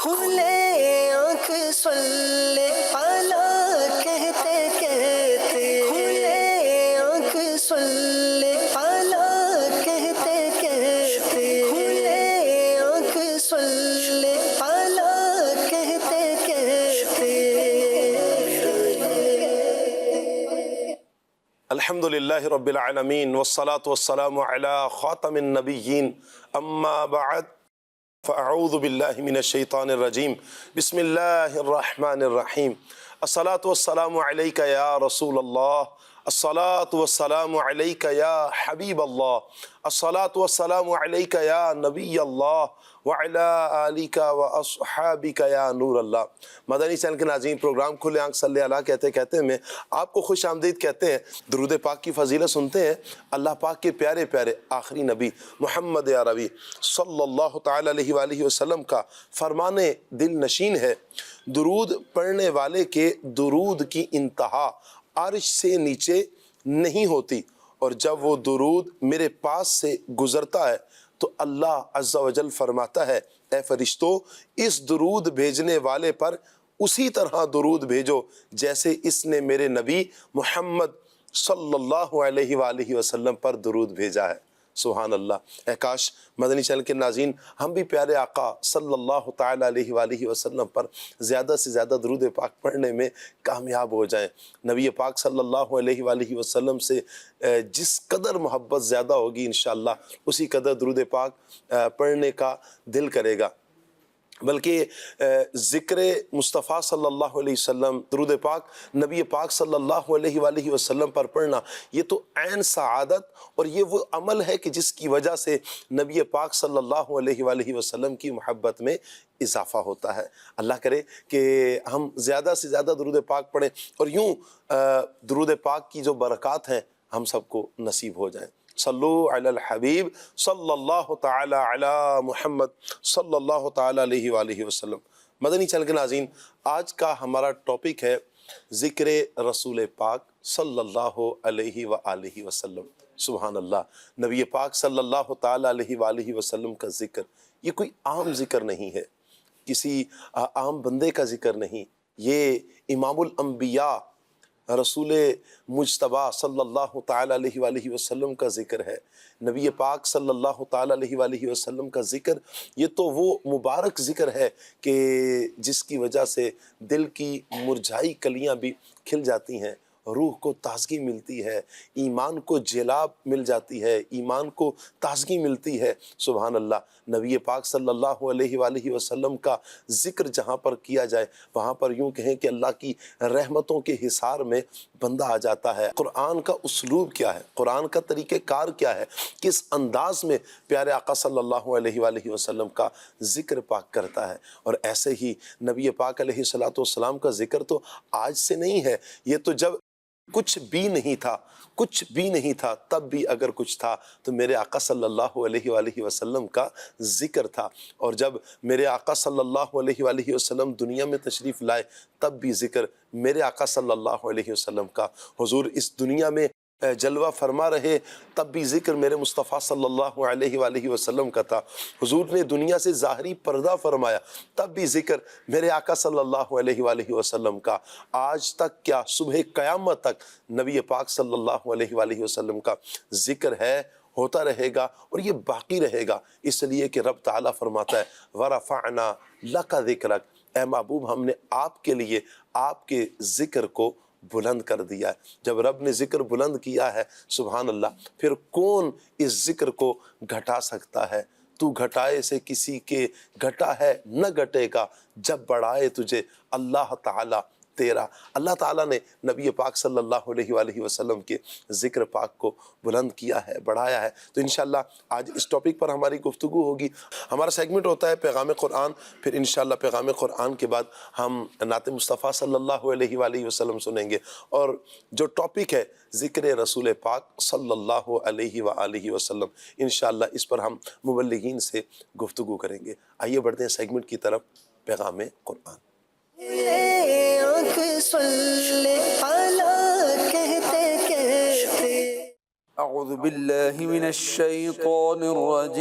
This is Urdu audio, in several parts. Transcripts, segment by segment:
کھلے آنکھ صلی اعلیٰ کہتے کہتے، کھلے آنکھ صلی اعلیٰ کہتے کہتے، کھلے آنکھ صلی اعلیٰ کہتے کہتے۔ الحمدللہ رب العالمین والصلاة والسلام علی خاتم النبیین اما بعد فاعوذ باللہ من الشیطان الرجیم بسم اللہ الرحمن الرحیم الصلاة والسلام علیک یا رسول اللہ، الصلاة والسلام علیک یا حبیب اللہ، الصلاة والسلام علیک یا نبی اللہ وعلی آلک واصحابک یا نور اللہ۔ مدنی چینل کے ناظرین، پروگرام کھلے آنکھ صلی اللہ کہتے کہتے میں آپ کو خوش آمدید کہتے ہیں، درود پاک کی فضیلت سنتے ہیں۔ اللہ پاک کے پیارے پیارے آخری نبی محمد عربی صلی اللہ تعالی علیہ وآلہ وسلم کا فرمان دل نشین ہے، درود پڑھنے والے کے درود کی انتہا عرش سے نیچے نہیں ہوتی، اور جب وہ درود میرے پاس سے گزرتا ہے تو اللہ عز و جل فرماتا ہے، اے فرشتو، اس درود بھیجنے والے پر اسی طرح درود بھیجو جیسے اس نے میرے نبی محمد صلی اللہ علیہ وآلہ وسلم پر درود بھیجا ہے۔ سبحان اللہ۔ اے کاش مدنی چینل کے ناظرین ہم بھی پیارے آقا صلی اللہ تعالی علیہ وآلہ وسلم پر زیادہ سے زیادہ درود پاک پڑھنے میں کامیاب ہو جائیں۔ نبی پاک صلی اللہ علیہ وآلہ وسلم سے جس قدر محبت زیادہ ہوگی انشاءاللہ اسی قدر درود پاک پڑھنے کا دل کرے گا۔ بلکہ ذکر مصطفیٰ صلی اللہ علیہ وسلم، درود پاک نبی پاک صلی اللہ علیہ وآلہ وسلم پر پڑھنا، یہ تو عین سعادت اور یہ وہ عمل ہے کہ جس کی وجہ سے نبی پاک صلی اللہ علیہ وآلہ وسلم کی محبت میں اضافہ ہوتا ہے۔ اللہ کرے کہ ہم زیادہ سے زیادہ درود پاک پڑھیں اور یوں درود پاک کی جو برکات ہیں ہم سب کو نصیب ہو جائیں۔ صلو علی الحبیب صلی اللہ تعالی علی محمد صلی اللہ تعالی علیہ وآلہ وسلم۔ مدنی چینل کے ناظرین، آج کا ہمارا ٹاپک ہے ذکر رسول پاک صلی اللہ علیہ وآلہ وسلم۔ سبحان اللہ۔ نبی پاک صلی اللہ تعالی علیہ وآلہ وسلم کا ذکر یہ کوئی عام ذکر نہیں ہے، کسی عام بندے کا ذکر نہیں، یہ امام الانبیاء رسول مجتبیٰ صلی اللہ تعالی علیہ وآلہ وسلم کا ذکر ہے۔ نبی پاک صلی اللہ تعالی علیہ وآلہ وسلم کا ذکر یہ تو وہ مبارک ذکر ہے کہ جس کی وجہ سے دل کی مرجھائی کلیاں بھی کھل جاتی ہیں، روح کو تازگی ملتی ہے، ایمان کو جلاب مل جاتی ہے، ایمان کو تازگی ملتی ہے۔ سبحان اللہ۔ نبی پاک صلی اللہ علیہ وآلہ وسلم کا ذکر جہاں پر کیا جائے وہاں پر یوں کہیں کہ اللہ کی رحمتوں کے حصار میں بندہ آ جاتا ہے۔ قرآن کا اسلوب کیا ہے، قرآن کا طریقہ کار کیا ہے، کس انداز میں پیارے آقا صلی اللہ علیہ وآلہ وسلم کا ذکر پاک کرتا ہے۔ اور ایسے ہی نبی پاک علیہ السلام کا ذکر تو آج سے نہیں ہے، یہ تو جب کچھ بھی نہیں تھا، کچھ بھی نہیں تھا، تب بھی اگر کچھ تھا تو میرے آقا صلی اللہ علیہ وآلہ وسلم کا ذکر تھا، اور جب میرے آقا صلی اللہ علیہ وآلہ وسلم دنیا میں تشریف لائے تب بھی ذکر میرے آقا صلی اللہ علیہ وسلم کا، حضور اس دنیا میں جلوہ فرما رہے تب بھی ذکر میرے مصطفیٰ صلی اللہ علیہ وآلہ وسلم کا تھا، حضور نے دنیا سے ظاہری پردہ فرمایا تب بھی ذکر میرے آقا صلی اللہ علیہ وآلہ وسلم کا، آج تک کیا صبح قیامت تک نبی پاک صلی اللہ علیہ وآلہ وسلم کا ذکر ہے، ہوتا رہے گا اور یہ باقی رہے گا، اس لیے کہ رب تعالیٰ فرماتا ہے وَرَفَعْنَا لَكَ ذِكْرَكَ، اے محبوب ہم نے آپ کے لیے آپ کے ذکر کو بلند کر دیا ہے۔ جب رب نے ذکر بلند کیا ہے سبحان اللہ، پھر کون اس ذکر کو گھٹا سکتا ہے؟ تو گھٹائے سے کسی کے گھٹا ہے نہ گھٹے گا، جب بڑھائے تجھے اللہ تعالی تیرا۔ اللہ تعالیٰ نے نبی پاک صلی اللہ علیہ وآلہ وسلم کے ذکر پاک کو بلند کیا ہے، بڑھایا ہے۔ تو انشاءاللہ آج اس ٹاپک پر ہماری گفتگو ہوگی۔ ہمارا سیگمنٹ ہوتا ہے پیغام قرآن، پھر انشاءاللہ پیغام قرآن کے بعد ہم نعت مصطفیٰ صلی اللہ علیہ وآلہ وسلم سنیں گے، اور جو ٹاپک ہے ذکر رسول پاک صلی اللہ علیہ وآلہ وسلم، انشاءاللہ اس پر ہم مبلغین سے گفتگو کریں گے۔ آئیے بڑھتے ہیں سیگمنٹ کی طرف، پیغام قرآن۔ اعوذ باللہ من الشیطان الرجیم،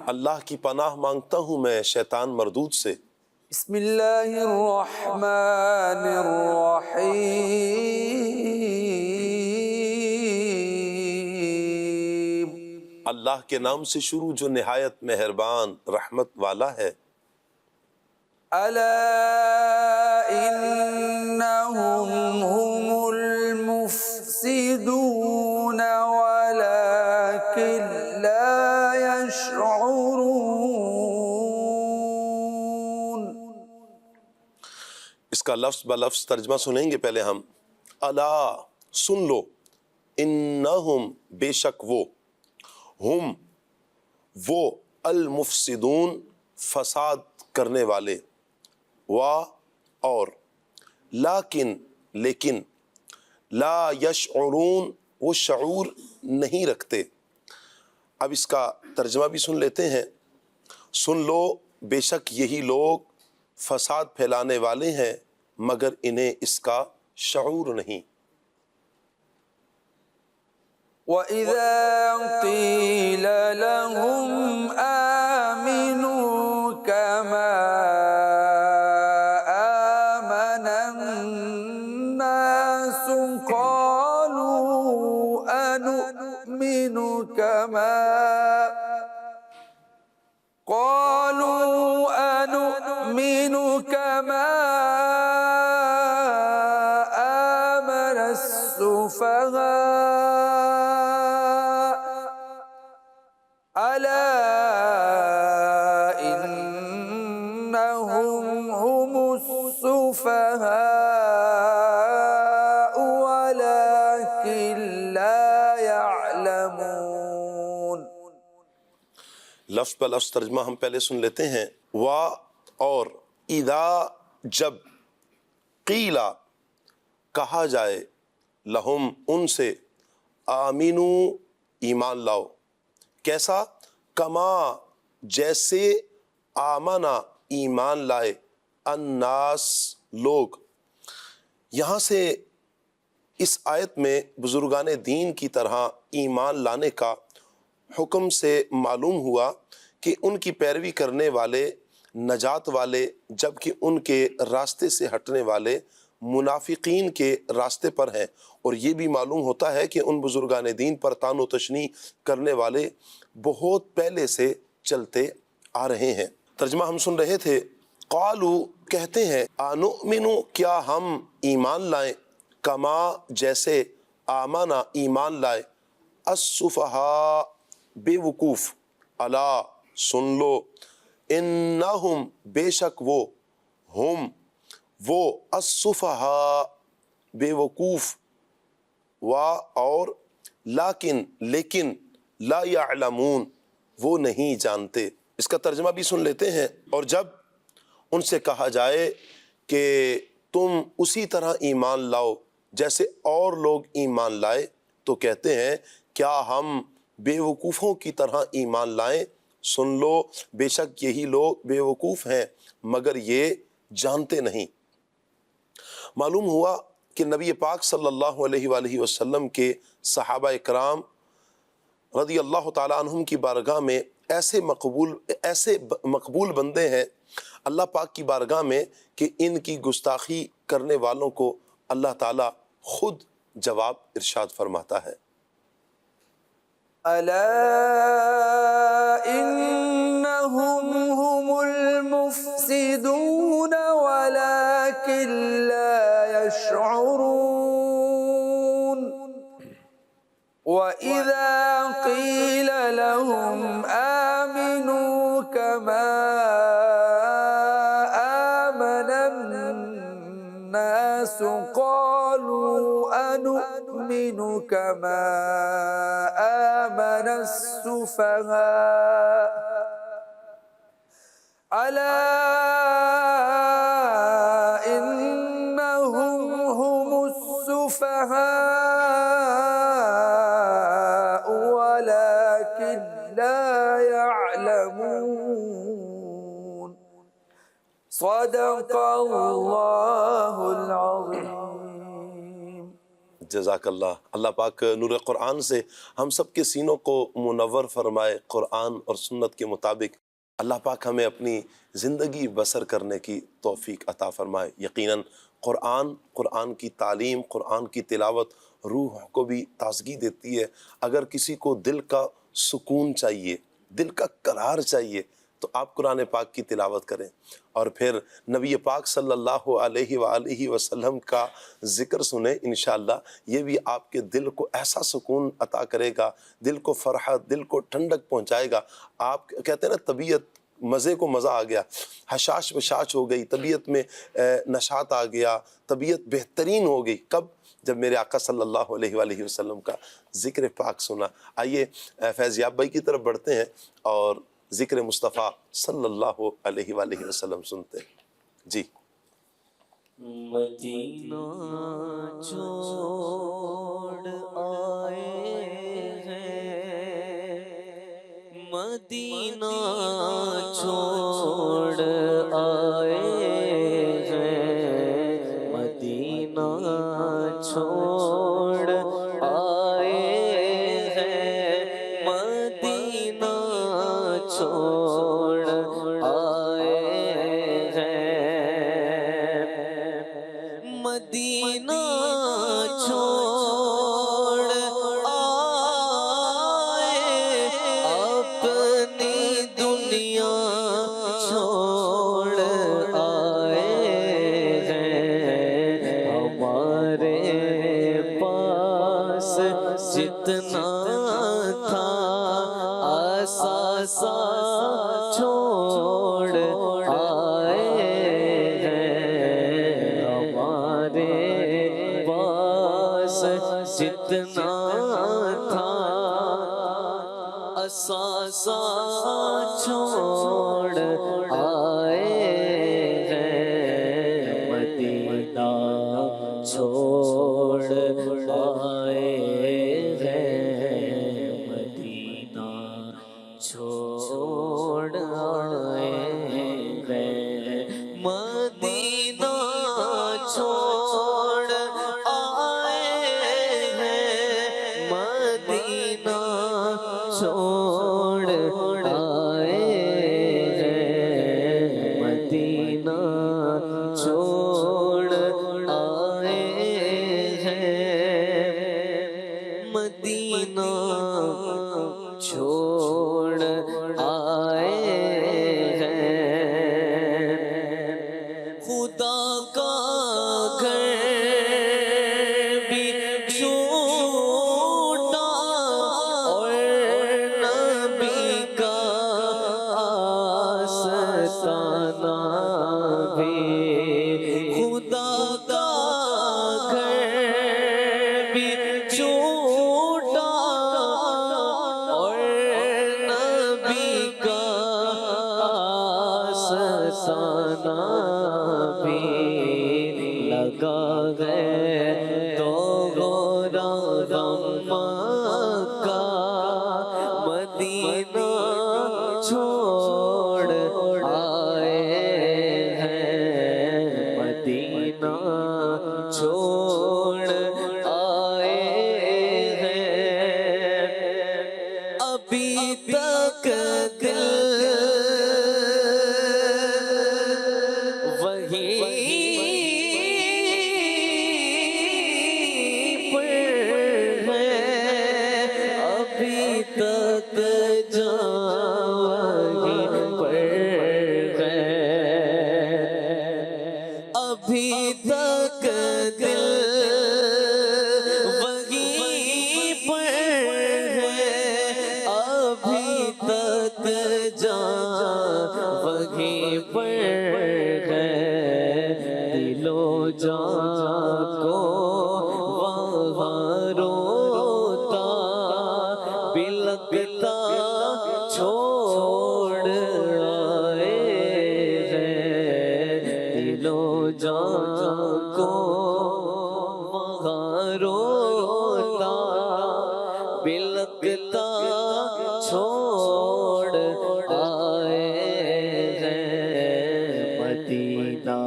اللہ کی پناہ مانگتا ہوں میں شیطان مردود سے۔ بسم اللہ الرحمن الرحیم۔ اللہ کے نام سے شروع جو نہایت مہربان رحمت والا ہے۔ الا انہم هم المفسدون ولكن لا يشعرون۔ اس کا لفظ بلفظ ترجمہ سنیں گے پہلے ہم۔ الا سن لو، انہم بے شک وہ المفسدون فساد کرنے والے، اور لیکن لا یشعرون وہ شعور نہیں رکھتے۔ اب اس کا ترجمہ بھی سن لیتے ہیں۔ سن لو بے شک یہی لوگ فساد پھیلانے والے ہیں مگر انہیں اس کا شعور نہیں۔ وَإِذَا قِيلَ لَهُمْ آمِنُوا كَمَا آمَنَ النَّاسُ قَالُوا أَنُؤْمِنُ كَمَا آمَنَ السُّفَهَاءُ أَلَا إِنَّهُمْ هُمُ السُّفَهَاءُ وَلَكِنْ لَا يَعْلَمُونَ۔ لفظ بلفظ ترجمہ ہم پہلے سن لیتے ہیں۔ اور اذا جب قیلا کہا جائے لہم ان سے آمینو ایمان لاؤ، کیسا؟ کما جیسے آمنا ایمان لائے الناس لوگ۔ یہاں سے اس آیت میں بزرگان دین کی طرح ایمان لانے کا حکم سے معلوم ہوا کہ ان کی پیروی کرنے والے نجات والے، جبکہ ان کے راستے سے ہٹنے والے منافقین کے راستے پر ہیں۔ اور یہ بھی معلوم ہوتا ہے کہ ان بزرگان دین پر طعن و تشنیع کرنے والے بہت پہلے سے چلتے آ رہے ہیں۔ ترجمہ ہم سن رہے تھے۔ قالو کہتے ہیں، انؤمن کیا ہم ایمان لائیں، کما جیسے آمنا ایمان لائے، السفہاء بے وقوف، الا سن لو، انہم بے شک وہ السفہاء بے وقوف، اور لیکن لا یعلمون وہ نہیں جانتے۔ اس کا ترجمہ بھی سن لیتے ہیں۔ اور جب ان سے کہا جائے کہ تم اسی طرح ایمان لاؤ جیسے اور لوگ ایمان لائے، تو کہتے ہیں کیا ہم بے وقوفوں کی طرح ایمان لائیں؟ سن لو بے شک یہی لوگ بے وقوف ہیں مگر یہ جانتے نہیں۔ معلوم ہوا کہ نبی پاک صلی اللہ علیہ وآلہ وسلم کے صحابہ کرام رضی اللہ تعالیٰ عنہم کی بارگاہ میں ایسے مقبول بندے ہیں اللہ پاک کی بارگاہ میں کہ ان کی گستاخی کرنے والوں کو اللہ تعالیٰ خود جواب ارشاد فرماتا ہے۔ الا انہم هم المفسدون ولكن لا يشعرون۔ وَإِذَا قِيلَ لَهُمْ آمِنُوا كَمَا آمَنَ النَّاسُ قَالُوا أَنُؤْمِنُ كَمَا آمَنَ السُّفَهَاءُ أَلَا إِنَّهُمْ هُمُ السُّفَهَاءُ وَلَكِنْ لَا يَعْلَمُونَ۔ صدق اللہ العظیم۔ جزاک اللہ۔ اللہ پاک نور قرآن سے ہم سب کے سینوں کو منور فرمائے، قرآن اور سنت کے مطابق اللہ پاک ہمیں اپنی زندگی بسر کرنے کی توفیق عطا فرمائے۔ یقیناً قرآن کی تعلیم، قرآن کی تلاوت روح کو بھی تازگی دیتی ہے۔ اگر کسی کو دل کا سکون چاہیے، دل کا قرار چاہیے، تو آپ قرآن پاک کی تلاوت کریں، اور پھر نبی پاک صلی اللہ علیہ وآلہ وسلم کا ذکر سنیں۔ انشاءاللہ یہ بھی آپ کے دل کو ایسا سکون عطا کرے گا، دل کو فرحت، دل کو ٹھنڈک پہنچائے گا۔ آپ کہتے ہیں نا طبیعت مزے کو مزہ آ گیا، حشاش بشاش ہو گئی، طبیعت میں نشاط آ گیا، طبیعت بہترین ہو گئی۔ کب؟ جب میرے آقا صلی اللہ علیہ وآلہ وسلم کا ذکر پاک سنا۔ آئیے فیضیاب بھائی کی طرف بڑھتے ہیں اور ذکر مصطفیٰ صلی اللہ علیہ وآلہ وسلم سنتے ہیں۔ جی۔ مدینہ چھوڑ آئے ہیں، مدینہ چھوڑ آئے ہیں، مدینہ چھوڑ آئے ہیں، مدینہ چھوڑ آئے ہیں، مدینہ چھوڑ آئے، اپنی دنیا چھوڑ آئے ہیں، ہمارے پاس جتنا تھا اثاثہ چھوڑ آئے ہیں، ہمارے پاس جتنا تھا اثاثہ چھوڑ آئے ہیں، مدینہ چھوڑ آئے ہیں، مدینہ چھوڑ آئے ہیں، مدینہ چھوڑ آئے ہیں، مدینہ چھوڑ آئے ہیں، مدینہ چھوڑ آئے ہیں، مدینہ چھوڑ آئے ہیں، خدا کا گھر بھی چھوٹا اور نبی کا آستانہ بھی، خدا کا گھر بھی چھوٹا اور نبی کا آستانہ بھی، لگا ہے تو غورا غم کا، مدینہ چھوڑ آئے ہیں، مدینہ چھوڑ آئے ہیں، ابھی تک دل وہی پر ہے، ابھی تک جان وہی پر ہے، ابھی تک دل وہی پر ہے، ابھی تک جان وہی پر ہے، دل و جان کو وہاں روتا بھی لگتا چھوڑ آئے ہیں، دل و جان کو وہاں روتا بھی لگتا چھوڑ آئے ہیں، مدینہ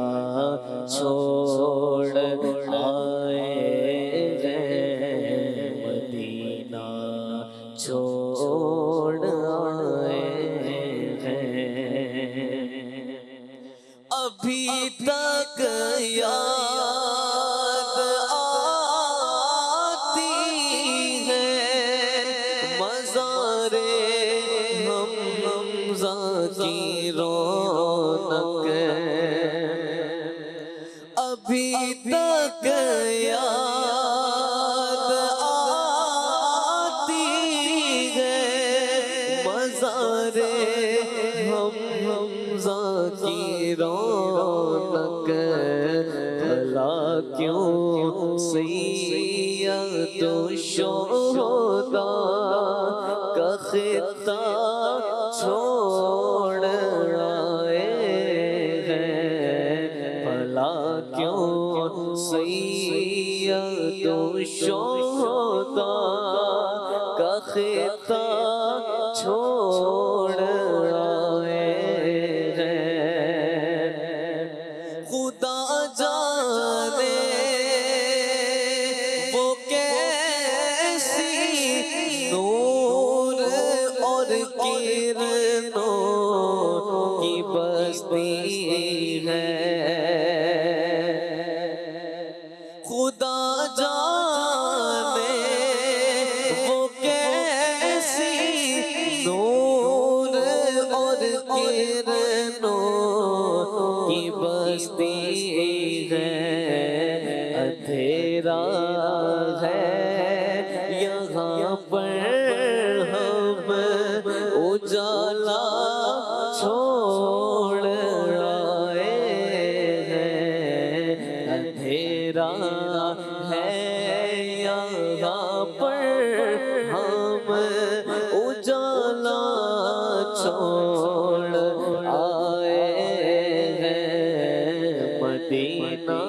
چھوڑ آئے ہیں، ابھی تک یاد آتی ہے مزار حمزہ کی رونق، ابھی تک یاد آتی ہے مزار حمزہ کی رونق، بھلا کیوں سید الشہداء کا خطہ چھوڑ آئے ہیں، بھلا کیوں سید الشہداء کا خطہ چھوڑ آئے ہیں، خدا جانے وہ کیسی نور اور کرنوں کی بستی ہے، خدا جانے وہ کیسی نور اور کرنوں کی بستی ہے، اندھیرا ہے یہاں پر ہم اجالا چھوڑ آئے ہیں، اندھیرا ہے یہاں پر ہم اجالا چھوڑ آئے ہیں، مدینہ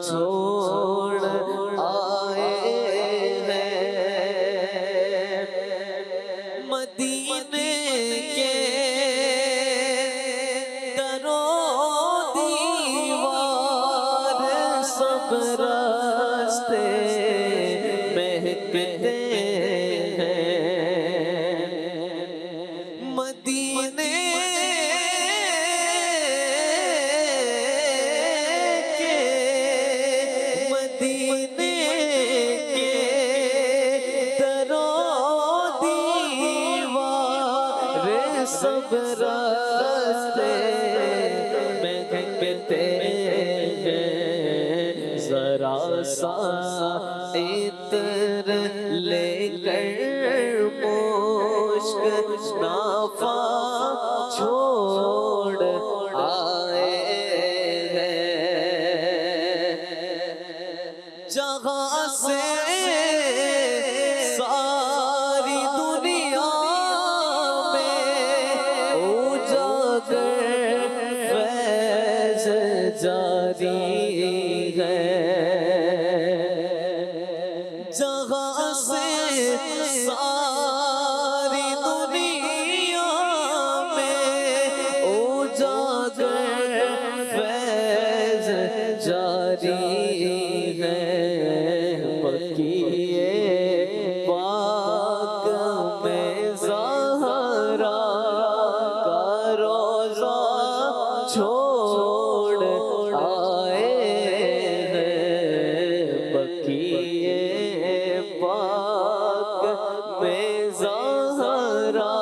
چھوڑ آئے ہیں، مدینے کے در و دیوار سب راستے مہکتے ہیں، مدینے سب راستے مہکتے ہیں، ذرا سا عطر لے کر مشک نافہ چھوڑ آئے ہیں، جہاں سے ساری دنیا فیض جاری ہے، جہاں سے ساری دنیا میں اجاگر فیض جاری ہے، بقیے پاک میں زہرا کا روضہ چھوڑ آئے ہیں، بقیے پاک میں زہرا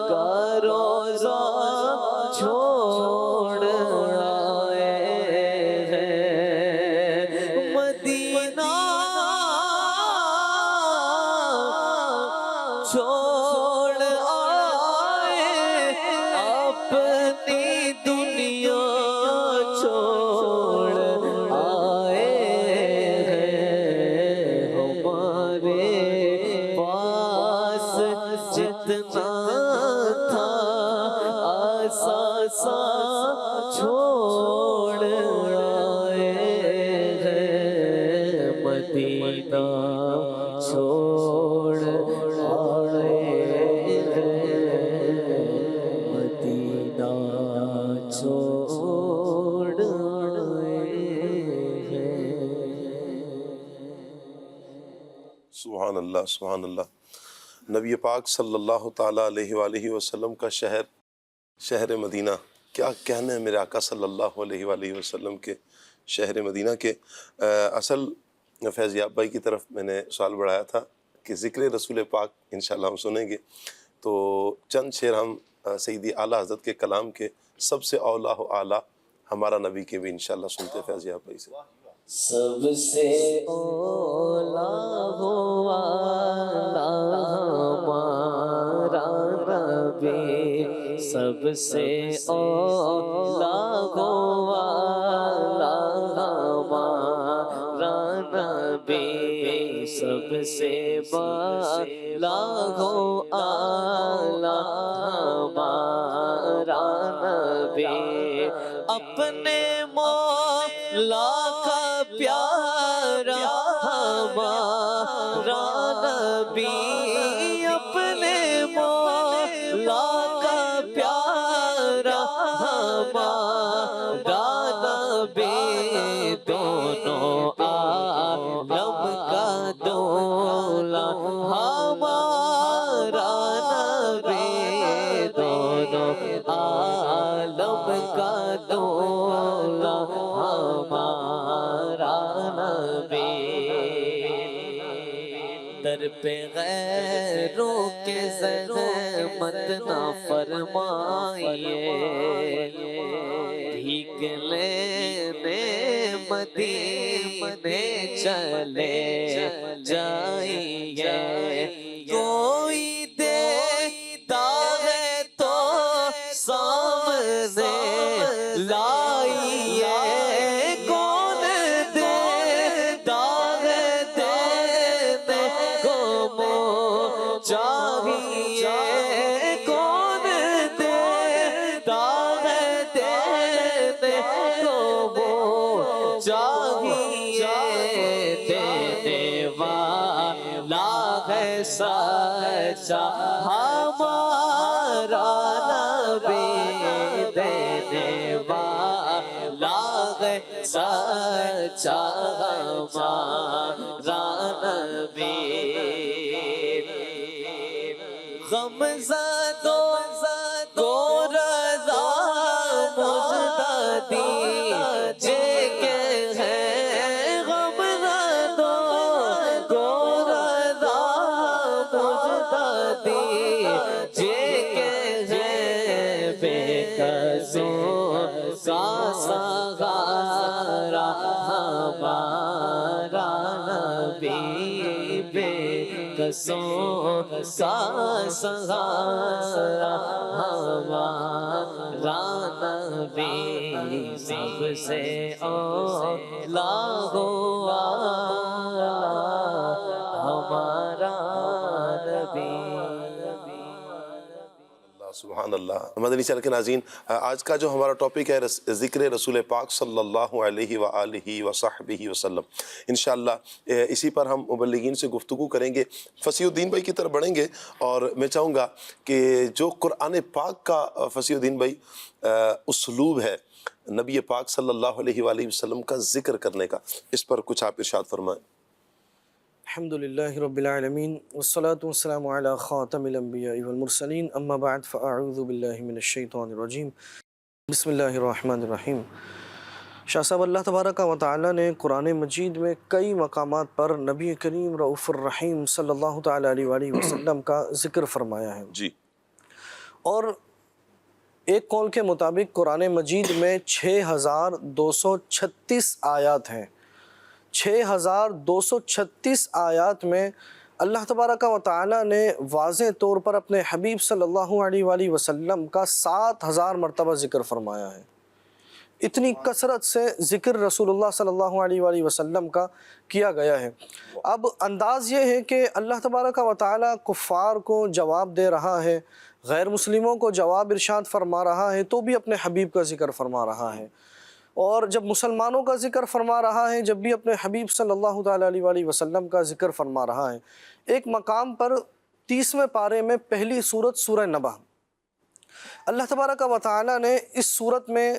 کا روضہ چھوڑ آئے ہیں، مدینہ چھوڑ آئے، اپنی دنیا چھوڑ آئے ہیں، ہمارے پاس جتنا تھا اثاثہ چھوڑ آئے ہیں، مدینہ چھوڑ آئے ہیں، مدینہ چھوڑ آئے ہیں۔ سبحان اللہ سبحان اللہ۔ نبی پاک صلی اللہ تعالیٰ علیہ وآلہ وسلم کا شہر مدینہ کیا کہنے میرے آقا صلی اللہ علیہ وآلہ وسلم کے شہر مدینہ کے۔ اصل فیض یاب بھائی کی طرف میں نے سوال بڑھایا تھا کہ ذکر رسول پاک انشاءاللہ ہم سنیں گے، تو چند شعر ہم سیدی اعلیٰ حضرت کے کلام کے سب سے اولیٰ و اعلیٰ ہمارا نبی کے بھی انشاءاللہ سنتے فیض یاب بھائی سے۔ سب سے اولا والا ہمارا نبی، سب سے اولا والا ہمارا نبی، سب سے بالا اعلی ہمارا نبی، اپنے مولا کا پیارا ہمارا نبی، اپنے مولا کا پیارا ہمارا نبی، دونوں عالم کا دولا ہمارا نبی، دونوں عالم کا دولا ہمارا نبی، در پہ غیروں کے زحمت نہ فرمائیے، بھیگ لینے مدینے چلے جائیے، کوئی دیتا ہے تو سامنے لائیے، کون دیتا ہے دینے کو منہ چاہیے، کون دیتا ہے دینے کو منہ چاہیے، دینے والا ہے سچا ہمارا نبی، دینے والا ہے سچا ہمارا نبی، غم زدوں کو رضا مژدہ دیجئے کہ ہے، غم زدوں کو رضا مژدہ دیجئے کہ ہے، بے قصور کا سہارا ہمارا نبی، بے قصور کا سہارا ہمارا نبی، سب سے اولیٰ ہمارا نبی۔ سبحان اللہ۔ مدنی چینل کے ناظرین، آج کا جو ہمارا ٹاپک ہے ذکر رسول پاک صلی اللہ علیہ وآلہ وصحبہ وسلم، انشاءاللہ اسی پر ہم مبلغین سے گفتگو کریں گے۔ فصیح الدین بھائی کی طرف بڑھیں گے، اور میں چاہوں گا کہ جو قرآن پاک کا فصیح الدین بھائی اسلوب ہے نبی پاک صلی اللہ علیہ وآلہ وسلم کا ذکر کرنے کا، اس پر کچھ آپ ارشاد فرمائیں۔ الحمدللہ رب العالمین والصلاة والسلام علی خاتم الانبیاء والمرسلین، اما بعد فاعوذ باللہ من الشیطان الرجیم، بسم اللہ الرحمن الرحیم۔ شاہ صاحب، اللہ تبارک و تعالیٰ نے قرآن مجید میں کئی مقامات پر نبی کریم رؤوف الرحیم صلی اللہ تعالیٰ علیہ وآلہ وسلم کا ذکر فرمایا ہے جی، اور ایک قول کے مطابق قرآن مجید میں 6236 آیات ہیں۔ 6236 آیات میں اللہ تبارک و تعالیٰ نے واضح طور پر اپنے حبیب صلی اللہ علیہ وآلہ وسلم کا 7000 مرتبہ ذکر فرمایا ہے۔ اتنی کثرت سے ذکر رسول اللہ صلی اللہ علیہ وآلہ وسلم کا کیا گیا ہے۔ اب انداز یہ ہے کہ اللہ تبارک و تعالیٰ کفار کو جواب دے رہا ہے، غیر مسلموں کو جواب ارشاد فرما رہا ہے، تو بھی اپنے حبیب کا ذکر فرما رہا ہے، اور جب مسلمانوں کا ذکر فرما رہا ہے، جب بھی اپنے حبیب صلی اللہ تعالیٰ علیہ وآلہ وسلم کا ذکر فرما رہا ہے۔ ایک مقام پر 30ویں پارے میں پہلی سورت سورہ نبا، اللہ تبارک و تعالیٰ نے اس سورت میں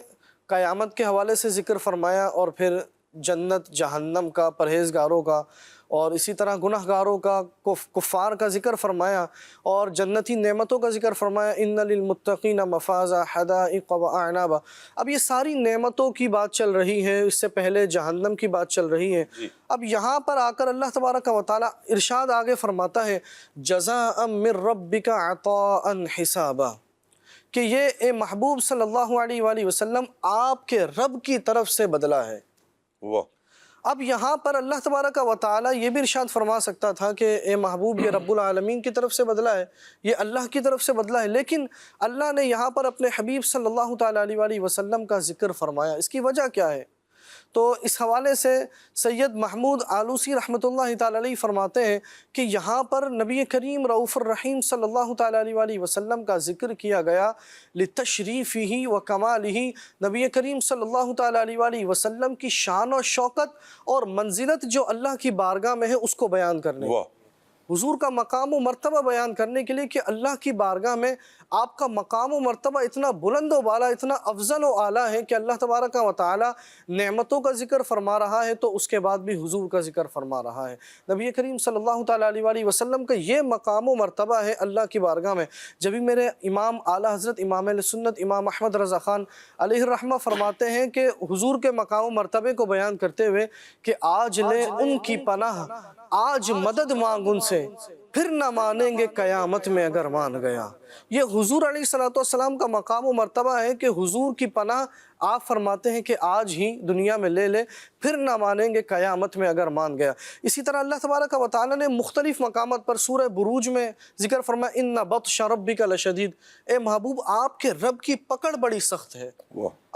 قیامت کے حوالے سے ذکر فرمایا، اور پھر جنت جہنم کا، پرہیزگاروں کا، اور اسی طرح گناہ گاروں کا کفار کا ذکر فرمایا اور جنتی نعمتوں کا ذکر فرمایا ان للمتقین مفازا حدائق واعنابا۔ اب یہ ساری نعمتوں کی بات چل رہی ہے، اس سے پہلے جہنم کی بات چل رہی ہے۔ اب یہاں پر آ کر اللہ تبارک و تعالی ارشاد آگے فرماتا ہے جزاء من ربک عطاء حسابا، کہ یہ اے محبوب صلی اللہ علیہ وآلہ وسلم آپ کے رب کی طرف سے بدلہ ہے۔ واہ، اب یہاں پر اللہ تبارک و تعالی یہ بھی ارشاد فرما سکتا تھا کہ اے محبوب یہ رب العالمین کی طرف سے بدلہ ہے، یہ اللہ کی طرف سے بدلہ ہے، لیکن اللہ نے یہاں پر اپنے حبیب صلی اللہ تعالی علیہ وآلہ وسلم کا ذکر فرمایا۔ اس کی وجہ کیا ہے؟ تو اس حوالے سے سید محمود آلوسی رحمۃ اللہ تعالی علیہ فرماتے ہیں کہ یہاں پر نبی کریم رؤوف الرحیم صلی اللہ تعالی علیہ وآلہ وسلم کا ذکر کیا گیا لتشریفہ و کمالہ، نبی کریم صلی اللہ تعالی علیہ وآلہ وسلم کی شان و شوکت اور منزلت جو اللہ کی بارگاہ میں ہے اس کو بیان کرنے، واہ، حضور کا مقام و مرتبہ بیان کرنے کے لیے کہ اللہ کی بارگاہ میں آپ کا مقام و مرتبہ اتنا بلند و بالا، اتنا افضل و اعلیٰ ہے کہ اللہ تبارک و تعالی نعمتوں کا ذکر فرما رہا ہے تو اس کے بعد بھی حضور کا ذکر فرما رہا ہے۔ نبی کریم صلی اللہ تعالی علیہ وآلہ وسلم کا یہ مقام و مرتبہ ہے اللہ کی بارگاہ میں۔ جب بھی میرے امام اعلیٰ حضرت امام اہل سنت امام احمد رضا خان علیہ الرحمہ فرماتے ہیں کہ حضور کے مقام و مرتبے کو بیان کرتے ہوئے کہ آج لے ان کی پناہ، آج مدد مانگ ان سے، پھر نہ مانیں گے قیامت میں اگر مان گیا۔ یہ حضور علیہ السلام کا مقام و مرتبہ ہے کہ حضور کی پناہ آپ فرماتے ہیں کہ آج ہی دنیا میں لے لے، پھر نہ مانیں گے قیامت میں اگر مان گیا۔ اسی طرح اللہ تبارک و تعالیٰ نے مختلف مقامات پر سورہ بروج میں ذکر فرمایا ان بطش ربک لشدید، اے محبوب آپ کے رب کی پکڑ بڑی سخت ہے۔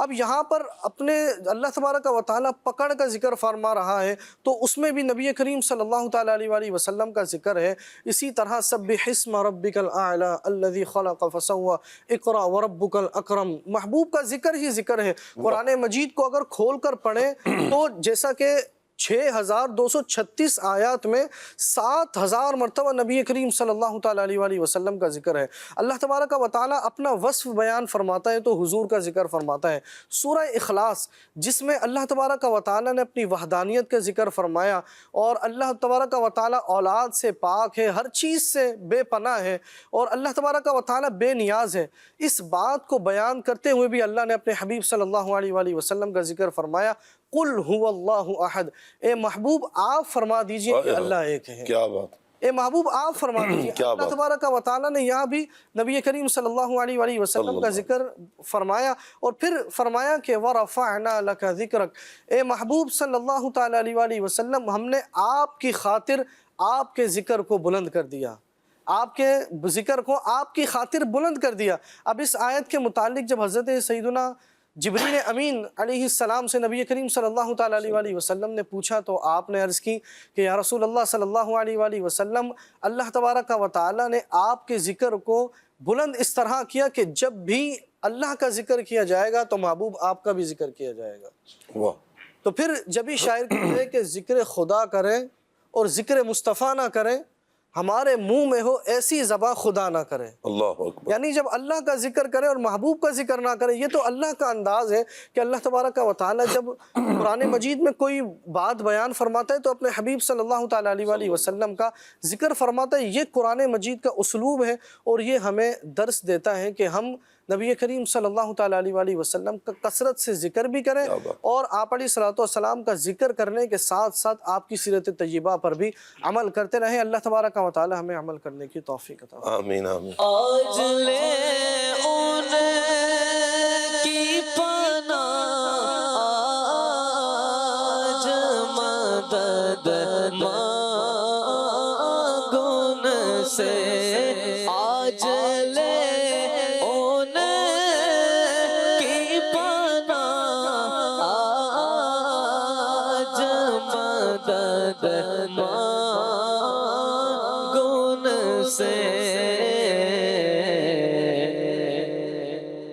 اب یہاں پر اپنے اللہ تبارک و تعالیٰ پکڑ کا ذکر فرما رہا ہے تو اس میں بھی نبی کریم صلی اللہ تعالیٰ علیہ وآلہ وسلم کا ذکر ہے۔ اسی طرح سبح اسم ربک الاعلی الذی خلق فسوی اقرأ وربک الاکرم، محبوب کا ذکر ہی ذکر ہے۔ قرآن مجید کو اگر کھول کر پڑھیں تو جیسا کہ 6236 آیات میں 7000 مرتبہ نبی کریم صلی اللہ تعالیٰ علیہ وآلہ وسلم کا ذکر ہے۔ اللہ تبارک و تعالیٰ اپنا وصف بیان فرماتا ہے تو حضور کا ذکر فرماتا ہے۔ سورہ اخلاص جس میں اللہ تبارک و تعالیٰ نے اپنی وحدانیت کا ذکر فرمایا اور اللہ تبارک و تعالیٰ اولاد سے پاک ہے، ہر چیز سے بے پناہ ہے اور اللہ تبارک و تعالیٰ بے نیاز ہے، اس بات کو بیان کرتے ہوئے بھی اللہ نے اپنے حبیب صلی اللہ علیہ وآلہ وسلم کا ذکر فرمایا قل هو اللہ احد، اے محبوب آپ فرما دیجئے کہ اللہ ایک ہے۔ کیا بات، اے محبوب آپ فرما دیجئے۔ اللہ تبارک و تعالیٰ نے یہاں بھی نبی کریم صلی اللہ علیہ وآلہ وسلم کا ذکر فرمایا اور پھر فرمایا کہ وَرَفَعْنَا لَكَ ذِكْرَكَ، اے محبوب صلی اللہ تعالیٰ علیہ وآلہ وسلم ہم نے آپ کی خاطر آپ کے ذکر کو بلند کر دیا، آپ کے ذکر کو آپ کی خاطر بلند کر دیا۔ اب اس آیت کے متعلق جب حضرت سیدنا جبریل امین علیہ السلام سے نبی کریم صلی اللہ تعالیٰ علیہ وآلہ وسلم نے پوچھا تو آپ نے عرض کی کہ یا رسول اللہ صلی اللہ علیہ وآلہ وسلم، اللہ تبارک و تعالیٰ نے آپ کے ذکر کو بلند اس طرح کیا کہ جب بھی اللہ کا ذکر کیا جائے گا تو محبوب آپ کا بھی ذکر کیا جائے گا۔ واہ، تو پھر جب بھی شاعر کہتے ہیں کہ ذکر خدا کریں اور ذکر مصطفیٰ نہ کریں، ہمارے منہ میں ہو ایسی زباں خدا نہ کرے۔ اللہ اکبر، یعنی جب اللہ کا ذکر کرے اور محبوب کا ذکر نہ کرے، یہ تو اللہ کا انداز ہے کہ اللہ تبارک و تعالیٰ جب قرآن مجید میں کوئی بات بیان فرماتا ہے تو اپنے حبیب صلی اللہ تعالیٰ علیہ وآلہ وسلم کا ذکر فرماتا ہے۔ یہ قرآن مجید کا اسلوب ہے اور یہ ہمیں درس دیتا ہے کہ ہم نبی کریم صلی اللہ تعالیٰ علیہ وآلہ وسلم کا کثرت سے ذکر بھی کریں اور آپ علیہ السلام کا ذکر کرنے کے ساتھ ساتھ آپ کی سیرت طیبہ پر بھی عمل کرتے رہیں۔ اللہ تبارک و تعالیٰ ہمیں عمل کرنے کی توفیق عطا فرمائے۔ آمین آمین۔ آج لے ان کی پناہ، آج مدد مانگ ان سے، آج لے ان کی پناہ، آج مدد مانگ ان سے،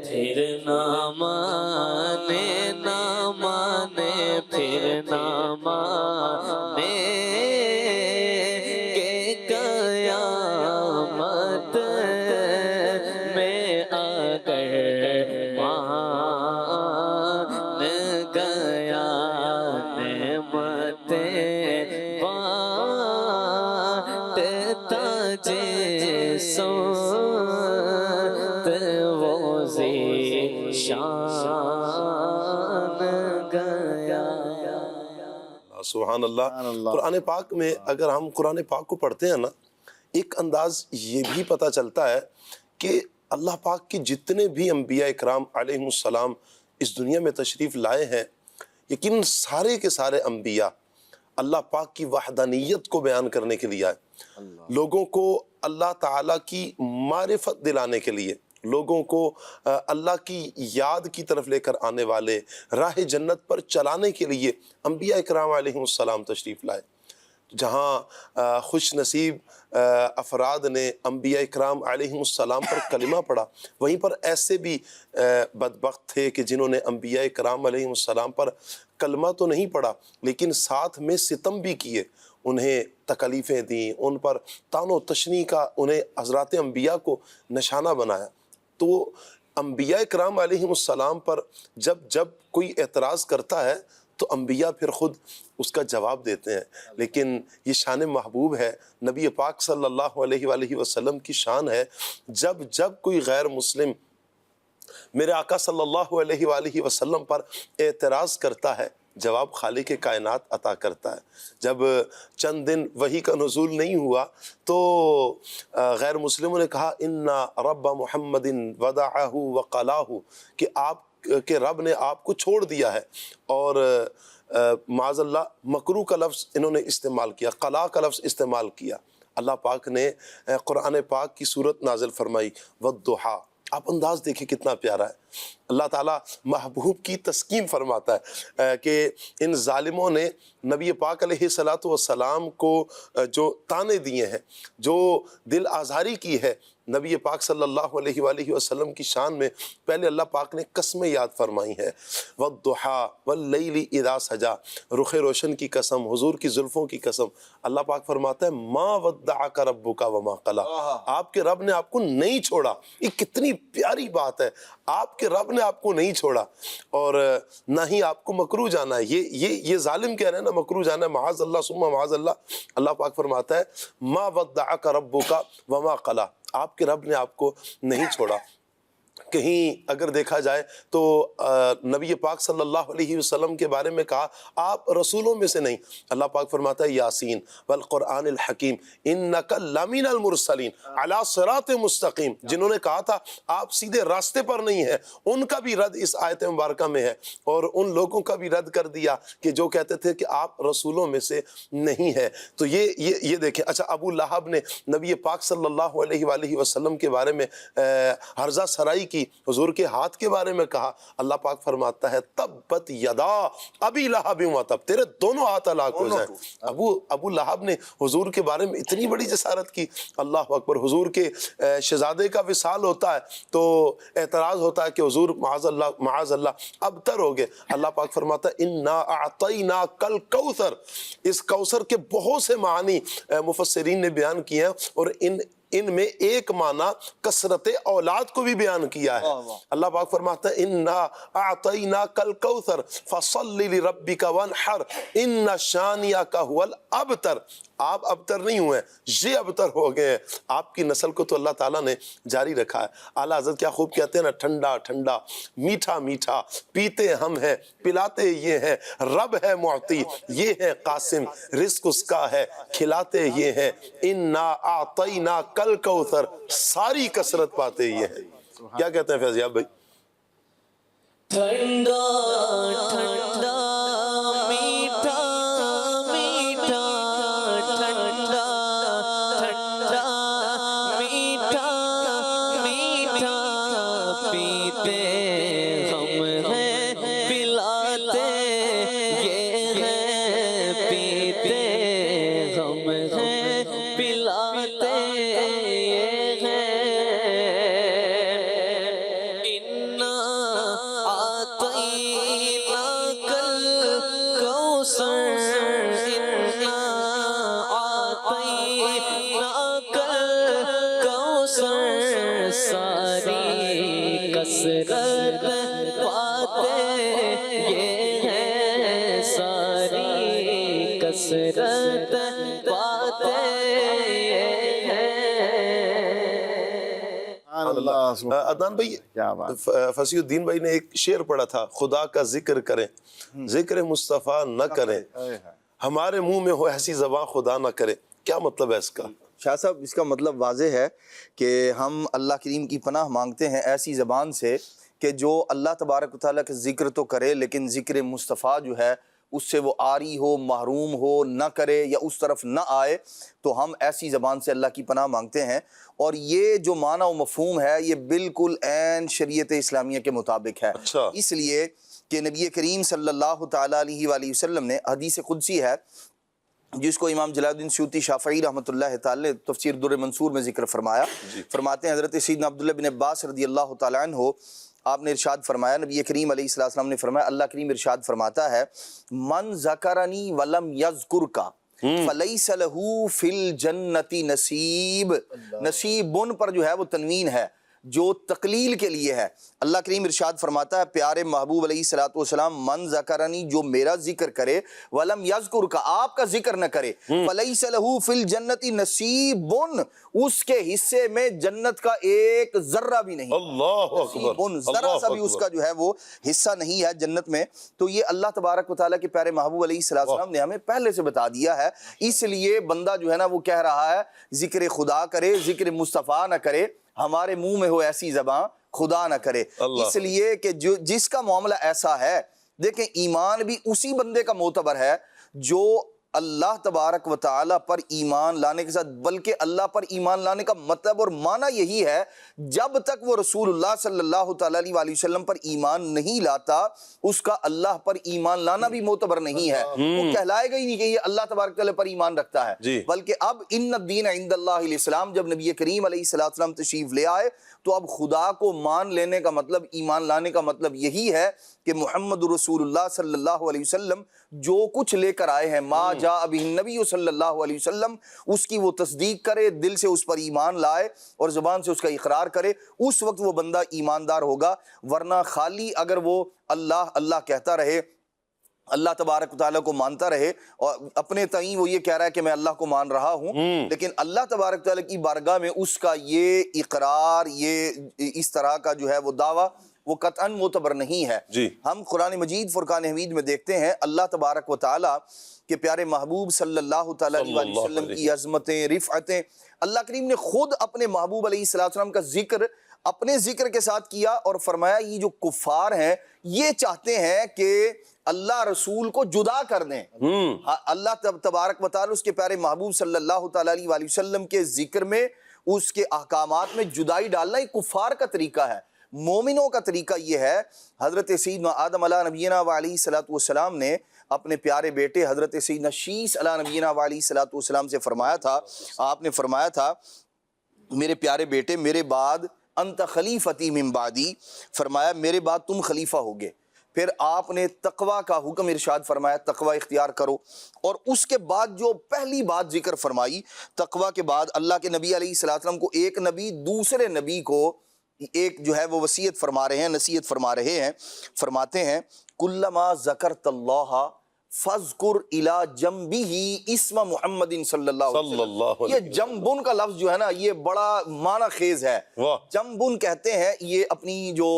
پھر نہ مانے نہ مانے، پھر نہ مانے کہ قیامت میں اگر مان گیا نعمتیں سبحان اللہ۔ قرآن پاک میں اگر ہم قرآن پاک کو پڑھتے ہیں نا، ایک انداز یہ بھی پتہ چلتا ہے کہ اللہ پاک کے جتنے بھی انبیاء اکرام علیہم السلام اس دنیا میں تشریف لائے ہیں، یقیناً سارے کے سارے انبیاء اللہ پاک کی وحدانیت کو بیان کرنے کے لیے آئے، لوگوں کو اللہ تعالیٰ کی معرفت دلانے کے لیے، لوگوں کو اللہ کی یاد کی طرف لے کر آنے والے، راہ جنت پر چلانے کے لیے انبیاء اکرام علیہم السلام تشریف لائے۔ جہاں خوش نصیب افراد نے انبیاء اکرام علیہم السلام پر کلمہ پڑھا، وہیں پر ایسے بھی بدبخت تھے کہ جنہوں نے انبیاء اکرام علیہم السلام پر کلمہ تو نہیں پڑھا لیکن ساتھ میں ستم بھی کیے، انہیں تکلیفیں دیں، ان پر طعن و تشنیع کا انہیں حضرات انبیاء کو نشانہ بنایا۔ تو انبیاء اکرام علیہم السلام پر جب کوئی اعتراض کرتا ہے تو انبیاء پھر خود اس کا جواب دیتے ہیں، لیکن یہ شان محبوب ہے، نبی پاک صلی اللہ علیہ وآلہ وسلم کی شان ہے، جب کوئی غیر مسلم میرے آقا صلی اللہ علیہ وآلہ وسلم پر اعتراض کرتا ہے، جواب خالق کائنات عطا کرتا ہے۔ جب چند دن وحی کا نزول نہیں ہوا تو غیر مسلموں نے کہا اِنَّ رَبَّ مُحَمَّدٍ وَدَعَهُ وَقَلَاهُ، کہ آپ کے رب نے آپ کو چھوڑ دیا ہے، اور معاذ اللہ مکروہ کا لفظ انہوں نے استعمال کیا، قلا کا لفظ استعمال کیا۔ اللہ پاک نے قرآن پاک کی صورت نازل فرمائی وَالضُّحَىٰ۔ آپ انداز دیکھیں کتنا پیارا ہے، اللہ تعالیٰ محبوب کی تسکین فرماتا ہے کہ ان ظالموں نے نبی پاک علیہ السلام کو جو طعنے دیے ہیں، جو دل آزاری کی ہے نبی پاک صلی اللہ علیہ وآلہ وسلم کی شان میں، پہلے اللہ پاک نے قسمیں یاد فرمائی ہیں، وَالضُّحَىٰ وَاللَّيْلِ اِذَا سَجَىٰ، رخ روشن کی قسم، حضور کی زلفوں کی قسم۔ اللہ پاک فرماتا ہے مَا وَدَّعَكَ رَبُّكَ وَمَا قَلَىٰ، آپ کے رب نے آپ کو نہیں چھوڑا۔ یہ کتنی پیاری بات ہے، آپ کے رب نے آپ کو نہیں چھوڑا اور نہ ہی آپ کو مکروہ جانا ہے۔ یہ ظالم کہہ رہے ہیں نا مکروہ جانا ہے، معاذ اللہ ثم معاذ اللہ۔ اللہ پاک فرماتا ہے ما ودعک ربک وما قلی، آپ کے رب نے آپ کو نہیں چھوڑا۔ کہیں اگر دیکھا جائے تو نبی پاک صلی اللہ علیہ وسلم کے بارے میں کہا آپ رسولوں میں سے نہیں، اللہ پاک فرماتا ہے یاسین والقرآن الحکیم انک لمن المرسلین علی صراط مستقیم، جنہوں نے کہا تھا آپ سیدھے راستے پر نہیں ہیں، ان کا بھی رد اس آیت مبارکہ میں ہے، اور ان لوگوں کا بھی رد کر دیا کہ جو کہتے تھے کہ آپ رسولوں میں سے نہیں ہے۔ تو یہ دیکھیں۔ اچھا، ابو لہب نے نبی پاک صلی اللہ علیہ وآلہ وسلم کے بارے میں ہرزہ سرائی کی، حضور کے ہاتھ کے بارے میں کہا، اللہ پاک فرماتا ہے تبت یدا ابی لہب و تب، تیرے دونوں ہاتھ ہلاک ہو جائیں۔ ابو لہب نے حضور کے بارے میں اتنی بڑی جسارت کی، اللہ اکبر۔ حضور کے شہزادے کا وصال ہوتا ہے تو اعتراض ہوتا ہے کہ حضور معاذ اللہ ابتر ہو گئے۔ اللہ پاک فرماتا ہے انا اعطیناک الکوثر، اس کوثر کے بہت سے معنی مفسرین نے بیان کیے ہیں، اور ان میں ایک معنی کثرت اولاد کو بھی بیان کیا ہے۔ اللہ پاک فرماتا ہے انا اعطیناک الکوثر فصل لربک وانحر ان شانئک هو الابتر، آپ ابتر نہیں ہوئے، یہ ابتر ہو گئے ہیں۔ آپ کی نسل کو تو اللہ تعالیٰ نے جاری رکھا ہے۔ اعلیٰ حضرت کیا خوب کہتے ہیں نا، ٹھنڈا ٹھنڈا میٹھا میٹھا پیتے ہم ہیں پلاتے یہ ہیں، رب ہے معطی یہ ہے قاسم، رزق اس کا ہے کھلاتے یہ ہیں، انا اعطیناک الکوثر، ساری کثرت پاتے یہ ہیں۔ کیا کہتے ہیں فیضیاب بھائی؟ ٹھنڈا ٹھنڈا میٹھا میٹھا، ٹھنڈا ٹھنڈا میٹھا میٹھا پیتے ہم ہیں پلاتے یہ ہیں، پیتے ہم ہیں پلاتے یہ ہیں۔ انا اعطیناک الکوثر، انا اعطیناک الکوثر، ساری کثرت پاتے یہ ہیں، ساری کثرت پاتے یہ ہیں۔ عدنان بھائی، فصیح الدین بھائی نے ایک شعر پڑھا تھا، خدا کا ذکر کریں ذکر مصطفیٰ نہ کریں، ہمارے منہ میں ہو ایسی زبان خدا نہ کرے، کیا مطلب ہے اس کا؟ شاہ صاحب اس کا مطلب واضح ہے کہ ہم اللہ کریم کی پناہ مانگتے ہیں ایسی زبان سے کہ جو اللہ تبارک و تعالیٰ کا ذکر تو کرے لیکن ذکر مصطفیٰ جو ہے اس سے وہ عاری ہو، محروم ہو، نہ کرے یا اس طرف نہ آئے، تو ہم ایسی زبان سے اللہ کی پناہ مانگتے ہیں۔ اور یہ جو معنی و مفہوم ہے یہ بالکل عین شریعت اسلامیہ کے مطابق ہے۔ اچھا۔ اس لیے کہ نبی کریم صلی اللہ تعالیٰ علیہ وآلہ وسلم نے حدیث قدسی ہے جس کو امام جلال الدین سیوطی شافعی رحمۃ اللہ تعالی تفسیر در منصور میں ذکر فرمایا، فرماتے ہیں حضرت سیدنا عبداللہ بن عباس رضی اللہ تعالیٰ عنہ آپ نے ارشاد فرمایا، نبی کریم علیہ السلام نے فرمایا، اللہ کریم ارشاد فرماتا ہے من ذکرنی ولم یذکرک فلیس لہ فی الجنۃ نصیب۔ نصیبن پر جو ہے وہ تنوین ہے جو تقلیل کے لیے ہے۔ اللہ کریم ارشاد فرماتا ہے پیارے محبوب علیہ الصلوۃ والسلام من ذکرنی، جو میرا ذکر کرے، ولم یذکرک، آپ کا ذکر نہ کرے، فلیس لہ فی الجنۃ نصیب، اس کے حصے میں جنت کا ایک ذرہ بھی نہیں، اللہ اکبر، ذرا سا بھی اس کا جو ہے وہ حصہ نہیں ہے جنت میں۔ تو یہ اللہ تبارک و تعالیٰ کے پیارے محبوب علیہ السلام نے ہمیں پہلے سے بتا دیا ہے۔ اس لیے بندہ جو ہے نا وہ کہہ رہا ہے ذکر خدا کرے، ذکر مصطفیٰ نہ کرے، ہمارے منہ میں ہو ایسی زبان خدا نہ کرے۔ اس لیے کہ جس کا معاملہ ایسا ہے، دیکھیں ایمان بھی اسی بندے کا معتبر ہے جو اللہ تبارک و تعالیٰ پر ایمان لانے کے ساتھ، بلکہ اللہ پر ایمان لانے کا مطلب اور معنی یہی ہے جب تک وہ رسول اللہ صلی اللہ تعالیٰ علیہ وآلہ وسلم پر ایمان نہیں لاتا اس کا اللہ پر ایمان لانا بھی معتبر نہیں ہے، وہ کہلائے گا ہی نہیں کہ یہ اللہ تبارک و تعالیٰ پر ایمان رکھتا ہے۔ بلکہ اب ان الدین عند اللہ الاسلام، جب نبی کریم علیہ السلام تشریف لے آئے تو اب خدا کو مان لینے کا مطلب، ایمان لانے کا مطلب یہی ہے کہ محمد رسول اللہ صلی اللہ علیہ وسلم جو کچھ لے کر آئے ہیں، ما جاء بہ النبی صلی اللہ علیہ وسلم، اس کی وہ تصدیق کرے، دل سے اس پر ایمان لائے اور زبان سے اس کا اقرار کرے، اس وقت وہ بندہ ایماندار ہوگا۔ ورنہ خالی اگر وہ اللہ اللہ کہتا رہے، اللہ تبارک و تعالیٰ کو مانتا رہے اور اپنے تئیں وہ یہ کہہ رہا ہے کہ میں اللہ کو مان رہا ہوں، لیکن اللہ تبارک و تعالیٰ کی بارگاہ میں اس کا یہ اقرار، یہ اس طرح کا جو ہے وہ دعویٰ وہ قطعاً معتبر نہیں ہے۔ ہم قرآن مجید فرقان حمید میں دیکھتے ہیں اللہ تبارک و تعالیٰ کے پیارے محبوب صلی اللہ تعالیٰ علیہ وسلم کی عظمتیں، رفعتیں، اللہ کریم نے خود اپنے محبوب علیہ السلام کا ذکر اپنے ذکر کے ساتھ کیا اور فرمایا یہ جو کفار ہیں یہ چاہتے ہیں کہ اللہ رسول کو جدا کر دیں۔ اللہ تبارک و تعالیٰ اس کے پیارے محبوب صلی اللہ تعالیٰ علیہ وآلہ وسلم کے ذکر میں، اس کے احکامات میں جدائی ڈالنا یہ کفار کا طریقہ ہے۔ مومنوں کا طریقہ یہ ہے، حضرت سیدنا آدم علیہ نبینا علیہ الصلوۃ والسلام نے اپنے پیارے بیٹے حضرت سیدنا شیس علیہ نبینا علیہ الصلوۃ والسلام سے فرمایا تھا، آپ نے فرمایا تھا میرے پیارے بیٹے میرے بعد انت خلیفتی من بعدی، فرمایا میرے بعد تم خلیفہ ہوگے۔ پھر آپ نے تقوی کا حکم ارشاد فرمایا، تقوی اختیار کرو، اور اس کے بعد جو پہلی بات ذکر فرمائی تقوی کے بعد، اللہ کے نبی علیہ السلام کو ایک نبی دوسرے نبی کو ایک جو ہے وہ وصیت فرما رہے ہیں، نصیحت فرما رہے ہیں، فرماتے ہیں کلما ذکرت اللہ فذکر الی جنبہ اسم محمد صلی اللہ علیہ وسلم۔ یہ جنبن کا لفظ جو ہے نا یہ بڑا معنی خیز ہے۔ جنبن کہتے ہیں یہ اپنی جو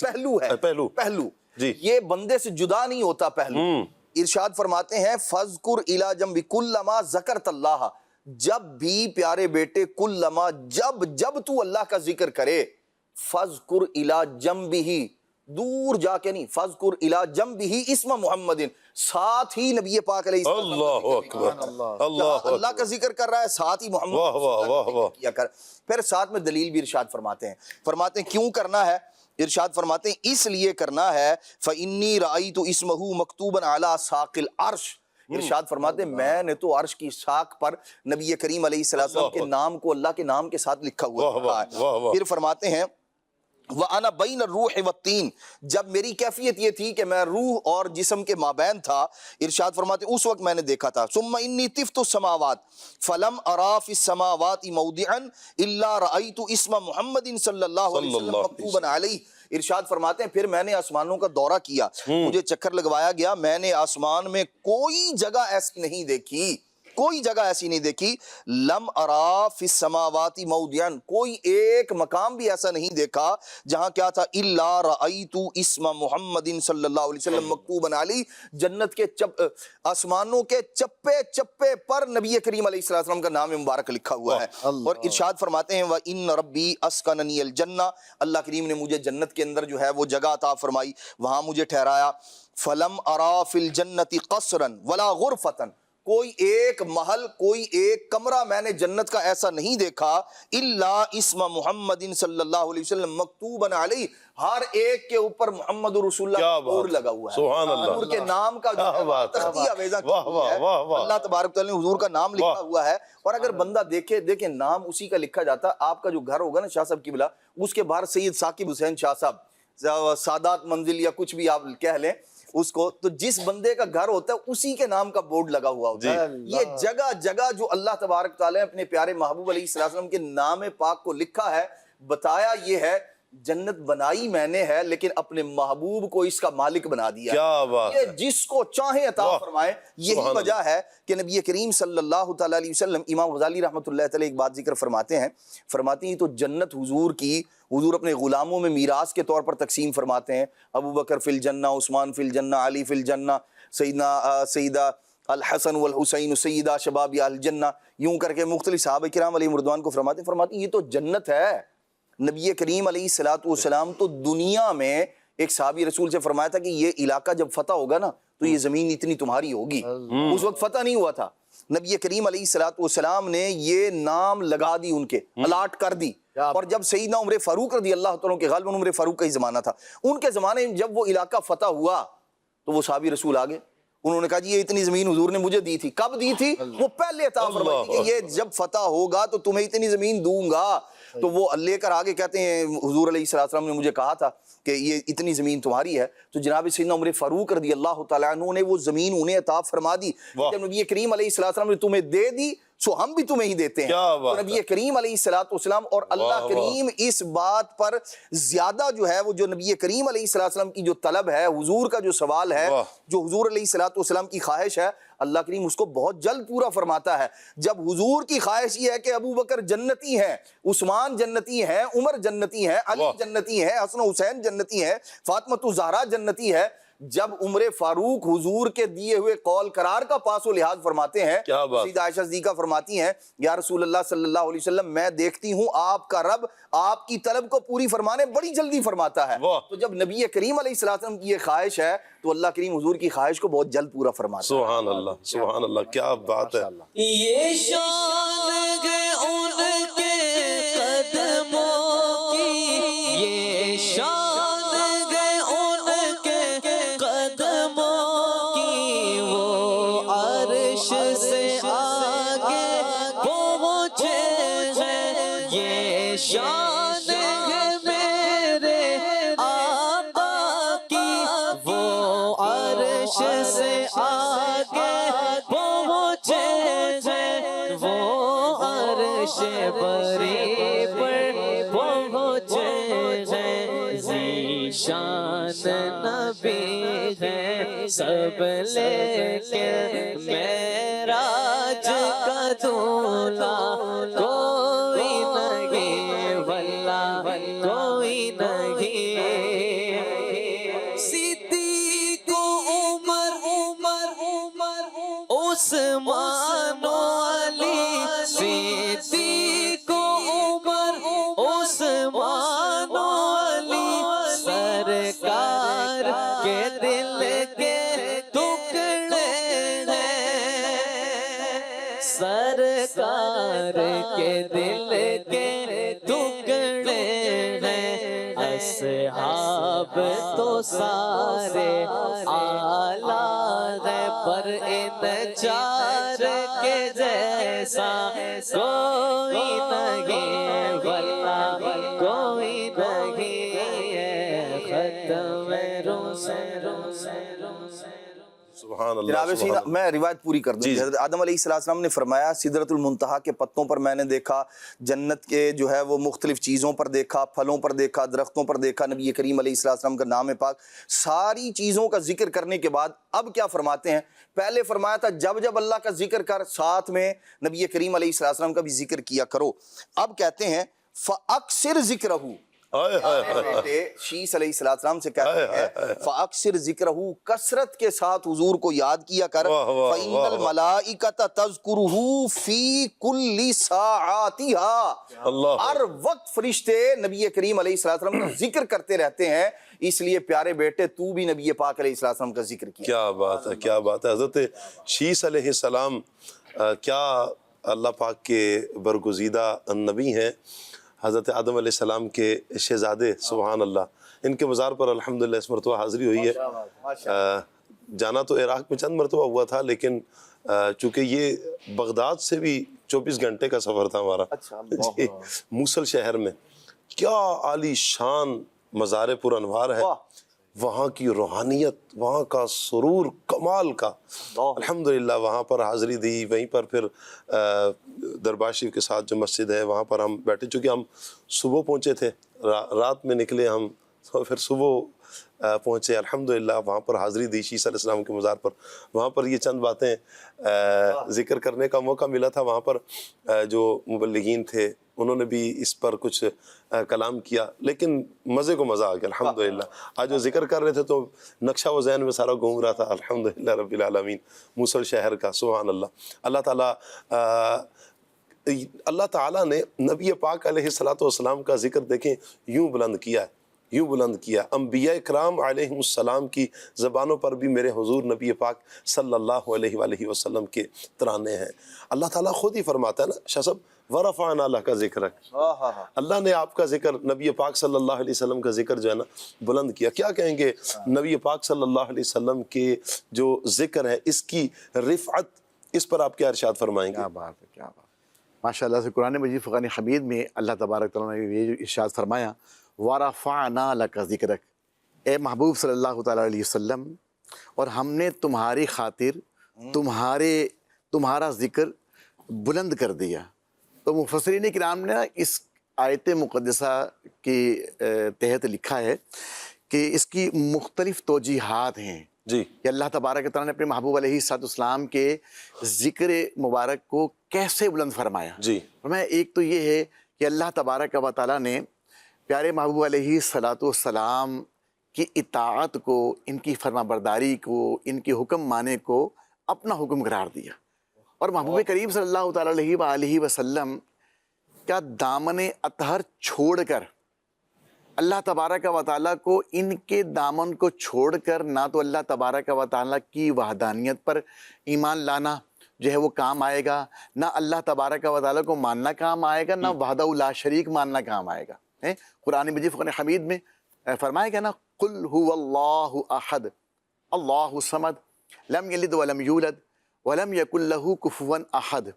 پہلو ہے، پہلو یہ بندے سے جدا نہیں ہوتا پہلو۔ ارشاد فرماتے ہیں فذکر الی جنبہ کلما ذکرت اللہ، جب بھی پیارے بیٹے کلما جب تو اللہ کا ذکر کرے، فذکر الی جنبہ، دور جا کے نہیں، فذکر الی جنبہ اسم محمد، ساتھ ہی نبی پاک علیہ السلام، اللہ اکبر، اللہ کا ذکر کر رہا ہے ساتھ ہی محمد کیا کر۔ پھر ساتھ میں دلیل بھی ارشاد فرماتے ہیں کیوں کرنا ہے، ارشاد فرماتے ہیں اس لیے کرنا ہے فإنی رأیت اسمہ مکتوبا علی ساق العرش، ارشاد فرماتے ہیں میں نے تو عرش کی ساق پر نبی کریم علیہ السلام کے نام کو اللہ کے نام کے ساتھ لکھا ہوا ہے۔ پھر فرماتے ہیں وَأَنَا بَيْنَ الرُّوحِ وَالطِّينِ، جب میری کیفیت یہ تھی کہ میں روح اور جسم کے مابین تھا، ارشاد فرماتے ہیں اس وقت میں نے دیکھا تھا ثُمَّ إِنِّي طِفْتُ السَّمَاوَاتِ فَلَمْ أَرَى فِي السَّمَاوَاتِ مَوْضِعًا إِلَّا رَأَيْتُ اسْمَ مُحَمَّدٍ صلی اللہ علیہ وسلم مکتوبًا علیہ۔ ارشاد فرماتے ہیں پھر میں نے آسمانوں کا دورہ کیا، مجھے چکر لگوایا گیا، میں نے آسمان میں کوئی جگہ ایسی نہیں دیکھی کوئی جگہ ایسی نہیں دیکھی. لم ارا فی السماوات موضعا، کوئی ایک مقام بھی ایسا نہیں دیکھا جہاں کیا تھا، الا رأیت اسم محمد صلی اللہ علیہ وسلم مکتوبا علی، جنت کے آسمانوں کے چپے چپے پر نبی کریم علیہ السلام کا نام مبارک لکھا ہوا ہے. اور ارشاد فرماتے ہیں وَإِنَّ رَبِّي أَسْكَنَنِيَ الْجَنَّةَ، اللہ کریم نے مجھے جنت کے اندر جو ہے وہ جگہ عطا فرمائی، وہاں مجھے ٹھہرایا. فَلَمْ أَرَا فِي الْجَنَّةِ قَصْرًا وَلَا غُرْفَةً، کوئی ایک محل، کوئی ایک کمرہ میں نے جنت کا ایسا نہیں دیکھا، الا اسم محمد صلی اللہ علیہ وسلم مکتوبا علیہ، ہر ایک کے اوپر محمد رسول اللہ کا نور لگا ہوا ہے. سبحان اللہ، حضور کے نام کا جو ہے تختیہ ویزا کی ہوئی ہے، اللہ تبارک تعالیٰ نے حضور کا نام لکھا ہوا ہے. اور اگر بندہ دیکھے نام اسی کا لکھا جاتا ہے. آپ کا جو گھر ہوگا نا شاہ صاحب قبلہ، اس کے باہر سید ثاقب حسین شاہ صاحب، سادات منزل یا کچھ بھی آپ کہہ لیں اس کو، تو جس بندے کا گھر ہوتا ہے اسی کے نام کا بورڈ لگا ہوا ہوتا ہے. یہ جگہ جگہ جو اللہ تبارک تعالیٰ نے اپنے پیارے محبوب علیہ السلام کے نام پاک کو لکھا ہے، بتایا یہ ہے جنت بنائی میں نے ہے لیکن اپنے محبوب کو اس کا مالک بنا دیا. کیا بات ہے، یہ جس کو چاہے عطا فرمائے. یہی وجہ ہے کہ نبی کریم صلی اللہ تعالیٰ علیہ وسلم، امام غزالی رحمۃ اللہ تعالیٰ ایک بات ذکر فرماتے ہیں تو جنت حضور کی، حضور اپنے غلاموں میں میراث کے طور پر تقسیم فرماتے ہیں. ابو بکر فی الجنہ، عثمان فی الجنہ، علی فی الجنہ، سیدہ الحسن والحسین سیدہ شباب اہل الجنہ، یوں کر کے مختلف صحابہ کرام علیہ مردوان کو فرماتے ہیں یہ تو جنت ہے. نبی کریم علیہ الصلوۃ والسلام تو دنیا میں ایک صحابی رسول سے فرمایا تھا کہ یہ علاقہ جب فتح ہوگا نا تو یہ زمین اتنی تمہاری ہوگی. اس وقت فتح نہیں ہوا تھا. نبی کریم علیہ الصلوۃ والسلام نے یہ نام لگا دی، ان کے الاٹ کر دی. اور جب سیدنا عمر فاروق رضی اللہ تعالیٰ کے، غالباً عمر فاروق کا ہی زمانہ تھا، ان کے زمانے میں جب وہ علاقہ فتح ہوا تو وہ صحابی رسول آگے، انہوں نے کہا جی یہ اتنی زمین حضور نے مجھے دی تھی. کب دی تھی؟ وہ پہلے عطا فرمائی تھی کہ یہ جب فتح ہوگا تو تمہیں اتنی زمین دوں گا. تو وہ لے کر آگے کہتے ہیں حضور علیہ السلام نے مجھے کہا تھا کہ یہ اتنی زمین تمہاری ہے. تو جناب سیدنا عمر فاروق رضی اللہ تعالیٰ عنہ نے وہ زمین انہیں عطا فرما دی. جب نبی کریم علیہ السلام نے تمہیں دے دی سو ہم بھی تمہیں ہی دیتے ہیں. تو نبی کریم علیہ السلام اور اللہ کریم اس بات پر زیادہ جو ہے وہ جو نبی کریم علیہ السلام کی جو طلب ہے، حضور کا جو سوال ہے، جو حضور علیہ السلام کی خواہش ہے، اللہ کریم اس کو بہت جلد پورا فرماتا ہے. جب حضور کی خواہش یہ ہے کہ ابو بکر جنتی ہیں، عثمان جنتی ہیں، عمر جنتی ہیں، علی جنتی ہیں، حسن و حسین جنتی ہیں، فاطمہ الزہرا جنتی ہے، جب عمر فاروق حضور کے دیے ہوئے قول قرار کا پاس و لحاظ فرماتے ہیں، سیدہ عائشہ صدیقہ فرماتی ہیں یا رسول اللہ صلی اللہ علیہ وسلم میں دیکھتی ہوں آپ کا رب آپ کی طلب کو پوری فرمانے بڑی جلدی فرماتا ہے. تو جب نبی کریم علیہ السلام کی یہ خواہش ہے تو اللہ کریم حضور کی خواہش کو بہت جلد پورا فرماتا ہے. سبحان اللہ، سبحان اللہ، کیا بات ہے. یہ شان ہے ان کے قدموں کی، یہ شان ہے ان کے قدموں کی، وہ عرش سے آگے پہنچے ہیں. یہ شان ہے میرے آقا کی، وہ عرش سے آگے پہنچے ہیں، وہ عرش بری پر پہنچے ہیں. ذیشان نبی ہے سب لے کے معراج کا دولہ، کوئی نہیں واللہ کوئی نہیں. صدیق عثمان و علی، صدیق عمر عثمان و علی، سرکار کے دل کے ٹکڑے ہیں، سرکار کے دل کے ٹکڑے ہیں. اصحاب تو سارے اعلیٰ ہے پر ان چار کے جیسا کوئی نہیں واللہ کوئی نہیں ہے. ختم روزے سبحان اللہ جناب سینا میں روایت پوری کر دوں. جی. حضرت آدم علیہ السلام نے فرمایا سدرۃ المنتہا کے پتوں پر میں نے دیکھا, جنت کے جو ہے وہ مختلف چیزوں پر دیکھا, پھلوں پر دیکھا, درختوں پر دیکھا, نبی کریم علیہ السلام کا نام پاک, ساری چیزوں کا ذکر کرنے کے بعد اب کیا فرماتے ہیں؟ پہلے فرمایا تھا جب جب اللہ کا ذکر کر ساتھ میں نبی کریم علیہ السلام کا بھی ذکر کیا کرو. اب کہتے ہیں فَأَكْسِرْ ذِكْرَهُ, بیٹے شیس علیہ السلام سے کہتے ہیں فَأَكْسِرْ ذِكْرَهُ, کثرت کے ساتھ حضور کو یاد کیا کر. فَإِنَّ الْمَلَائِكَةَ تَذْكُرُهُ فِي كُلِّ سَاعَاتِهَا, ہر وقت فرشتے نبی کریم علیہ السلام کا ذکر کرتے رہتے ہیں. اس لیے پیارے بیٹے تو بھی نبی پاک علیہ السلام کا ذکر کیا. کیا بات ہے, کیا بات ہے. حضرت شیس علیہ السلام کیا اللہ پاک کے برگزیدہ نبی ہیں, حضرت آدم علیہ السلام کے شہزادے. سبحان اللہ. ان کے مزار پر الحمدللہ اس مرتبہ حاضری ہوئی ہے. جانا تو عراق میں چند مرتبہ ہوا تھا, لیکن چونکہ یہ بغداد سے بھی 24 گھنٹے کا سفر تھا ہمارا. موصل شہر میں کیا عالی شان مزار پر انوار ہے, وہاں کی روحانیت, وہاں کا سرور کمال کا. الحمدللہ وہاں پر حاضری دی. وہیں پر پھر دربار شریف کے ساتھ جو مسجد ہے وہاں پر ہم بیٹھے, چونکہ ہم صبح پہنچے تھے, رات میں نکلے ہم, پھر صبح پہنچے. الحمدللہ وہاں پر حاضری دی شیس علیہ السلام کے مزار پر. وہاں پر یہ چند باتیں ذکر کرنے کا موقع ملا تھا. وہاں پر جو مبلغین تھے انہوں نے بھی اس پر کچھ کلام کیا, لیکن مزے کو مزہ آ گیا الحمدللہ. آج وہ ذکر کر رہے تھے تو نقشہ و ذہن میں سارا گھوم رہا تھا الحمدللہ رب العالمین موصل شہر کا. سبحان اللہ. اللہ تعالیٰ نے نبی پاک علیہ السلام کا ذکر دیکھیں یوں بلند کیا ہے, یوں بلند کیا. انبیاء اکرام علیہ السلام کی زبانوں پر بھی میرے حضور نبی پاک صلی اللہ علیہ وآلہ وسلم کے ترانے ہیں. اللہ تعالیٰ خود ہی فرماتا ہے نا شاہ صاحب, وَرَفَعْنَا لَكَ ذِكْرَكَ, اللہ نے آپ کا ذکر, نبی پاک صلی اللہ علیہ وسلم کا ذکر جو ہے نا بلند کیا. کیا کہیں گے نبی پاک صلی اللہ علیہ وسلم کے جو ذکر ہے اس کی رفعت, اس پر آپ کیا ارشاد فرمائیں گے؟ کیا بات ہے, کیا بات. ماشاء اللہ سے قرآن مجید فرقان حمید میں اللہ تبارک تعالیٰ نے یہ جو ارشاد فرمایا وَرَفَعْنَا لَكَ ذِكْرَكَ, اے محبوب صلی اللہ تعالیٰ علیہ وسلم, اور ہم نے تمہاری خاطر تمہارا ذکر بلند کر دیا. تو مفسرین کرام نے اس آیت مقدسہ کے تحت لکھا ہے کہ اس کی مختلف توجیحات ہیں جی, کہ اللہ تبارک تعالیٰ نے اپنے محبوب علیہ السلام کے ذکر مبارک کو کیسے بلند فرمایا. جی, فرمایا ایک تو یہ ہے کہ اللہ تبارک و تعالیٰ نے پیارے محبوب علیہ السلام کی اطاعت کو, ان کی فرما برداری کو, ان کے حکم مانے کو اپنا حکم قرار دیا. اور محبوب کریم صلی اللہ تعالیٰ علیہ وآلہ وسلم کا دامن اطہر چھوڑ کر, اللہ تبارک و تعالیٰ کو ان کے دامن کو چھوڑ کر نہ تو اللہ تبارک و تعالیٰ کی وحدانیت پر ایمان لانا جو ہے وہ کام آئے گا, نہ اللہ تبارک و تعالیٰ کو ماننا کام آئے گا, نہ وحدہ لا شریک ماننا کام آئے گا. قرآن مجید فرقان حمید میں فرمایا گیا نا قل هو اللہ احد اللہ الصمد لم یلد ولم یولد ولم یکن لہ کفوا احد.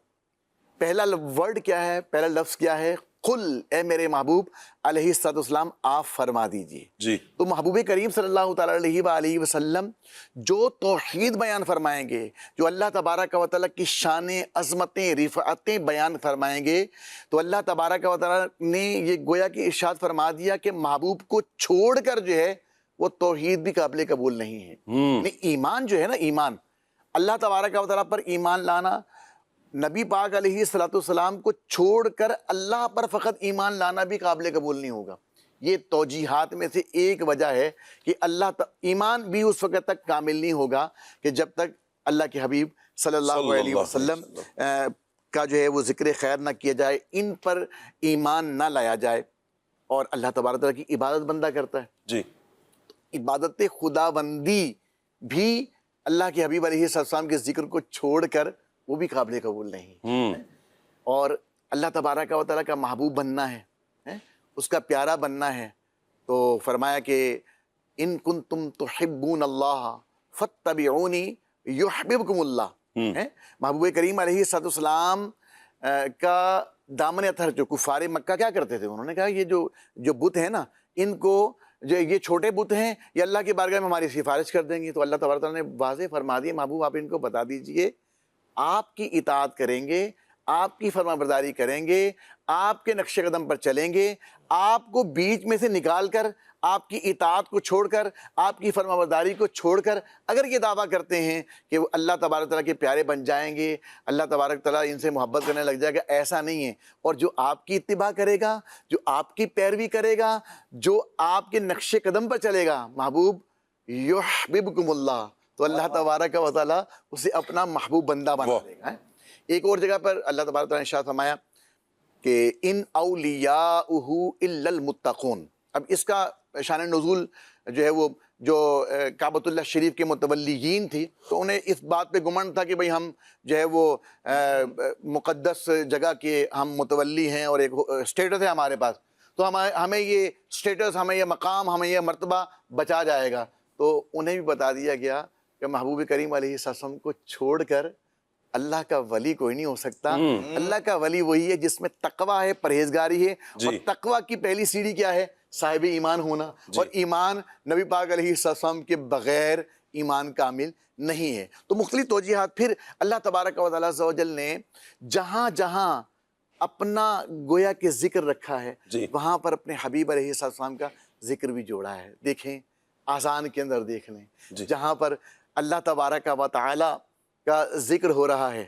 پہلا ورڈ کیا ہے, پہلا لفظ کیا ہے؟ قل, اے میرے محبوب علیہ السلام آپ فرما دیجئے. جی, تو محبوب کریم صلی اللہ تعالیٰ علیہ وآلہ وسلم جو توحید بیان فرمائیں گے, جو اللہ تبارک و تعالیٰ کی شان عظمتیں رفعتیں بیان فرمائیں گے, تو اللہ تبارک و تعالیٰ نے یہ گویا کہ ارشاد فرما دیا کہ محبوب کو چھوڑ کر جو ہے وہ توحید بھی قابل قبول نہیں ہے. یعنی ایمان جو ہے نا, ایمان اللہ تبارک و تعالیٰ پر ایمان لانا, نبی پاک علیہ السلام کو چھوڑ کر اللہ پر فقط ایمان لانا بھی قابل قبول نہیں ہوگا. یہ توجیحات میں سے ایک وجہ ہے کہ ایمان بھی اس وقت تک کامل نہیں ہوگا کہ جب تک اللہ کے حبیب صلی اللہ علیہ وسلم کا جو ہے وہ ذکر خیر نہ کیا جائے, ان پر ایمان نہ لایا جائے. اور اللہ تبارک تعالیٰ کی عبادت بندہ کرتا ہے. جی, عبادت خدا بندی بھی اللہ کے حبیب علیہ السلام کے ذکر کو چھوڑ کر وہ بھی قابل قبول نہیں. اور اللہ تبارک و تعالیٰ کا محبوب بننا ہے, اس کا پیارا بننا ہے. تو فرمایا کہ ان کنتم تحبون اللہ فاتبعونی یحببکم اللہ. محبوب کریم علیہ السلام کا دامن اطہر, جو کفار مکہ کیا کرتے تھے, انہوں نے کہا یہ جو بت ہیں نا, ان کو جو یہ چھوٹے بت ہیں یہ اللہ کی بارگاہ میں ہماری سفارش کر دیں گے؟ تو اللہ تبارک تعالیٰ نے واضح فرما دیا محبوب آپ ان کو بتا دیجئے آپ کی اطاعت کریں گے، آپ کی فرما برداری کریں گے، آپ کے نقش قدم پر چلیں گے، آپ کو بیچ میں سے نکال کر، آپ کی اطاعت کو چھوڑ کر، آپ کی فرما برداری کو چھوڑ کر اگر یہ دعویٰ کرتے ہیں کہ وہ اللہ تبارک تعالیٰ کے پیارے بن جائیں گے، اللہ تبارک تعالیٰ ان سے محبت کرنے لگ جائے گا، ایسا نہیں ہے۔ اور جو آپ کی اتباع کرے گا، جو آپ کی پیروی کرے گا، جو آپ کے نقش قدم پر چلے گا، محبوب یحببکم اللہ، تو اللہ تبارک و تعالیٰ اسے اپنا محبوب بندہ بنا دے گا۔ ایک اور جگہ پر اللہ تبارک تعالیٰ نے ارشاد فرمایا کہ ان اولیاؤہ الا المتقون۔ اب اس کا شان نزول جو ہے وہ جو کعبۃ اللہ شریف کے متولیین تھی تو انہیں اس بات پہ گمنڈ تھا کہ بھئی ہم جو ہے وہ مقدس جگہ کے ہم متولی ہیں اور ایک سٹیٹس ہے ہمارے پاس، تو ہمیں یہ سٹیٹس، ہمیں یہ مقام، ہمیں یہ مرتبہ بچا جائے گا۔ تو انہیں بھی بتا دیا گیا کہ محبوب کریم علیہ السلام کو چھوڑ کر اللہ کا ولی کوئی نہیں ہو سکتا۔ اللہ کا ولی وہی ہے جس میں تقویٰ ہے، پرہیزگاری ہے، اور تقویٰ کی پہلی سیڑھی کیا ہے؟ صاحب ایمان ہونا، اور ایمان نبی پاک علیہ السلام کے بغیر ایمان کامل نہیں ہے۔ تو مختلف توجیحات پھر اللہ تبارک و تعالیٰ عز و جل نے جہاں جہاں اپنا گویا کہ ذکر رکھا ہے وہاں پر اپنے حبیب علیہ السلام کا ذکر بھی جوڑا ہے۔ دیکھیں آذان کے اندر دیکھ لیں جہاں پر اللہ تبارک و تعالیٰ کا ذکر ہو رہا ہے،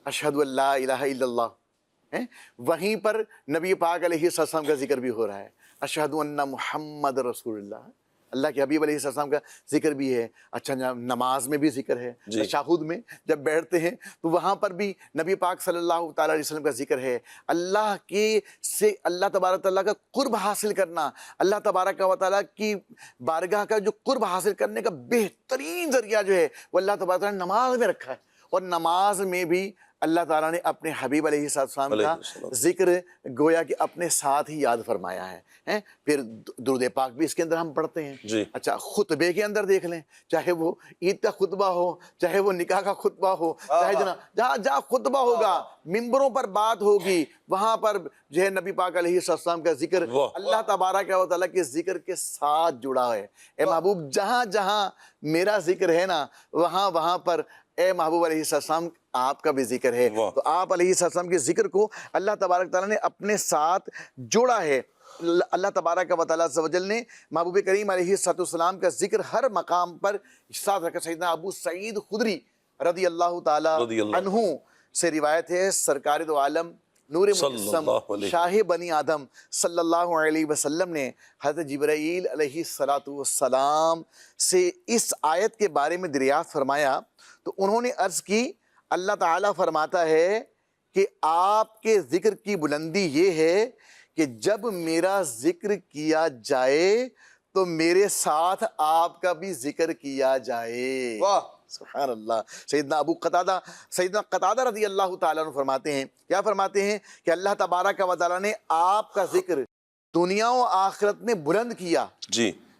اشہد ان لا الہ الا اللہ، وہیں پر نبی پاک علیہ السلام کا ذکر بھی ہو رہا ہے، اشہد ان محمد رسول اللہ، اللہ کے حبیب علیہ السلام کا ذکر بھی ہے۔ اچھا نماز میں بھی ذکر ہے، تشہد میں جب بیٹھتے ہیں تو وہاں پر بھی نبی پاک صلی اللہ تعالیٰ علیہ وسلم کا ذکر ہے۔ اللہ کے سے اللہ تبارک تعالیٰ کا قرب حاصل کرنا، اللہ تبارک و تعالیٰ کی بارگاہ کا جو قرب حاصل کرنے کا بہترین ذریعہ جو ہے وہ اللہ تبارک تعالیٰ نے نماز میں رکھا ہے، اور نماز میں بھی اللہ تعالیٰ نے اپنے حبیب علیہ السلام کا ذکر گویا کہ اپنے ساتھ ہی یاد فرمایا ہے۔ پھر درود پاک بھی اس کے اندر ہم پڑھتے ہیں۔ اچھا خطبے کے اندر دیکھ لیں، چاہے وہ عید کا خطبہ ہو، چاہے وہ نکاح کا خطبہ ہو، چاہے جہاں جہاں خطبہ ہوگا، ممبروں پر بات ہوگی، وہاں پر جو ہے نبی پاک علیہ السلام کا ذکر اللہ تبارک و تعالیٰ کے ذکر کے ساتھ جڑا ہے۔ اے محبوب جہاں جہاں میرا ذکر ہے نا وہاں وہاں پر اے محبوب علیہ السلام آپ کا بھی ذکر ہے۔ تو آپ علیہ السلام کے ذکر کو اللہ تبارک تعالیٰ نے اپنے ساتھ جوڑا ہے۔ اللہ تبارک و تعالیٰ عز و جل نے محبوب کریم علیہ السلام کا ذکر ہر مقام پر ساتھ رکھا۔ سیدنا ابو سعید خدری رضی اللہ تعالیٰ عنہ سے روایت ہے، سرکار دو عالم نور مجسم شاہ بنی آدم صلی اللہ علیہ وسلم نے حضرت جبرائیل علیہ السلام سے اس آیت کے بارے میں دریافت فرمایا تو انہوں نے عرض کی، اللہ تعالیٰ فرماتا ہے کہ آپ کے ذکر کی بلندی یہ ہے کہ جب میرا ذکر کیا جائے تو میرے ساتھ آپ کا بھی ذکر کیا جائے۔ واہ سبحان اللہ۔ سیدنا قتادہ رضی اللہ تعالیٰ عنہ فرماتے ہیں، کیا فرماتے ہیں کہ اللہ تبارک و تعالیٰ نے آپ کا ذکر دنیا و آخرت میں بلند کیا۔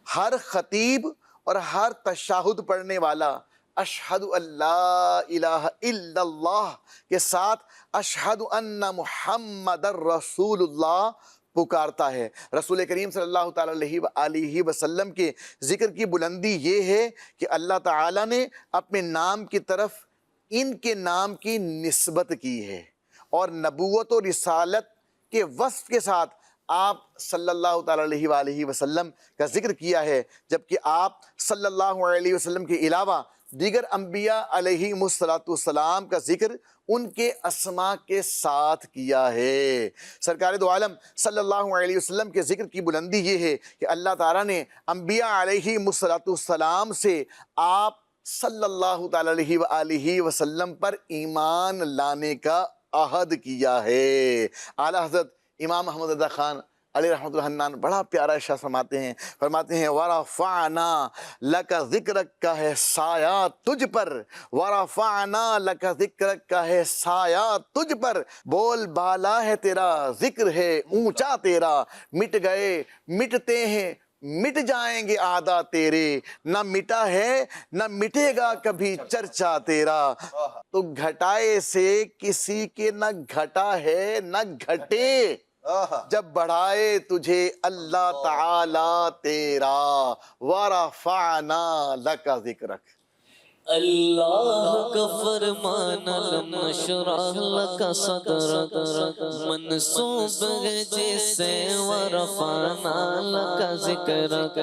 ہر خطیب اور ہر تشہد پڑھنے والا اشہد ان لا الہ الا اللہ کے ساتھ اشہد ان محمد رسول اللہ پکارتا ہے۔ رسول کریم صلی اللہ تعالیٰ علیہ وسلم کے ذکر کی بلندی یہ ہے کہ اللہ تعالیٰ نے اپنے نام کی طرف ان کے نام کی نسبت کی ہے، اور نبوت و رسالت کے وصف کے ساتھ آپ صلی اللہ تعالیٰ علیہ وسلم کا ذکر کیا ہے، جبکہ آپ صلی اللہ علیہ وسلم کے علاوہ دیگر انبیاء علیہ السلام کا ذکر ان کے اسماء کے ساتھ کیا ہے۔ سرکار دو عالم صلی اللہ علیہ وسلم کے ذکر کی بلندی یہ ہے کہ اللہ تعالیٰ نے انبیاء علیہ السلام سے آپ صلی اللہ تعالیٰ علیہ وسلم پر ایمان لانے کا عہد کیا ہے۔ اعلیٰ حضرت امام محمد رضا خان علیہ رحمۃ الحنان بڑا پیارا ارشاد فرماتے ہیں وَرَفَعْنَا لَكَ ذِكْرَكَ کا ہے سایہ تجھ پر، وَرَفَعْنَا لَكَ ذِكْرَكَ کا ہے سایہ تجھ پر، بول بالا ہے تیرا ذکر ہے اونچا تیرا، مٹ گئے مٹتے ہیں مٹ جائیں گے آدھا تیرے، نہ مٹا ہے نہ مٹے گا کبھی چرچا تیرا، تو گھٹائے سے کسی کے نہ گھٹا ہے نہ گھٹے، جب بڑھائے تجھے اللہ تعالی تیرا، ورفعنا لک ذکرک۔ اللہ کا فرمان لم نشرح لک صدرک منصوب ہے جسے ورفعنا لک ذکرک۔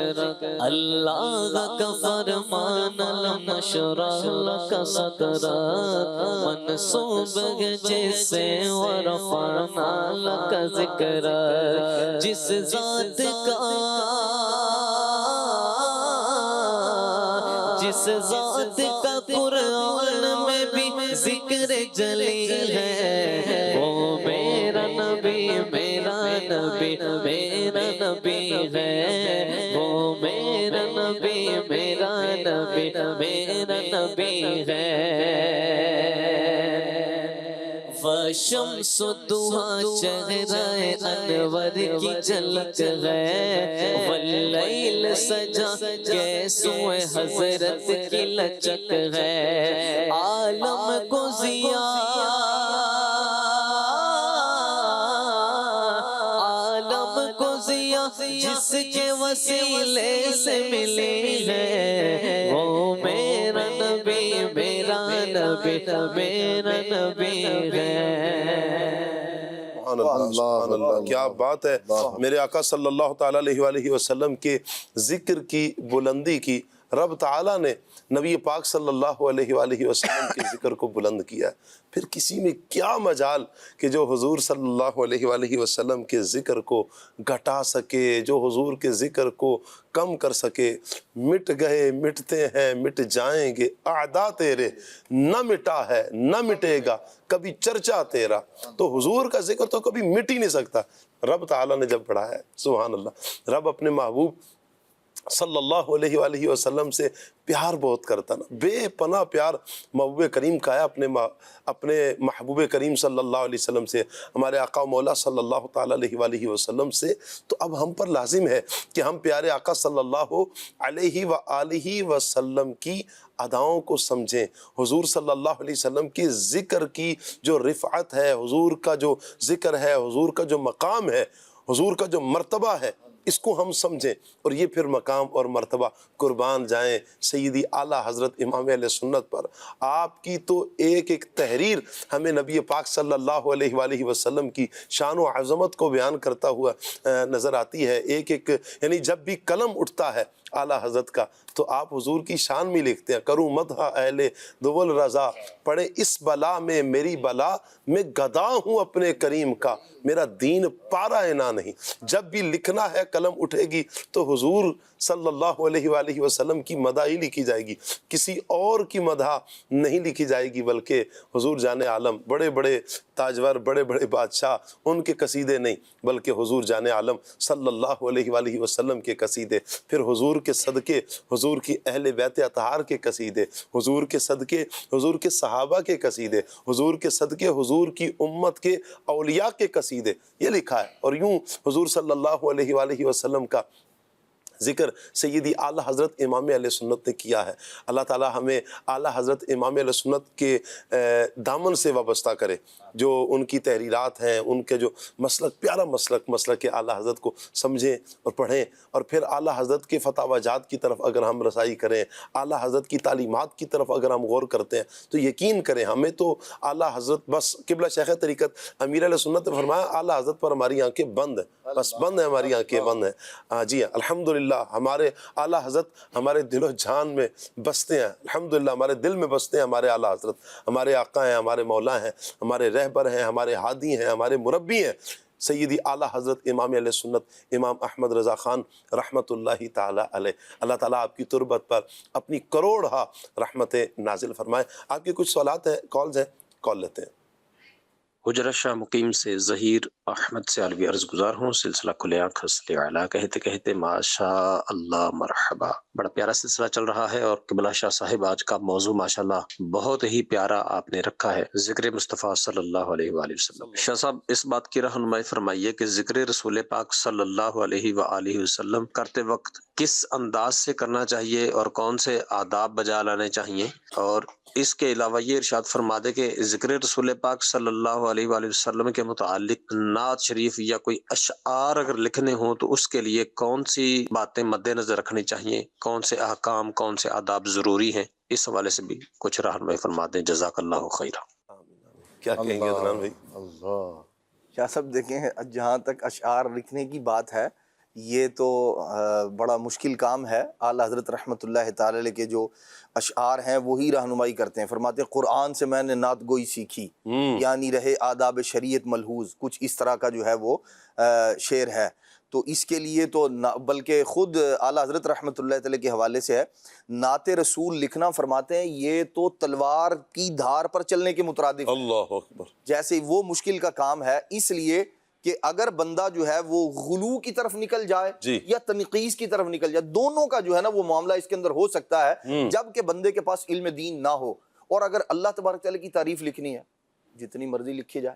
اللہ کا فرمان لم نشرح لک صدرک منصوب ہے جسے ورفعنا لک ذکرک۔ جس ذات کا جس ذات کا قرآن میں بھی ذکر جلیل ہے، وہ میرا نبی میرا نبی میرا نبی ہے، وہ میرا نبی میرا نبی میرا نبی ہے۔ وشمس دہا چہرہ انور کی جھلک ہے، واللیل سجا گیسوئے حضرت کی لچک ہے۔ عالم کو ضیاء عالم کو ضیاء جس کے وسیلے سے ملی ہے، وہ میرا نبی میرا نبی میرا نبی ہے۔ سبحان اللہ سبحان اللہ، کیا بات ہے۔ میرے آقا صلی اللہ تعالیٰ علیہ وآلہ وسلم کے ذکر کی بلندی کی رب تعالیٰ نے نبی پاک صلی اللہ علیہ وآلہ وسلم کے ذکر کو بلند کیا ہے۔ پھر کسی میں کیا مجال کہ جو حضور صلی اللہ علیہ وآلہ وسلم کے ذکر کو گھٹا سکے، جو حضور کے ذکر کو کم کر سکے۔ مٹ گئے مٹتے ہیں مٹ جائیں گے اعداء تیرے، نہ مٹا ہے نہ مٹے گا کبھی چرچا تیرا۔ تو حضور کا ذکر تو کبھی مٹ ہی نہیں سکتا، رب تعالیٰ نے جب بڑھایا ہے۔ سبحان اللہ، رب اپنے محبوب صلی اللہ علیہ وآلہ وسلم سے پیار بہت کرتا نا، بے پناہ پیار محبوب کریم کا ہے اپنے محبوب کریم صلی اللہ علیہ وسلم سے، ہمارے آقا و مولا صلی اللہ تعالیٰ علیہ وآلہ وسلم سے۔ تو اب ہم پر لازم ہے کہ ہم پیارے آقا صلی اللہ علیہ وآلہ وسلم کی اداؤں کو سمجھیں، حضور صلی اللہ علیہ وسلم کی ذکر کی جو رفعت ہے، حضور کا جو ذکر ہے، حضور کا جو مقام ہے، حضور کا جو مرتبہ ہے، اس کو ہم سمجھیں، اور یہ پھر مقام اور مرتبہ قربان جائیں سیدی اعلیٰ حضرت امام اہل سنت پر۔ آپ کی تو ایک ایک تحریر ہمیں نبی پاک صلی اللہ علیہ وآلہ وسلم کی شان و عظمت کو بیان کرتا ہوا نظر آتی ہے۔ ایک ایک یعنی جب بھی قلم اٹھتا ہے اعلیٰ حضرت کا تو آپ حضور کی شان میں لکھتے ہیں، کروں مدح اہل دول رضا، پڑھے اس بلا میں میری بلا، میں گدا ہوں اپنے کریم کا، میرا دین پارا نہ نہیں۔ جب بھی لکھنا ہے قلم اٹھے گی تو حضور صلی اللہ علیہ وآلہ وسلم کی مدح ہی لکھی جائے گی، کسی اور کی مدح نہیں لکھی جائے گی، بلکہ حضور جان عالم، بڑے بڑے تاجور، بڑے بڑے بادشاہ، ان کے قصیدے نہیں بلکہ حضور جان عالم صلی اللہ علیہ وآلہ وسلم کے قصیدے، پھر حضور کے صدقے حضور کی اہل بیت اطہار کے قصیدے، حضور کے صدقے حضور کے صحابہ کے قصیدے، حضور کے صدقے حضور کی امت کے اولیاء کے قصیدے، یہ لکھا ہے۔ اور یوں حضور صلی اللہ علیہ وآلہ وسلم کا ذکر سیدی اعلیٰ حضرت امام اہل سنت نے کیا ہے۔ اللہ تعالی ہمیں اعلیٰ حضرت امام اہل سنت کے دامن سے وابستہ کرے، جو ان کی تحریرات ہیں، ان کے جو مسلک، پیارا مسلک اعلیٰ حضرت کو سمجھیں اور پڑھیں، اور پھر اعلیٰ حضرت کے فتاوی جات کی طرف اگر ہم رسائی کریں، اعلیٰ حضرت کی تعلیمات کی طرف اگر ہم غور کرتے ہیں تو یقین کریں ہمیں تو اعلیٰ حضرت بس قبلہ شیخ طریقت امیر اہل سنت نے فرمایا اعلیٰ حضرت پر ہماری آنکھیں بند ہیں، بس بند ہیں، ہماری آنکھیں بند ہیں۔ جی الحمدللہ ہمارے اعلیٰ حضرت ہمارے دل و جان میں بستے ہیں، الحمدللہ ہمارے دل میں بستے ہیں ہمارے اعلیٰ حضرت، ہمارے آقا ہیں، ہمارے مولا ہیں، ہمارے رہبر ہیں، ہمارے ہادی ہیں، ہمارے مربی ہیں، سیدی اعلیٰ حضرت امام اہل سنت امام احمد رضا خان رحمۃ اللہ تعالی علیہ۔ اللہ تعالیٰ آپ کی تربت پر اپنی کروڑہا رحمت نازل فرمائے۔ آپ کے کچھ سوالات ہیں، کالز ہیں، کال لیتے ہیں۔ حجرہ شاہ مقیم سے ظہیر احمد سے علوی عرض گزار ہوں، سلسلہ کھلے آنکھ حسل اعلیٰ کہتے کہتے ماشاء اللہ مرحبا۔ بڑا پیارا سلسلہ چل رہا ہے، اور قبلہ شاہ صاحب آج کا موضوع ماشاءاللہ بہت ہی پیارا آپ نے رکھا ہے، ذکر مصطفیٰ صلی اللہ علیہ وآلہ وسلم۔ شاہ صاحب اس بات کی رہنمائی فرمائیے کہ ذکر رسول پاک صلی اللہ علیہ وآلہ وسلم کرتے وقت کس انداز سے کرنا چاہیے اور کون سے آداب بجا لانے چاہیے؟ اور اس کے علاوہ یہ ارشاد فرما دے کہ ذکر رسول پاک صلی اللہ علیہ وآلہ وسلم کے متعلق نعت شریف یا کوئی اشعار اگر لکھنے ہوں تو اس کے لیے کون سی باتیں مد نظر رکھنی چاہیے، کون سے احکام، کون سے آداب ضروری ہیں، اس حوالے سے بھی کچھ رہنمائی فرما دیں، جزاک اللہ خیرہ۔ کیا کہیں گے عدنان بھائی؟ اللہ کیا سب دیکھیں، جہاں تک اشعار لکھنے کی بات ہے یہ تو بڑا مشکل کام ہے۔ اعلیٰ حضرت رحمۃ اللہ تعالی علیہ کے جو اشعار ہیں وہی رہنمائی کرتے ہیں۔ فرماتے ہیں قرآن سے میں نے نعت گوئی سیکھی، یعنی رہے آداب شریعت ملحوظ، کچھ اس طرح کا جو ہے وہ شعر ہے۔ تو اس کے لیے تو بلکہ خود اعلیٰ حضرت رحمۃ اللہ تعالی کے حوالے سے ہے، نعت رسول لکھنا فرماتے ہیں یہ تو تلوار کی دھار پر چلنے کے مترادف ہے، اللہ اکبر، جیسے وہ مشکل کا کام ہے، اس لیے کہ اگر بندہ جو ہے وہ غلو کی طرف نکل جائے جی، یا تنقیص کی طرف نکل جائے، دونوں کا جو ہے نا وہ معاملہ اس کے اندر ہو سکتا ہے جب کہ بندے کے پاس علم دین نہ ہو۔ اور اگر اللہ تبارک تعالیٰ کی تعریف لکھنی ہے جتنی مرضی لکھی جائے،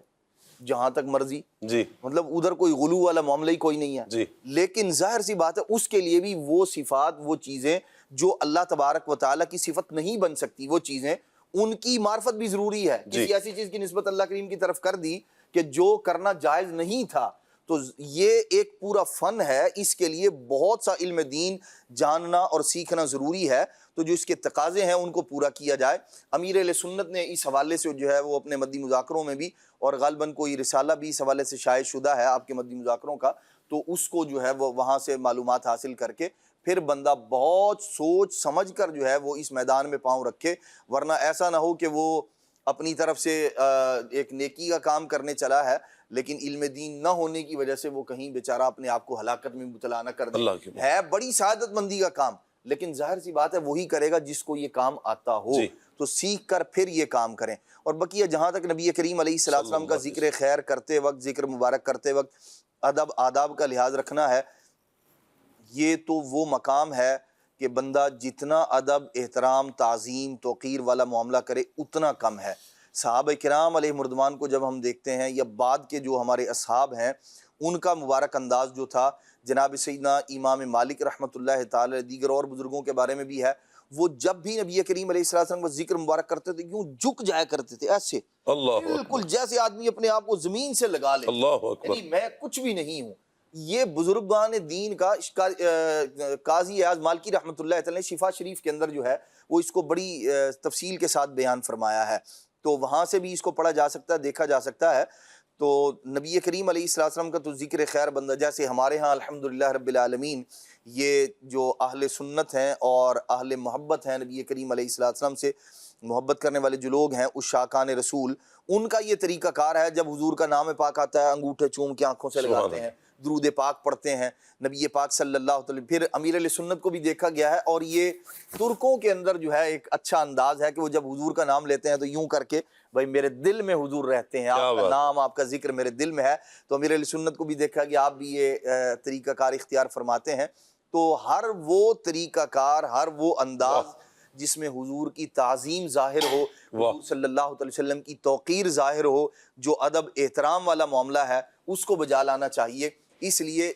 جہاں تک مرضی، جی، مطلب ادھر کوئی غلو والا معاملہ ہی کوئی نہیں ہے، جی، لیکن ظاہر سی بات ہے اس کے لیے بھی وہ صفات، وہ چیزیں جو اللہ تبارک و تعالیٰ کی صفت نہیں بن سکتی، وہ چیزیں ان کی معرفت بھی ضروری ہے۔ کسی ایسی چیز کی نسبت اللہ کریم کی طرف کر دی کہ جو کرنا جائز نہیں تھا، تو یہ ایک پورا فن ہے، اس کے لیے بہت سا علم دین جاننا اور سیکھنا ضروری ہے۔ تو جو اس کے تقاضے ہیں ان کو پورا کیا جائے۔ امیر اہل سنت نے اس حوالے سے جو ہے وہ اپنے مدی مذاکروں میں بھی، اور غالباً کوئی رسالہ بھی اس حوالے سے شائع شدہ ہے آپ کے مدی مذاکروں کا، تو اس کو جو ہے وہ وہاں سے معلومات حاصل کر کے پھر بندہ بہت سوچ سمجھ کر جو ہے وہ اس میدان میں پاؤں رکھے، ورنہ ایسا نہ ہو کہ وہ اپنی طرف سے ایک نیکی کا کام کرنے چلا ہے لیکن علم دین نہ ہونے کی وجہ سے وہ کہیں بیچارہ اپنے آپ کو ہلاکت میں مبتلا نہ کر دے۔ ہے بڑی سعادت مندی کا کام، لیکن ظاہر سی بات ہے وہی کرے گا جس کو یہ کام آتا ہو، تو سیکھ کر پھر یہ کام کریں۔ اور بقیہ جہاں تک نبی کریم علیہ السلام کا ذکر خیر کرتے وقت، ذکر مبارک کرتے وقت آداب کا لحاظ رکھنا ہے، یہ تو وہ مقام ہے کہ بندہ جتنا ادب، احترام، تعظیم، توقیر والا معاملہ کرے اتنا کم ہے۔ صحابہ کرام علیہ مردوان کو جب ہم دیکھتے ہیں یا بعد کے جو ہمارے اصحاب ہیں ان کا مبارک انداز جو تھا، جناب سیدنا امام مالک رحمۃ اللہ تعالی، دیگر اور بزرگوں کے بارے میں بھی ہے، وہ جب بھی نبی کریم علیہ السلام کا ذکر مبارک کرتے تھے یوں جھک جایا کرتے تھے، ایسے بالکل جیسے آدمی اپنے آپ کو زمین سے لگا لے، یعنی میں کچھ بھی نہیں ہوں۔ یہ بزرگان دین کا قاضی اعظم مالکی رحمۃ اللہ تعالی نے شفا شریف کے اندر جو ہے وہ اس کو بڑی تفصیل کے ساتھ بیان فرمایا ہے، تو وہاں سے بھی اس کو پڑھا جا سکتا ہے، دیکھا جا سکتا ہے۔ تو نبی کریم علیہ السلام کا تو ذکر خیر بندہ، جیسے ہمارے ہاں الحمدللہ رب العالمین یہ جو اہل سنت ہیں اور اہل محبت ہیں، نبی کریم علیہ السلام سے محبت کرنے والے جو لوگ ہیں، عشاقان رسول، ان کا یہ طریقہ کار ہے، جب حضور کا نام پاک آتا ہے انگوٹھے چوم کے آنکھوں سے لگاتے ہیں، درود پاک پڑھتے ہیں نبی پاک صلی اللہ علیہ وسلم۔ پھر امیر علیہ سنت کو بھی دیکھا گیا ہے، اور یہ ترکوں کے اندر جو ہے ایک اچھا انداز ہے کہ وہ جب حضور کا نام لیتے ہیں تو یوں کر کے بھائی میرے دل میں حضور رہتے ہیں، آپ کا نام، آپ کا ذکر میرے دل میں ہے۔ تو امیر علیہ سنت کو بھی دیکھا گیا آپ بھی یہ طریقہ کار اختیار فرماتے ہیں۔ تو ہر وہ طریقہ کار، ہر وہ انداز جس میں حضور کی تعظیم ظاہر ہو، حضور صلی اللہ علیہ وسلم کی توقیر ظاہر ہو، جو ادب احترام والا معاملہ ہے اس کو بجا لانا چاہیے۔ اس لیے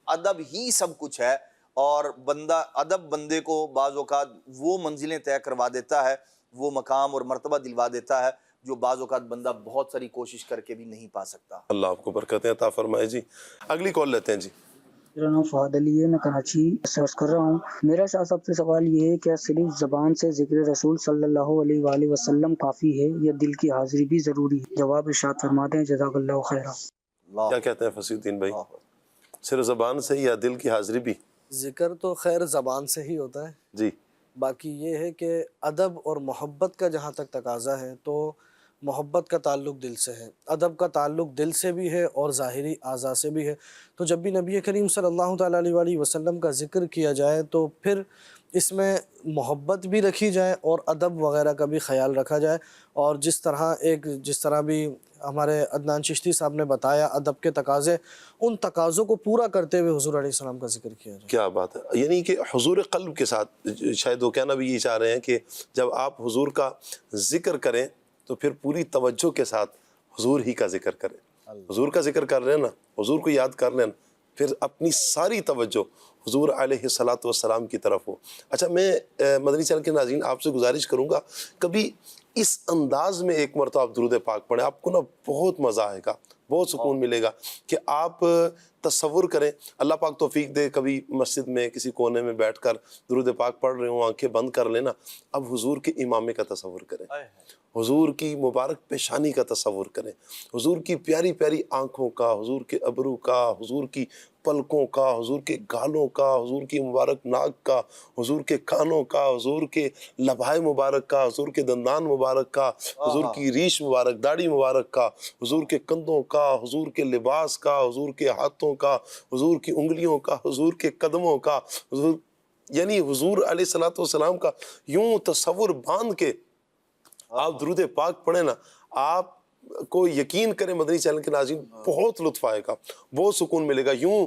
ادب ہی سب کچھ ہے، اور بندہ ادب بندے کو بعض اوقات وہ منزلیں طے کروا دیتا ہے، وہ مقام اور مرتبہ دلوا دیتا ہے جو بعض اوقات بندہ بہت ساری کوشش کر کے بھی نہیں پا سکتا۔ اللہ آپ کو برکتیں عطا فرمائے جی۔ اگلی کال لیتے ہیں جی۔ میرا نام فہد علی ہے، میں کراچی سے کر رہا ہوں۔ میرا شاہ صاحب سے سوال یہ ہے کہ صرف زبان سے ذکر رسول صلی اللہ علیہ وآلہ وسلم کافی ہے یا دل کی حاضری بھی ضروری ہے؟ جواب ارشاد فرماتے ہیں جزاک اللہ خیرہ۔ کیا کہتے ہیں فصیح الدین بھائی، صرف زبان سے یا دل کی حاضری بھی؟ ذکر تو خیر زبان سے ہی ہوتا ہے جی، باقی یہ ہے کہ ادب اور محبت کا جہاں تک تقاضا ہے تو محبت کا تعلق دل سے ہے، ادب کا تعلق دل سے بھی ہے اور ظاہری اعضاء سے بھی ہے۔ تو جب بھی نبی کریم صلی اللہ تعالیٰ علیہ وآلہ وسلم کا ذکر کیا جائے تو پھر اس میں محبت بھی رکھی جائے اور ادب وغیرہ کا بھی خیال رکھا جائے، اور جس طرح بھی ہمارے عدنان چشتی صاحب نے بتایا ادب کے تقاضے، ان تقاضوں کو پورا کرتے ہوئے حضور علیہ السلام کا ذکر کیا جائے۔ کیا بات ہے، یعنی کہ حضور قلب کے ساتھ، شاید وہ کہنا بھی یہ چاہ رہے ہیں کہ جب آپ حضور کا ذکر کریں تو پھر پوری توجہ کے ساتھ حضور ہی کا ذکر کریں۔ حضور کا ذکر کر رہے ہیں نا، حضور کو یاد کر لیں، پھر اپنی ساری توجہ حضور علیہ الصلوۃ والسلام کی طرف ہو۔ اچھا، میں مدنی چینل کے ناظرین آپ سے گزارش کروں گا، کبھی اس انداز میں ایک مرتبہ آپ درود پاک پڑھیں، آپ کو نا بہت مزہ آئے گا، بہت سکون ملے گا کہ آپ تصور کریں، اللہ پاک توفیق دے، کبھی مسجد میں کسی کونے میں بیٹھ کر درود پاک پڑھ رہے ہوں، آنکھیں بند کر لینا، اب حضور کے امامے کا تصور کریں، حضور کی مبارک پیشانی کا تصور کریں، حضور کی پیاری پیاری آنکھوں کا، حضور کے ابرو کا، حضور کی پلکوں کا، حضور کے گالوں کا، حضور کی مبارک ناک کا، حضور کے کانوں کا، حضور کے لبھائے مبارک کا، حضور کے دندان مبارک کا، حضور کی ریش مبارک، داڑھی مبارک کا، حضور کے کندھوں کا، حضور کے لباس کا، حضور کے ہاتھوں کا، حضور کی انگلیوں کا، حضور کے قدموں کا، حضور یعنی حضور علیہ الصلوۃ والسلام کا یوں تصور باندھ کے آپ درود پاک پڑھیں نا، آپ کو یقین کریں مدنی چینل کے ناظرین بہت لطف آئے گا، بہت سکون ملے گا، یوں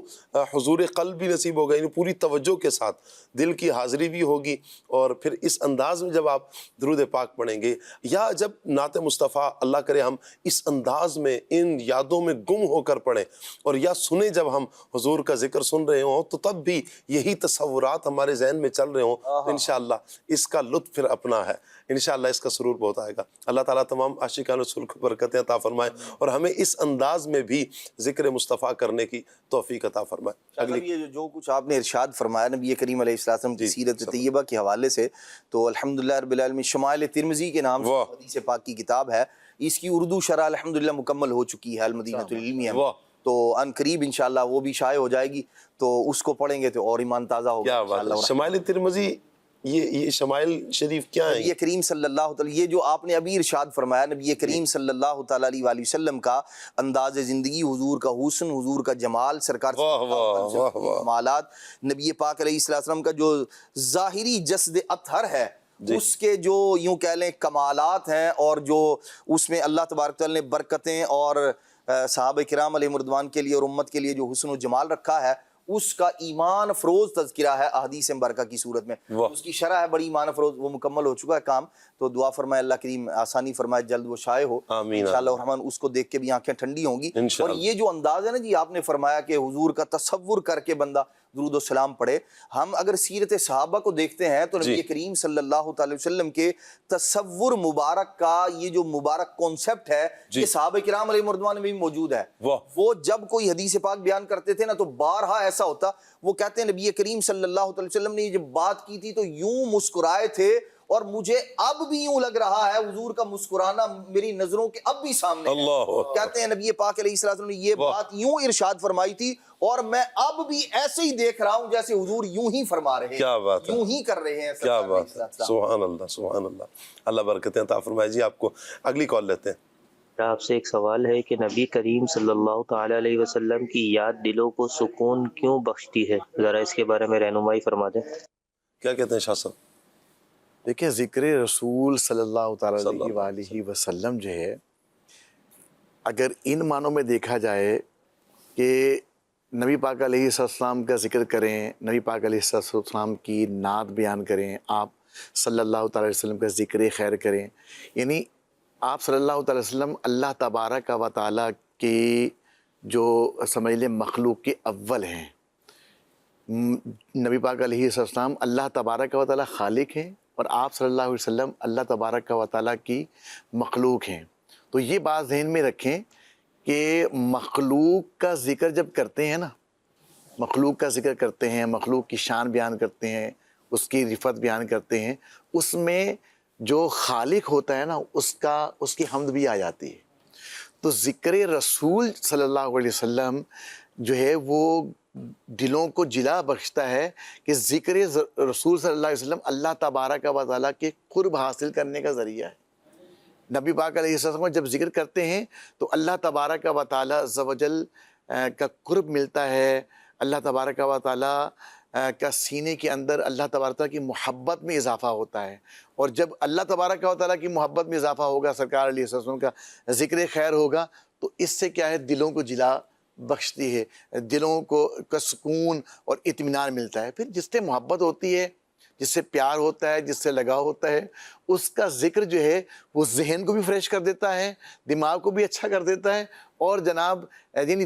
حضور قلب بھی نصیب ہوگا، یعنی پوری توجہ کے ساتھ دل کی حاضری بھی ہوگی، اور پھر اس انداز میں جب آپ درود پاک پڑھیں گے، یا جب نعت مصطفیٰ اللہ کرے ہم اس انداز میں ان یادوں میں گم ہو کر پڑھیں، اور یا سنیں جب ہم حضور کا ذکر سن رہے ہوں تو تب بھی یہی تصورات ہمارے ذہن میں چل رہے ہوں، تو انشاءاللہ اس کا لطف پھر اپنا ہے، انشاءاللہ اس کا سرور بہت آئے گا۔ اللہ تعالیٰ تمام عاشقان رسول کو برکتیں عطا فرمائے اور ہمیں اس انداز میں بھی ذکر مصطفیٰ کرنے کی توفیق عطا فرمائے۔ اگلی یہ جو کچھ آپ نے ارشاد فرمایا نبی کریم علیہ السلام کی سیرت طیبہ کے حوالے سے، تو الحمدللہ رب العالمین شمائل ترمذی کے نام سے حدیث پاک کی کتاب ہے، اس کی اردو شرح الحمدللہ مکمل ہو چکی ہے المدینۃ العلمیہ میں، تو ان قریب انشاءاللہ وہ بھی شائع ہو جائے گی، تو اس کو پڑھیں گے تو اور ایمان تازہ ہوگا کیا بات ہے، شمائل ترمذی، یہ شمائل شریف کیا ہیں؟ نبی کریم صلی اللہ تعالی، یہ جو آپ نے ابھی ارشاد فرمایا نبی کریم صلی اللہ تعالی علیہ وآلہ وسلم کا انداز زندگی، حضور کا حسن، حضور کا جمال، سرکار جمالات، نبی پاک علیہ السلام کا جو ظاہری جسد اطہر ہے، اس کے جو یوں کہہ لیں کمالات ہیں، اور جو اس میں اللہ تبارک تعالی نے برکتیں اور صحابہ کرام علیہ رضوان کے لیے اور امت کے لیے جو حسن و جمال رکھا ہے، اس کا ایمان افروز تذکرہ ہے احادیث مبارکہ کی صورت میں، اس کی شرح ہے بڑی ایمان افروز، وہ مکمل ہو چکا ہے کام، تو دعا فرمائے اللہ کریم آسانی فرمائے جلد وہ شائع ہو انشاءاللہ الرحمن، اس کو دیکھ کے بھی آنکھیں ٹھنڈی ہوں گی۔ اور یہ جو انداز ہے نا جی، آپ نے فرمایا کہ حضور کا تصور کر کے بندہ درود و سلام پڑھے، ہم اگر سیرت صحابہ کو دیکھتے ہیں تو نبی کریم صلی اللہ تعالی وسلم کے تصور مبارک کا یہ جو مبارک کانسیپٹ ہے یہ صحابہ کرام علیہ رضوان میں بھی موجود ہے۔ وہ جب کوئی حدیث پاک بیان کرتے تھے نا تو بارہا ایسا ہوتا، وہ کہتے ہیں نبی کریم صلی اللہ تعالی وسلم نے یہ جب بات کی تھی تو یوں مسکرائے تھے، اور مجھے اب بھی یوں لگ رہا ہے حضور کا مسکرانا میری نظروں کے اب بھی سامنے ہے۔ کہتے ہیں نبی پاک علیہ السلام نے یہ بات یوں ارشاد فرمائی تھی، اور میں اب بھی ایسے ہی دیکھ رہا ہوں جیسے حضور یوں ہی فرما رہے ہیں، کیا بات ہے، یوں ہی کر رہے ہیں۔ کیا بات ہے، سبحان اللہ، سبحان اللہ، اللہ برکتیں عطا فرمائے۔ جی آپ کو اگلی کال لیتے ہیں۔ آپ سے ایک سوال ہے کہ نبی کریم صلی اللہ تعالی علیہ وسلم کی یاد دلوں کو سکون کیوں بخشتی ہے، ذرا اس کے بارے میں رہنمائی فرما دیں۔ کیا کہتے ہیں شاہ صاحب؟ دیکھیں، ذکر رسول صلی اللہ تعالی علیہ وآلہ وسلم جو ہے، اگر ان معنوں میں دیکھا جائے کہ نبی پاک علیہ السلام کا ذکر کریں، نبی پاک علیہ السلام کی نعت بیان کریں، آپ صلی اللہ تعالی وسلم کا ذکر خیر کریں، یعنی آپ صلی اللہ تعالی وسلم اللہ تبارک و تعالیٰ کی جو سمجھ لیں مخلوق کے اول ہیں، نبی پاک علیہ السلام اللہ تبارک و تعالیٰ خالق ہیں، اور آپ صلی اللہ علیہ وسلم اللہ تبارک و تعالیٰ کی مخلوق ہیں۔ تو یہ بات ذہن میں رکھیں کہ مخلوق کا ذکر جب کرتے ہیں نا، مخلوق کا ذکر کرتے ہیں، مخلوق کی شان بیان کرتے ہیں، اس کی رفعت بیان کرتے ہیں، اس میں جو خالق ہوتا ہے نا اس کی حمد بھی آ جاتی ہے۔ تو ذکر رسول صلی اللہ علیہ وسلم جو ہے وہ دلوں کو جلا بخشتا ہے کہ ذکر رسول صلی اللہ علیہ وسلم اللہ تبارک و تعالیٰ کے قرب حاصل کرنے کا ذریعہ ہے۔ نبی پاک علیہ السلام جب ذکر کرتے ہیں تو اللہ تبارک و تعالیٰ عز و جل کا قرب ملتا ہے، اللہ تبارک و تعالیٰ کا سینے کے اندر اللہ تبارک و تعالیٰ کی محبت میں اضافہ ہوتا ہے، اور جب اللہ تبارک و تعالیٰ کی محبت میں اضافہ ہوگا، سرکار علیہ السلام کا ذکر خیر ہوگا، تو اس سے کیا ہے، دلوں کو جلا بخشتی ہے، دلوں کو کا سکون اور اطمینان ملتا ہے۔ پھر جس سے محبت ہوتی ہے جس سے پیار ہوتا ہے، جس سے لگاؤ ہوتا ہے، اس کا ذکر جو ہے وہ ذہن کو بھی فریش کر دیتا ہے، دماغ کو بھی اچھا کر دیتا ہے، اور جناب یعنی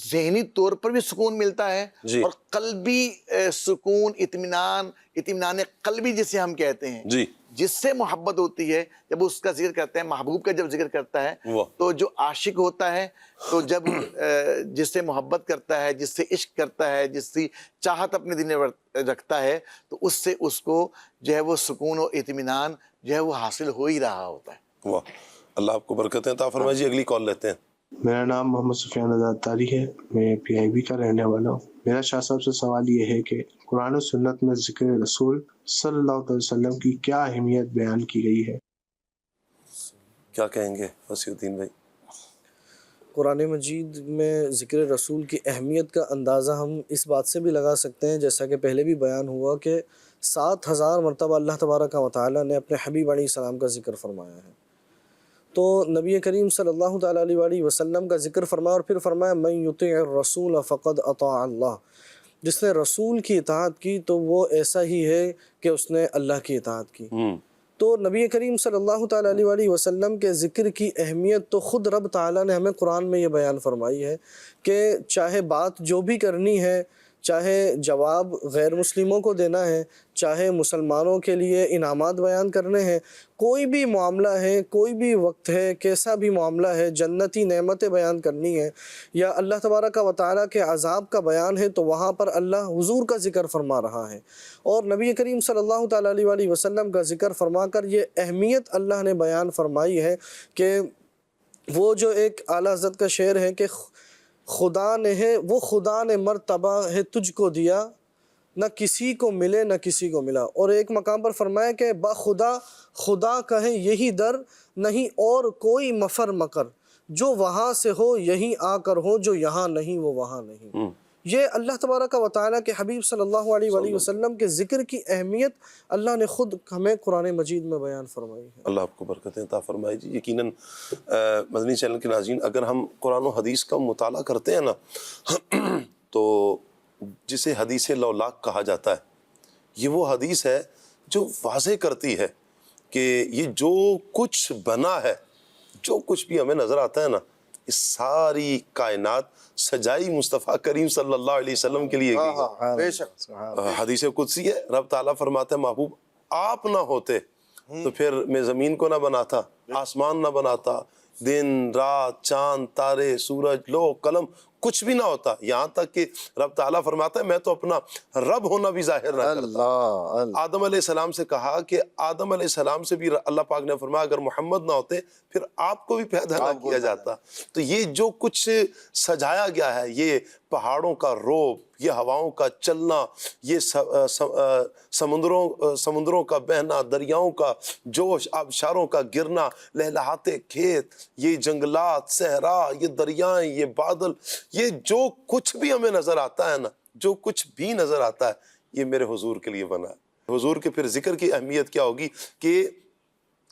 ذہنی طور پر بھی سکون ملتا ہے، جی اور قلبی سکون، اطمینان قلبی جسے ہم کہتے ہیں، جی جس سے محبت ہوتی ہے، جب اس کا ذکر کرتا ہے، محبوب کا جب ذکر کرتا ہے، واہ تو جو عاشق ہوتا ہے تو جب جس سے محبت کرتا ہے، جس سے عشق کرتا ہے، جس سے چاہت اپنے دل میں رکھتا ہے، تو اس سے اس کو جو ہے وہ سکون و اطمینان جو ہے وہ حاصل ہو ہی رہا ہوتا ہے۔ واہ، اللہ آپ کو برکتیں عطا فرمائے جی۔ اگلی کال لیتے ہیں۔ میرا نام محمد سفیان آزاد تاری ہے، میں پی آئی بی کا رہنے والا ہوں۔ میرا شاہ صاحب سے سوال یہ ہے کہ قرآن و سنت میں ذکر رسول صلی اللہ علیہ وسلم کی کیا اہمیت بیان کی گئی ہے؟ کیا کہیں گے وسیع الدین بھائی؟ قرآن مجید میں ذکر رسول کی اہمیت کا اندازہ ہم اس بات سے بھی لگا سکتے ہیں، جیسا کہ پہلے بھی بیان ہوا، کہ 7000 مرتبہ اللہ تبارک و تعالیٰ نے اپنے حبیب علیہ السلام کا ذکر فرمایا ہے۔ تو نبی کریم صلی اللہ تعالیٰ علیہ وسلم کا ذکر فرمایا، اور پھر فرمایا من یطع الرسول فقد اطاع اللہ، جس نے رسول کی اطاعت کی تو وہ ایسا ہی ہے کہ اس نے اللہ کی اطاعت کی۔ تو نبی کریم صلی اللہ تعالیٰ علیہ وسلم کے ذکر کی اہمیت تو خود رب تعالیٰ نے ہمیں قرآن میں یہ بیان فرمائی ہے کہ چاہے بات جو بھی کرنی ہے، چاہے جواب غیر مسلموں کو دینا ہے، چاہے مسلمانوں کے لیے انعامات بیان کرنے ہیں، کوئی بھی معاملہ ہے، کوئی بھی وقت ہے، کیسا بھی معاملہ ہے، جنتی نعمتیں بیان کرنی ہے یا اللہ تبارک و تعالیٰ کے عذاب کا بیان ہے، تو وہاں پر اللہ حضور کا ذکر فرما رہا ہے، اور نبی کریم صلی اللہ تعالیٰ علیہ وسلم کا ذکر فرما کر یہ اہمیت اللہ نے بیان فرمائی ہے کہ وہ جو ایک اعلیٰ حضرت کا شعر ہے کہ خدا نے مرتبہ ہے تجھ کو دیا، نہ کسی کو ملے نہ کسی کو ملا، اور ایک مقام پر فرمایا کہ با خدا کہیں یہی در، نہیں اور کوئی مفر مکر، جو وہاں سے ہو یہیں آ کر ہو، جو یہاں نہیں وہ وہاں نہیں۔ یہ اللہ تبارک و تعالیٰ کے حبیب صلی اللہ علیہ وسلم کے ذکر کی اہمیت اللہ نے خود ہمیں قرآن مجید میں بیان فرمائی ہے۔ اللہ آپ کو برکتیں عطا فرمائے جی۔ یقیناً مدنی چینل کے ناظرین، اگر ہم قرآن و حدیث کا مطالعہ کرتے ہیں نا تو جسے حدیث لولاک کہا جاتا ہے، یہ وہ حدیث ہے جو واضح کرتی ہے کہ یہ جو کچھ بنا ہے، جو کچھ بھی ہمیں نظر آتا ہے نا، اس ساری کائنات سجائی مصطفیٰ کریم صلی اللہ علیہ وسلم کے لیے کی بے شک حدیث قدسی ہے۔ رب تعالیٰ فرماتا ہے محبوب آپ نہ ہوتے تو پھر میں زمین کو نہ بناتا، آسمان نہ بناتا، دن رات چاند تارے سورج لوح قلم کچھ بھی نہ ہوتا، یہاں تک کہ رب تعالیٰ فرماتا ہے میں تو اپنا رب ہونا بھی ظاہر نہ کرتا۔ آدم علیہ السلام سے کہا کہ آدم علیہ السلام سے بھی اللہ پاک نے فرمایا اگر محمد نہ ہوتے پھر آپ کو بھی پیدا نہ کیا جاتا۔ تو یہ جو کچھ سجایا گیا ہے، یہ پہاڑوں کا روب، یہ ہواؤں کا چلنا، یہ سمندروں کا بہنا، دریاؤں کا جوش، آبشاروں کا گرنا، لہلہاتے کھیت، یہ جنگلات، صحرا، یہ دریائیں، یہ بادل، یہ جو کچھ بھی ہمیں نظر آتا ہے نا، جو کچھ بھی نظر آتا ہے، یہ میرے حضور کے لیے بنا ہے۔ حضور کے پھر ذکر کی اہمیت کیا ہوگی کہ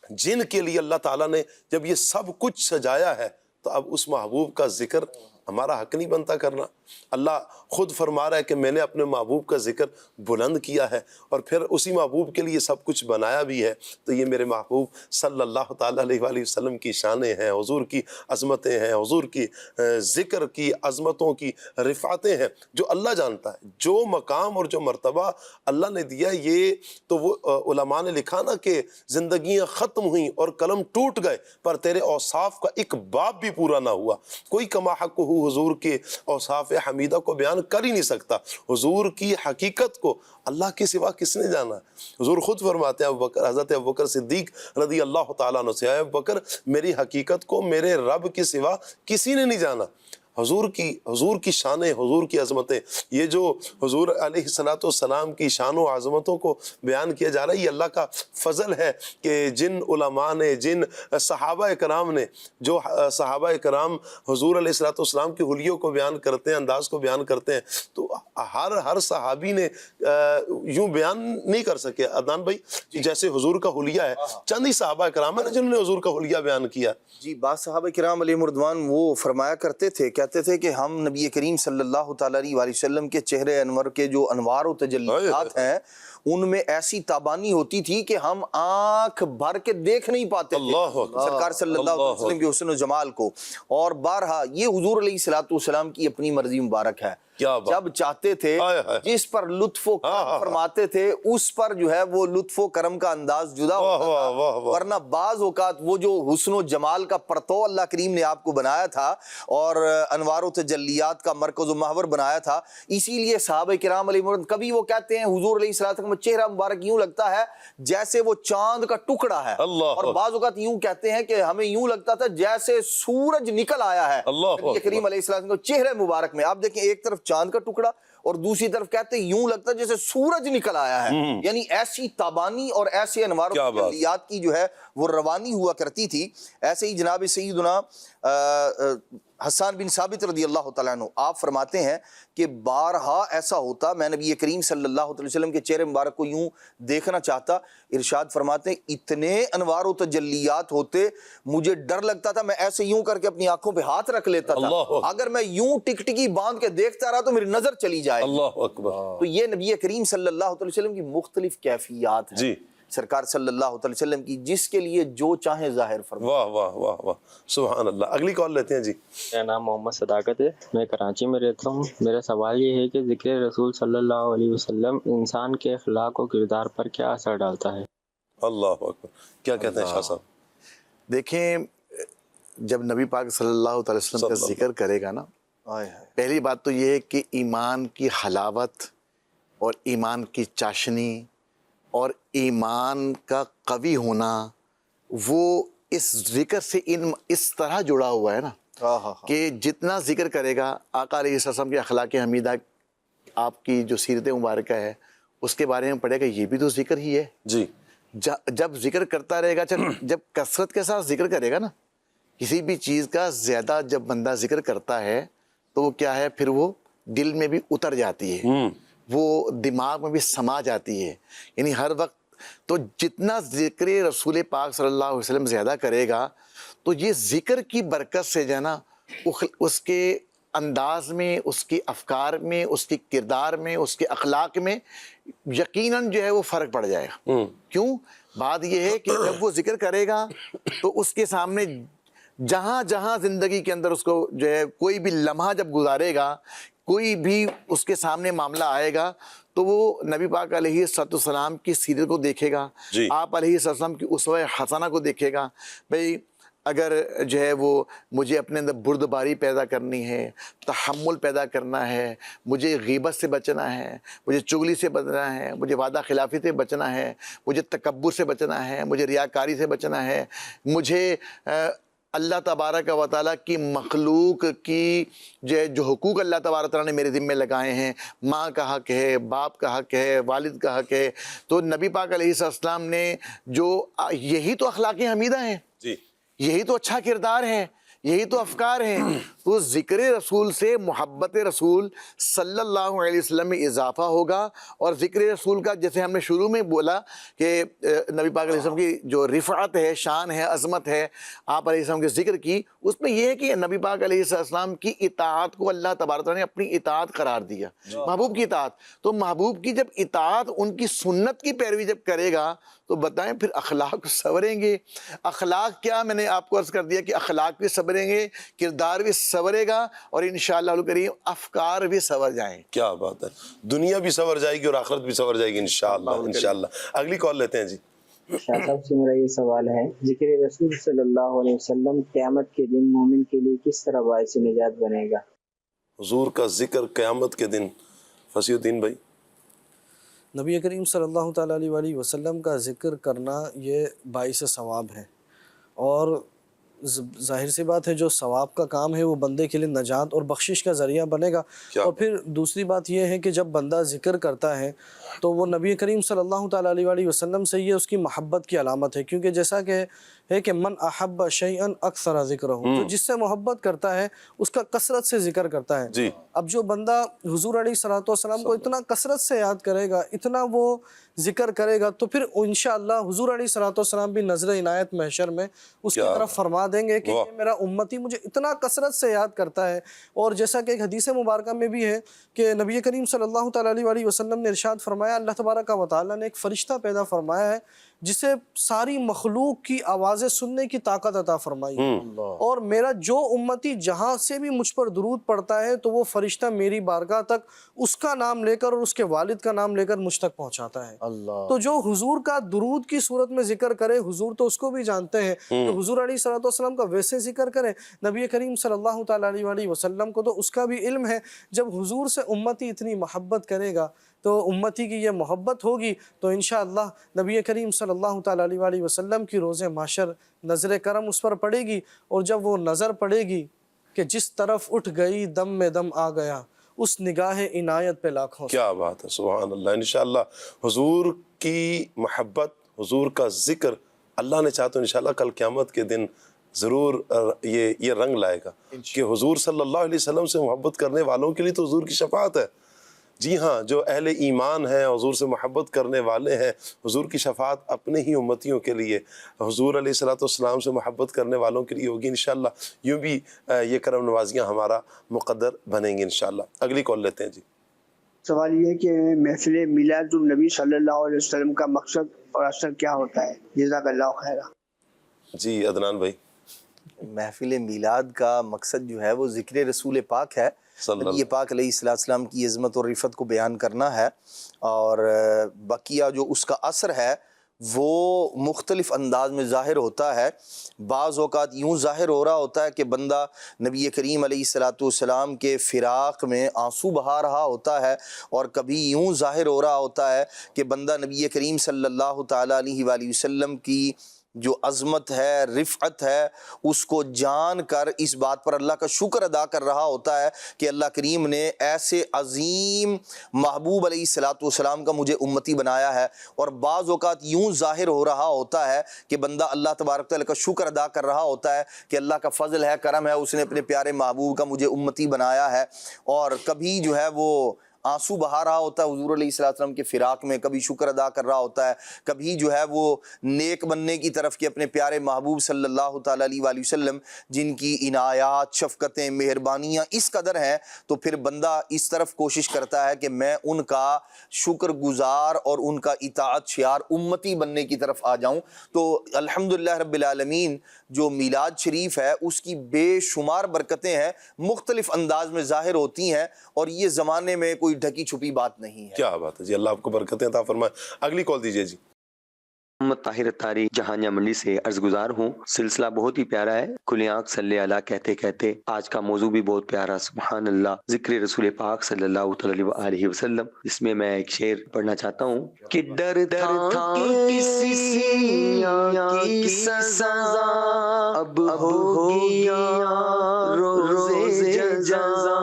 جن کے لیے اللہ تعالیٰ نے جب یہ سب کچھ سجایا ہے تو اب اس محبوب کا ذکر ہمارا حق نہیں بنتا کرنا۔ اللہ خود فرما رہا ہے کہ میں نے اپنے محبوب کا ذکر بلند کیا ہے، اور پھر اسی محبوب کے لیے سب کچھ بنایا بھی ہے۔ تو یہ میرے محبوب صلی اللہ تعالیٰ علیہ وآلہ وسلم کی شانیں ہیں، حضور کی عظمتیں ہیں، حضور کی ذکر کی عظمتوں کی رفعتیں ہیں جو اللہ جانتا ہے۔ جو مقام اور جو مرتبہ اللہ نے دیا، یہ تو وہ علماء نے لکھا نا کہ زندگیاں ختم ہوئیں اور قلم ٹوٹ گئے پر تیرے اوصاف کا ایک باب بھی پورا نہ ہوا۔ کوئی کما حق حضور کے اوصاف حمیدہ کو بیان کر ہی نہیں سکتا۔ حضور کی حقیقت کو اللہ کے سوا کس نے جانا؟ حضور خود فرماتے ہیں حضرت ابوبکر صدیق رضی اللہ تعالیٰ عنہ سے، اے ابوبکر میری حقیقت کو میرے رب کے سوا کسی نے نہیں جانا۔ حضور کی شانیں، حضور کی عظمتیں، یہ جو حضور علیہ الصلوۃ والسلام کی شان و عظمتوں کو بیان کیا جا رہا ہے، یہ اللہ کا فضل ہے کہ جن علماء نے، جن صحابہ کرام نے، جو صحابہ کرام حضور علیہ الصلوۃ والسلام کے حلیوں کو بیان کرتے ہیں، انداز کو بیان کرتے ہیں، تو ہر صحابی نے یوں بیان نہیں کر سکے عدنان بھائی، جیسے حضور کا حلیہ ہے۔ چند ہی صحابہ کرام ہیں جنہوں نے حضور کا حلیہ بیان کیا۔ جی، بعض صحابہ کرام علیہ مردوان وہ فرمایا کرتے تھے، کہتے تھے کہ ہم نبی کریم صلی اللہ تعالیٰ علیہ وسلم کے چہرے انور کے جو انوار و تجلیات ہیں ان میں ایسی تابانی ہوتی تھی کہ ہم آنکھ بھر کے دیکھ نہیں پاتے اللہ اکبر، سرکار صلی اللہ علیہ وسلم کے حسن و جمال کو. اور بارہا یہ حضور علیہ الصلوۃ والسلام کی اپنی مرضی مبارک ہے. کیا بات، جب چاہتے تھے جس پر لطف و کرم فرماتے تھے اس پر جو ہے وہ لطف و کرم کا انداز جدا ہوتا تھا. ورنہ بعض اوقات وہ جو حسن و جمال کا پرتو اللہ کریم نے آپ کو بنایا تھا اور انوار و تجلیات کا مرکز و محور بنایا تھا، اسی لیے صحابہ کرام علیہ مرد کبھی وہ کہتے ہیں حضور علیہ السلام کا چہرہ مبارک یوں لگتا ہے جیسے وہ چاند کا ٹکڑا ہے، اور بعض اوقات یوں کہتے ہیں کہ ہمیں یوں لگتا تھا جیسے سورج نکل آیا ہے نبی کریم علیہ السلام کے چہرے مبارک میں. آپ دیکھیں ایک طرف چاند کا ٹکڑا اور دوسری طرف کہتے ہیں یوں لگتا ہے جیسے سورج نکل آیا ہے. یعنی ایسی تابانی اور ایسے انوار و تجلیات کی جو ہے وہ روانی ہوا کرتی تھی. ایسے ہی جناب سیدنا حسان بن ثابت رضی اللہ تعالیٰ عنہ آپ فرماتے ہیں کہ بارہا ایسا ہوتا میں نبی کریم صلی اللہ علیہ وسلم کے چہرے مبارک کو یوں دیکھنا چاہتا، ارشاد فرماتے ہیں اتنے انوار و تجلیات ہوتے مجھے ڈر لگتا تھا، میں ایسے یوں کر کے اپنی آنکھوں پہ ہاتھ رکھ لیتا تھا، اگر میں یوں ٹکٹکی باندھ کے دیکھتا رہا تو میری نظر چلی جائے. اللہ اکبر. تو یہ نبی کریم صلی اللہ علیہ وسلم کی مختلف کیفیات ہیں جی سرکار صلی اللہ علیہ وسلم کی، جس کے لیے جو چاہیں ظاہر فرمائیں. واہ واہ واہ واہ سبحان اللہ. اگلی کال لیتے ہیں جی. میرا نام محمد صداقت ہے، میں کراچی میں رہتا ہوں. میرا سوال یہ ہے کہ ذکر رسول صلی اللہ علیہ وسلم انسان کے اخلاق و کردار پر کیا اثر ڈالتا ہے؟ اللہ اکبر. کیا کہتے ہیں شاہ صاحب؟ دیکھیں جب نبی پاک صلی اللہ علیہ وسلم کا ذکر کرے گا نا، پہلی بات تو یہ ہے کہ ایمان کی حلاوت اور ایمان کی چاشنی اور ایمان کا قوی ہونا وہ اس ذکر سے اس طرح جڑا ہوا ہے نا کہ جتنا ذکر کرے گا آقا علیہ السلام کے اخلاق حمیدہ، آپ کی جو سیرت مبارکہ ہے اس کے بارے میں پڑھے گا، یہ بھی تو ذکر ہی ہے. جی جب ذکر کرتا رہے گا، جب کثرت کے ساتھ ذکر کرے گا نا، کسی بھی چیز کا زیادہ جب بندہ ذکر کرتا ہے تو وہ کیا ہے، پھر وہ دل میں بھی اتر جاتی ہے، وہ دماغ میں بھی سما جاتی ہے. یعنی ہر وقت تو جتنا ذکر رسول پاک صلی اللہ علیہ وسلم زیادہ کرے گا تو یہ ذکر کی برکت سے جو ہے نا اس کے انداز میں، اس کی افکار میں، اس کی کردار میں، اس کے اخلاق میں یقیناً جو ہے وہ فرق پڑ جائے گا. کیوں؟ بات یہ ہے کہ جب وہ ذکر کرے گا تو اس کے سامنے جہاں جہاں زندگی کے اندر اس کو جو ہے کوئی بھی لمحہ جب گزارے گا، کوئی بھی اس کے سامنے معاملہ آئے گا تو وہ نبی پاک علیہ السلام کی سیرت کو دیکھے گا، آپ علیہ السلام کی اسوہ حسنہ کو دیکھے گا. بھئی اگر جو ہے وہ مجھے اپنے اندر بردباری پیدا کرنی ہے، تحمل پیدا کرنا ہے، مجھے غیبت سے بچنا ہے، مجھے چغلی سے بچنا ہے، مجھے وعدہ خلافی سے بچنا ہے، مجھے تکبر سے بچنا ہے، مجھے ریاکاری سے بچنا ہے، مجھے اللہ تبارک و تعالیٰ کی مخلوق کی جو حقوق اللہ تبارک و تعالیٰ نے میرے ذمہ لگائے ہیں، ماں کا حق ہے، باپ کا حق ہے، والد کا حق ہے، تو نبی پاک علیہ السلام نے جو یہی تو اخلاق حمیدہ ہیں، یہی تو اچھا کردار ہے، یہی تو افکار ہیں. تو ذکر رسول سے محبت رسول صلی اللہ علیہ وسلم میں اضافہ ہوگا. اور ذکر رسول کا جیسے ہم نے شروع میں بولا کہ نبی پاک علیہ السلام کی جو رفعت ہے، شان ہے، عظمت ہے آپ علیہ السلام کے ذکر کی، اس میں یہ ہے کہ نبی پاک علیہ السلام کی اطاعت کو اللہ تبارک تعالیٰ نے اپنی اطاعت قرار دیا، محبوب کی اطاعت. تو محبوب کی جب اطاعت، ان کی سنت کی پیروی جب کرے گا تو بتائیں پھر اخلاق سنوریں گے. اخلاق کیا، میں نے آپ کو عرض کر دیا کہ اخلاق بھی سنوریں گے، کردار بھی سنورے گا، اور انشاءاللہ الکریم افکار بھی سنور جائیں. کیا بات ہے، دنیا بھی سنور جائے گی اور آخرت بھی سنور جائے گی انشاءاللہ. انشاءاللہ. اگلی کال لیتے ہیں جی. شاہ صاحب سے میرا یہ سوال ہے، ذکر رسول صلی اللہ علیہ وسلم قیامت کے دن مومن کے لیے کس طرح باعث نجات بنے گا؟ حضور کا ذکر قیامت کے دن، فصیح الدین بھائی. نبی کریم صلی اللہ تعالیٰ علیہ وسلم کا ذکر کرنا یہ باعث ثواب ہے، اور ظاہر سی بات ہے جو ثواب کا کام ہے وہ بندے کے لیے نجات اور بخشش کا ذریعہ بنے گا. اور پھر دوسری بات یہ ہے کہ جب بندہ ذکر کرتا ہے تو وہ نبی کریم صلی اللہ تعالیٰ علیہ وسلم سے یہ اس کی محبت کی علامت ہے، کیونکہ جیسا کہ ہے کہ من احب شیئا اکثر ذکرہ، جو جس سے محبت کرتا ہے اس کا کثرت سے ذکر کرتا ہے. اب جو بندہ حضور علیہ الصلوۃ والسلام کو اتنا کثرت سے یاد کرے گا، اتنا وہ ذکر کرے گا تو پھر انشاءاللہ حضور علیہ الصلوۃ والسلام بھی نظر عنایت محشر میں اس کی طرف فرما دیں گے کہ یہ میرا امتی مجھے اتنا کثرت سے یاد کرتا ہے. اور جیسا کہ ایک حدیث مبارکہ میں بھی ہے کہ نبی کریم صلی اللہ تعالیٰ علیہ وسلم نے ارشاد فرمایا، اللہ تبارک و تعالیٰ نے ایک فرشتہ پیدا فرمایا ہے جسے ساری مخلوق کی آوازیں سننے کی طاقت عطا فرمائی ہے، اور میرا جو امتی جہاں سے بھی مجھ پر درود پڑتا ہے تو وہ فرشتہ میری بارگاہ تک اس کا نام لے کر اور اس کے والد کا نام لے کر مجھ تک پہنچاتا ہے. تو جو حضور کا درود کی صورت میں ذکر کرے، حضور تو اس کو بھی جانتے ہیں، تو حضور علیہ الصلوۃ والسلام کا ویسے ذکر کریں. نبی کریم صلی اللہ تعالیٰ علیہ وسلم کو تو اس کا بھی علم ہے، جب حضور سے امتی اتنی محبت کرے گا تو امتی کی یہ محبت ہوگی تو انشاءاللہ نبی کریم صلی اللہ تعالیٰ علیہ وسلم کی روز محشر نظر کرم اس پر پڑے گی، اور جب وہ نظر پڑے گی کہ جس طرف اٹھ گئی دم میں دم آ گیا، اس نگاہ عنایت پہ لاکھوں. کیا بات ہے، سبحان اللہ. انشاءاللہ حضور کی محبت، حضور کا ذکر اللہ نے چاہا تو انشاءاللہ کل قیامت کے دن ضرور یہ رنگ لائے گا کہ حضور صلی اللہ علیہ وسلم سے محبت کرنے والوں کے لیے تو حضور کی شفاعت ہے. جی ہاں، جو اہل ایمان ہیں، حضور سے محبت کرنے والے ہیں، حضور کی شفاعت اپنے ہی امتیوں کے لیے، حضور علیہ الصلوۃ والسلام سے محبت کرنے والوں کے لیے ہوگی انشاءاللہ. یوں بھی یہ کرم نوازیاں ہمارا مقدر بنیں گے انشاءاللہ. اگلی کال لیتے ہیں جی. سوال یہ ہے کہ محفل میلاد النبی صلی اللہ علیہ وسلم کا مقصد اور اثر کیا ہوتا ہے؟ جزاک اللہ خیرہ. جی عدنان بھائی. محفل میلاد کا مقصد جو ہے وہ ذکر رسول پاک ہے. نبی پاک علیہ السلام کی عظمت اور رفعت کو بیان کرنا ہے، اور بقیہ جو اس کا اثر ہے وہ مختلف انداز میں ظاہر ہوتا ہے. بعض اوقات یوں ظاہر ہو رہا ہوتا ہے کہ بندہ نبی کریم علیہ السلام کے فراق میں آنسو بہا رہا ہوتا ہے، اور کبھی یوں ظاہر ہو رہا ہوتا ہے کہ بندہ نبی کریم صلی اللہ تعالیٰ علیہ وآلہ وسلم کی جو عظمت ہے، رفعت ہے، اس کو جان کر اس بات پر اللہ کا شکر ادا کر رہا ہوتا ہے کہ اللہ کریم نے ایسے عظیم محبوب علیہ السلام کا مجھے امتی بنایا ہے. اور بعض اوقات یوں ظاہر ہو رہا ہوتا ہے کہ بندہ اللہ تبارک تعالیٰ کا شکر ادا کر رہا ہوتا ہے کہ اللہ کا فضل ہے، کرم ہے، اس نے اپنے پیارے محبوب کا مجھے امتی بنایا ہے. اور کبھی جو ہے وہ آنسو بہا رہا ہوتا ہے حضور علیہ السلام کے فراق میں، کبھی شکر ادا کر رہا ہوتا ہے، کبھی جو ہے وہ نیک بننے کی طرف کہ اپنے پیارے محبوب صلی اللہ تعالیٰ علیہ وآلہ وسلم جن کی عنایات، شفقتیں، مہربانیاں اس قدر ہیں، تو پھر بندہ اس طرف کوشش کرتا ہے کہ میں ان کا شکر گزار اور ان کا اطاعت شیار امتی بننے کی طرف آ جاؤں. تو الحمدللہ رب العالمین جو میلاد شریف ہے اس کی بے شمار برکتیں ہیں، مختلف انداز میں ظاہر ہوتی ہیں، اور یہ زمانے میں کوئی ڈھکی چھپی بات نہیں ہے. کیا بات ہے جی، اللہ آپ کو برکتیں عطا فرمائے. اگلی کال دیجیے جی. محمد طاہر اتاری جہانیہ منڈی سے عرض گزار ہوں. سلسلہ بہت ہی پیارا ہے، کھلی آنکھ صلی اللہ کہتے کہتے. آج کا موضوع بھی بہت پیارا، سبحان اللہ، ذکر رسول پاک صلی اللہ علیہ وسلم، جس میں میں ایک شعر پڑھنا چاہتا ہوں کہ ڈر تھا کسی کی سزا اب ہوگی روز جزا،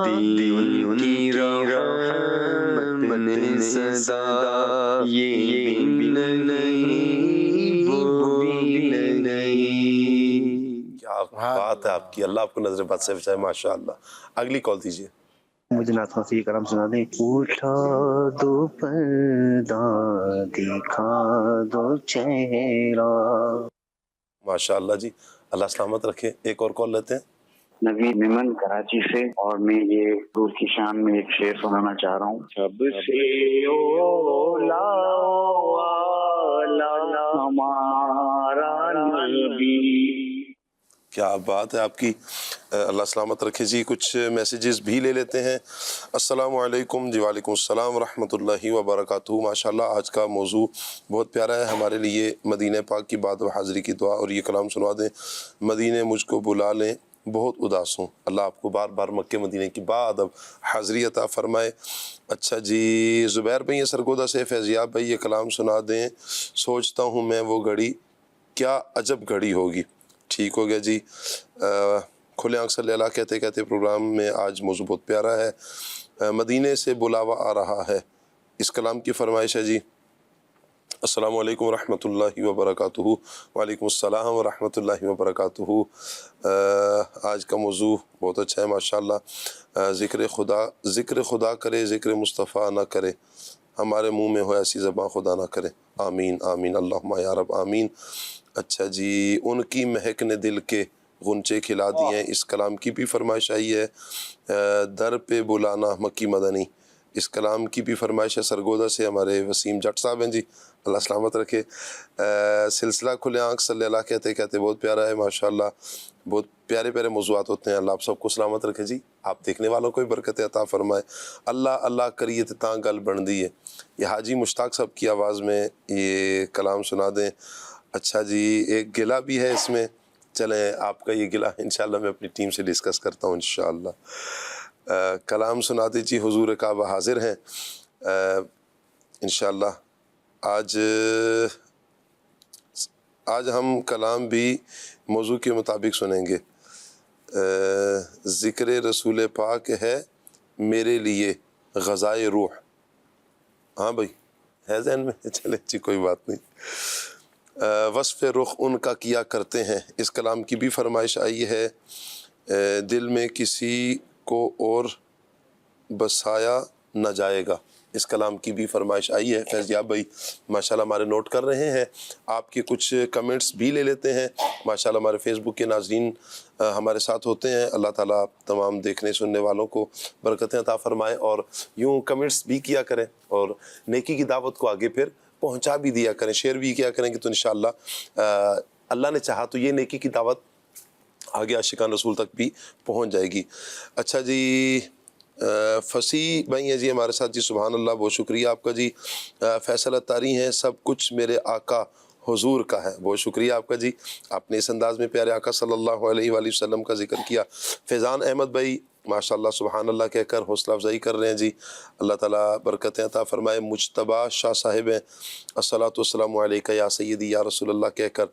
دی ان کی رحمت نے صدا، یہ بن نہیں وہ بن نہیں. کیا بات ہے آپ کی، اللہ آپ کو نظر بد سے بچائے، ماشاءاللہ. اگلی کال دیجیے. مجھے نعت خفی کرم سنا دیں. اٹھا دو پردہ دکھا دو چہرہ. ماشاءاللہ جی، اللہ سلامت رکھے. ایک اور کال لیتے ہیں. نوید میمن کراچی سے، اور میں یہ حضور کی شان میں ایک شعر سنانا چاہ رہا ہوں. سب سے اولا والا ہمارا نبی. کیا بات ہے آپ کی، اللہ سلامت رکھے جی. کچھ میسیجز بھی لے لیتے ہیں. السلام علیکم. جی وعلیکم السلام ورحمۃ اللہ وبرکاتہ. ماشاءاللہ آج کا موضوع بہت پیارا ہے ہمارے لیے. مدینہ پاک کی بات و حاضری کی دعا، اور یہ کلام سنوا دیں. مدینہ مجھ کو بلا لیں، بہت اداس ہوں. اللہ آپ کو بار بار مکہ مدینہ کی بعد اب حاضری عطا فرمائے. اچھا جی، زبیر بھائی سرگودا سے فیضیاب بھائی یہ کلام سنا دیں. سوچتا ہوں میں وہ گھڑی کیا عجب گھڑی ہوگی. ٹھیک ہو گیا جی. کھلے آنکھ صلی اللہ کہتے کہتے پروگرام میں آج موضوع بہت پیارا ہے. مدینے سے بلاوا آ رہا ہے، اس کلام کی فرمائش ہے جی. السلام علیکم ورحمۃ اللہ وبرکاتہ. وعلیکم السلام ورحمۃ اللہ وبرکاتہ. آج کا موضوع بہت اچھا ہے ماشاءاللہ. ذکر خدا کرے، ذکر مصطفیٰ نہ کرے، ہمارے منہ میں ہو ایسی زبان خدا نہ کرے، آمین آمین اللہم یا رب آمین۔ اچھا جی، ان کی مہک نے دل کے غنچے کھلا دیے ہیں، اس کلام کی بھی فرمائش آئی ہے۔ در پہ بلانا مکی مدنی، اس کلام کی بھی فرمائش ہے سرگودا سے، ہمارے وسیم جٹ صاحب ہیں جی، اللہ سلامت رکھے۔ سلسلہ کھلے آنکھ صلی اللہ کہتے کہتے بہت پیارا ہے ماشاءاللہ، بہت پیارے پیارے موضوعات ہوتے ہیں، اللہ آپ سب کو سلامت رکھے جی، آپ دیکھنے والوں کو بھی برکت عطا فرمائے۔ اللہ اللہ کریے تے تاں گل بن دی ہے، یہ حاجی مشتاق صاحب کی آواز میں یہ کلام سنا دیں۔ اچھا جی، ایک گلہ بھی ہے اس میں، چلیں آپ کا یہ گلہ انشاءاللہ میں اپنی ٹیم سے ڈسکس کرتا ہوں انشاءاللہ۔ کلام سناتے جی، حضور کعبہ حاضر ہیں انشاءاللہ۔ آج ہم کلام بھی موضوع کے مطابق سنیں گے۔ ذکر رسول پاک ہے میرے لیے غذائے روح۔ ہاں بھائی ہے ذہن میں؟ چلے جی کوئی بات نہیں۔ وصف رخ ان کا کیا کرتے ہیں، اس کلام کی بھی فرمائش آئی ہے۔ دل میں کسی کو اور بسایا نہ جائے گا، اس کلام کی بھی فرمائش آئی ہے۔ فیضیاب بھائی ماشاءاللہ ہمارے نوٹ کر رہے ہیں، آپ کے کچھ کمنٹس بھی لے لیتے ہیں ماشاءاللہ۔ ہمارے فیس بک کے ناظرین ہمارے ساتھ ہوتے ہیں، اللہ تعالیٰ تمام دیکھنے سننے والوں کو برکتیں عطا فرمائے، اور یوں کمنٹس بھی کیا کریں اور نیکی کی دعوت کو آگے پھر پہنچا بھی دیا کریں، شیئر بھی کیا کریں گے تو انشاءاللہ اللہ نے چاہا تو یہ نیکی کی دعوت آگے عاشقان رسول تک بھی پہنچ جائے گی۔ اچھا جی، فصیح بھائی ہیں جی ہمارے ساتھ جی، سبحان اللہ، بہت شکریہ آپ کا جی۔ فیصل اتاری ہیں، سب کچھ میرے آقا حضور کا ہے، بہت شکریہ آپ کا جی، آپ نے اس انداز میں پیارے آقا صلی اللہ علیہ وآلہ وسلم کا ذکر کیا۔ فیضان احمد بھائی ماشاءاللہ سبحان اللہ کہہ کر حوصلہ افزائی کر رہے ہیں جی، اللہ تعالیٰ برکتیں عطا فرمائے۔ مجتبیٰ شاہ صاحب ہیں، الصلاۃ والسلام علیکہ یا سیدی یا رسول اللہ کہہ کر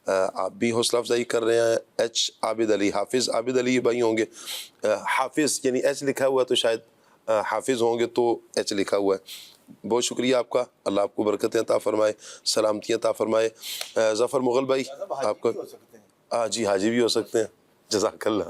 آپ بھی حوصلہ افزائی کر رہے ہیں۔ ایچ عابد علی، حافظ عابد علی بھائی ہوں گے، حافظ یعنی ایچ لکھا ہوا ہے تو شاید حافظ ہوں گے تو ایچ لکھا ہوا ہے، بہت شکریہ آپ کا، اللہ آپ کو برکتیں عطا فرمائے، سلامتی عطا فرمائے۔ ظفر مغل بھائی آپ کا جی حاجی بھی ہو سکتے ہیں، جزاک اللہ،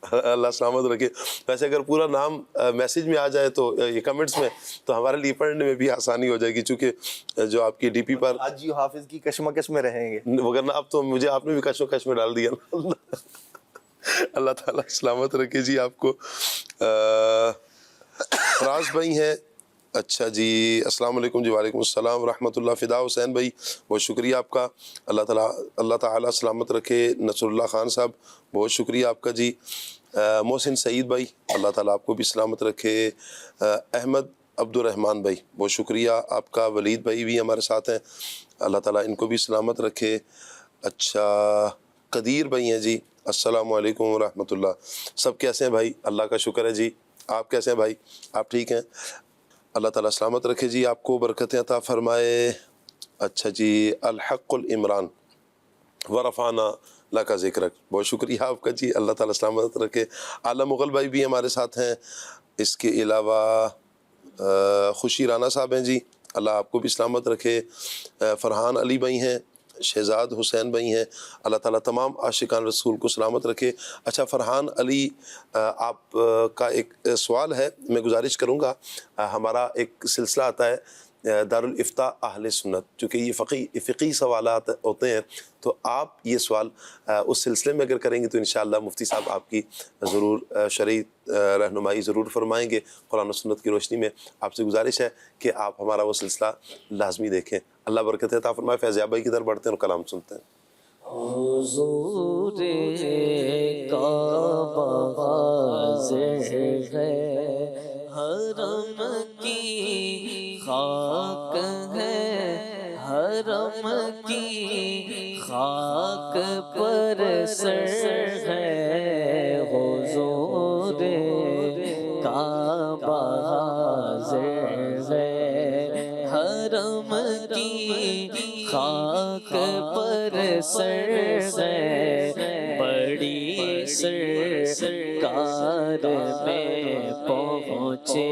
اللہ سلامت رکھے۔ ویسے اگر پورا نام میسیج میں آ جائے تو یہ کمنٹس میں تو ہمارے لیے پڑھنے میں بھی آسانی ہو جائے گی، چونکہ جو آپ کی ڈی پی پر حاجی حافظ کی کشمکش میں رہیں گے، وگرنہ اب تو مجھے آپ نے بھی کشمکش میں ڈال دیا نا۔ اللہ تعالیٰ سلامت رکھے جی آپ کو۔ فراز بھائی ہیں، اچھا جی، السلام علیکم جی، وعلیکم السلام ورحمۃ اللہ۔ فدا حسین بھائی بہت شکریہ آپ کا، اللہ تعالیٰ سلامت رکھے۔ نصر اللہ خان صاحب بہت شکریہ آپ کا جی۔ محسن سعید بھائی اللہ تعالیٰ آپ کو بھی سلامت رکھے۔ احمد عبد الرحمن بھائی بہت شکریہ آپ کا۔ ولید بھائی بھی ہمارے ساتھ ہیں، اللہ تعالیٰ ان کو بھی سلامت رکھے۔ اچھا، قدیر بھائی ہیں جی، السلام علیکم ورحمۃ اللہ۔ سب کیسے ہیں بھائی؟ اللہ کا شکر ہے جی، آپ کیسے ہیں بھائی؟ آپ ٹھیک ہیں؟ اللہ تعالیٰ سلامت رکھے جی، آپ کو برکتیں عطا فرمائے۔ اچھا جی، الحق العمران ورفعنا لک ذکرک، بہت شکریہ آپ کا جی، اللہ تعالیٰ سلامت رکھے۔ اعلیٰ مغل بھائی بھی ہمارے ساتھ ہیں، اس کے علاوہ خوشی رانا صاحب ہیں جی، اللہ آپ کو بھی سلامت رکھے۔ فرحان علی بھائی ہیں، شہزاد حسین بھائی ہیں، اللہ تعالیٰ تمام عاشقان رسول کو سلامت رکھے۔ اچھا فرحان علی، آپ کا ایک سوال ہے، میں گزارش کروں گا، ہمارا ایک سلسلہ آتا ہے دارالافتاء اہل سنت، چونکہ یہ فقی سوالات ہوتے ہیں، تو آپ یہ سوال اس سلسلے میں اگر کریں گے تو انشاءاللہ مفتی صاحب آپ کی ضرور شرعی رہنمائی ضرور فرمائیں گے قرآن و سنت کی روشنی میں۔ آپ سے گزارش ہے کہ آپ ہمارا وہ سلسلہ لازمی دیکھیں، اللہ برکت عطا فرمائے۔ فیضیاب بھائی کی طرف بڑھتے ہیں اور کلام سنتے ہیں۔ حضور کعبہ حاضر ہے، حرم کی خاک ہے، حرم کی خاک پر سر ہے، حضور کعبہ حاضر ہے، حرم کی خاک پر سر ہے، بڑی سرکار میں پہنچے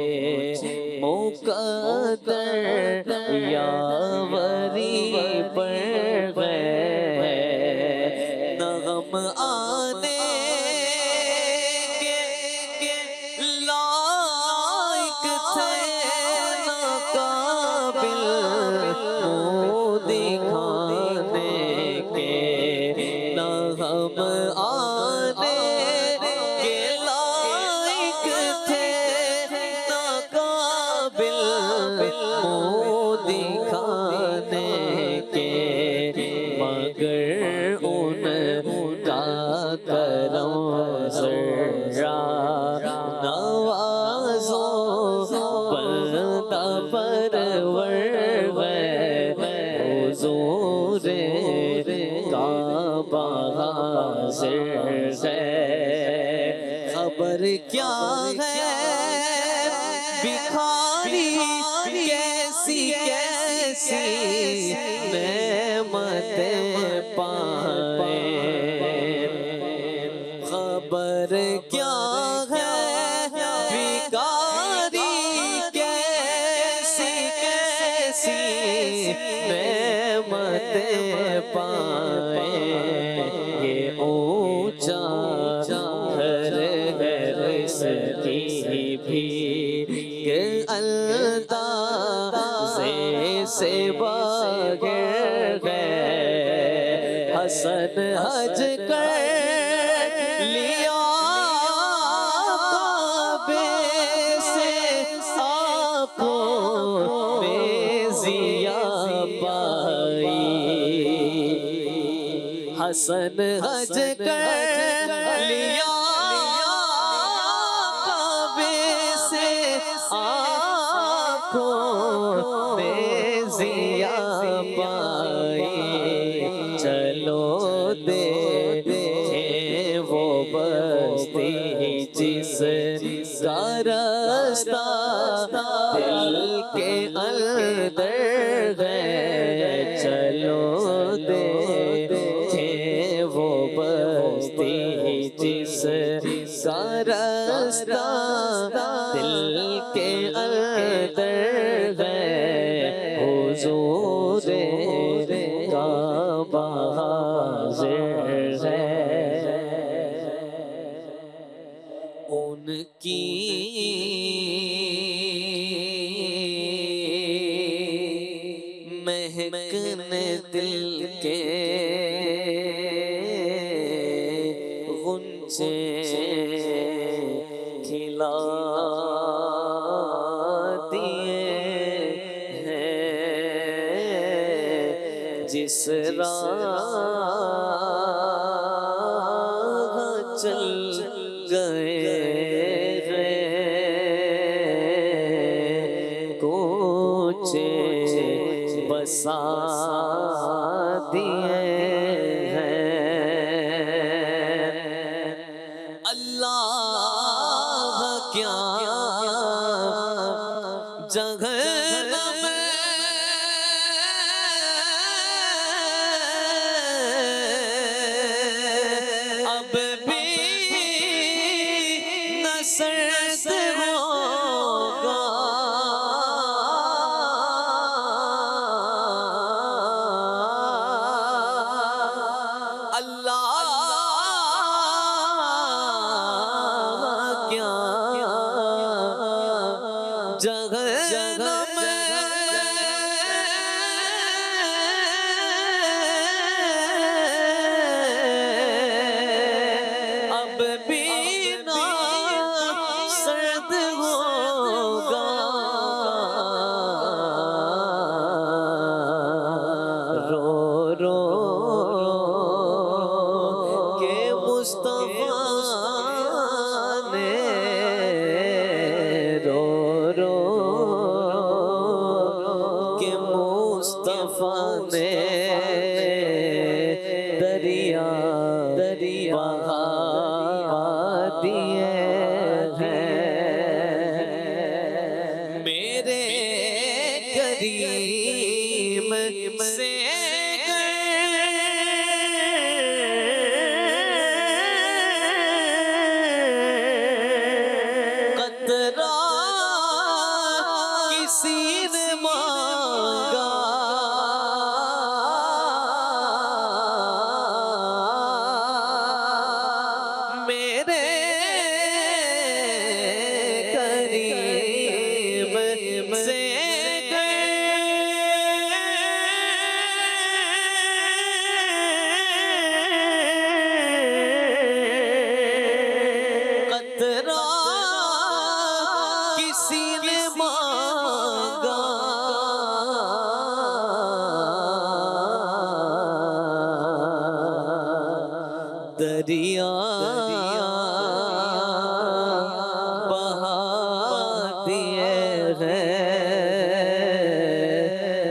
مقدر یاوری پر گئے، نغم آنے کے لائق تھے، کے مگر ان کا کرم ذرا نوازو بندہ پرور حضور کعبہ حاضر ہے خبر کیا ہے بکھاری کیسی کیسی نعمتیں پائے خبر کیا ہے بکھاری کیسی کیسی نعمتیں پائے یہ اونچا گھر ہے رزقی بھی کہ اندازے سے بغیر ہے حسن حج کر لیا کعبے سے آنکھوں نے ضیا پائی حسن حج کر لیا کعبے سے آنکھوں نے ضیا پائی چلو دیکھیں وہ بستی جس کا رستہ دل کے اندر ہے چلو دیکھیں وہ بستی جس کا رستہ دل کے اندر ہے حضور کعبہ حاضر ہے ان کی مہکنے دل کے غنچے کھلا دیے ہیں جس راہ چل گئے کوچے بسا دیے ہیں اللہ کیا جہنم اب بھی نہ سرد ہوگا اللہ کیا جہنم اب بھی نہ سرد ہوگا رو رو کہ مصطفیٰ نے رو رو کہ مصطفیٰ نے دریا بہا دیے ہیں میرے کریم سے قطرہ کسی نے مانگا میرے کریم سے دریا بہا دیے ہیں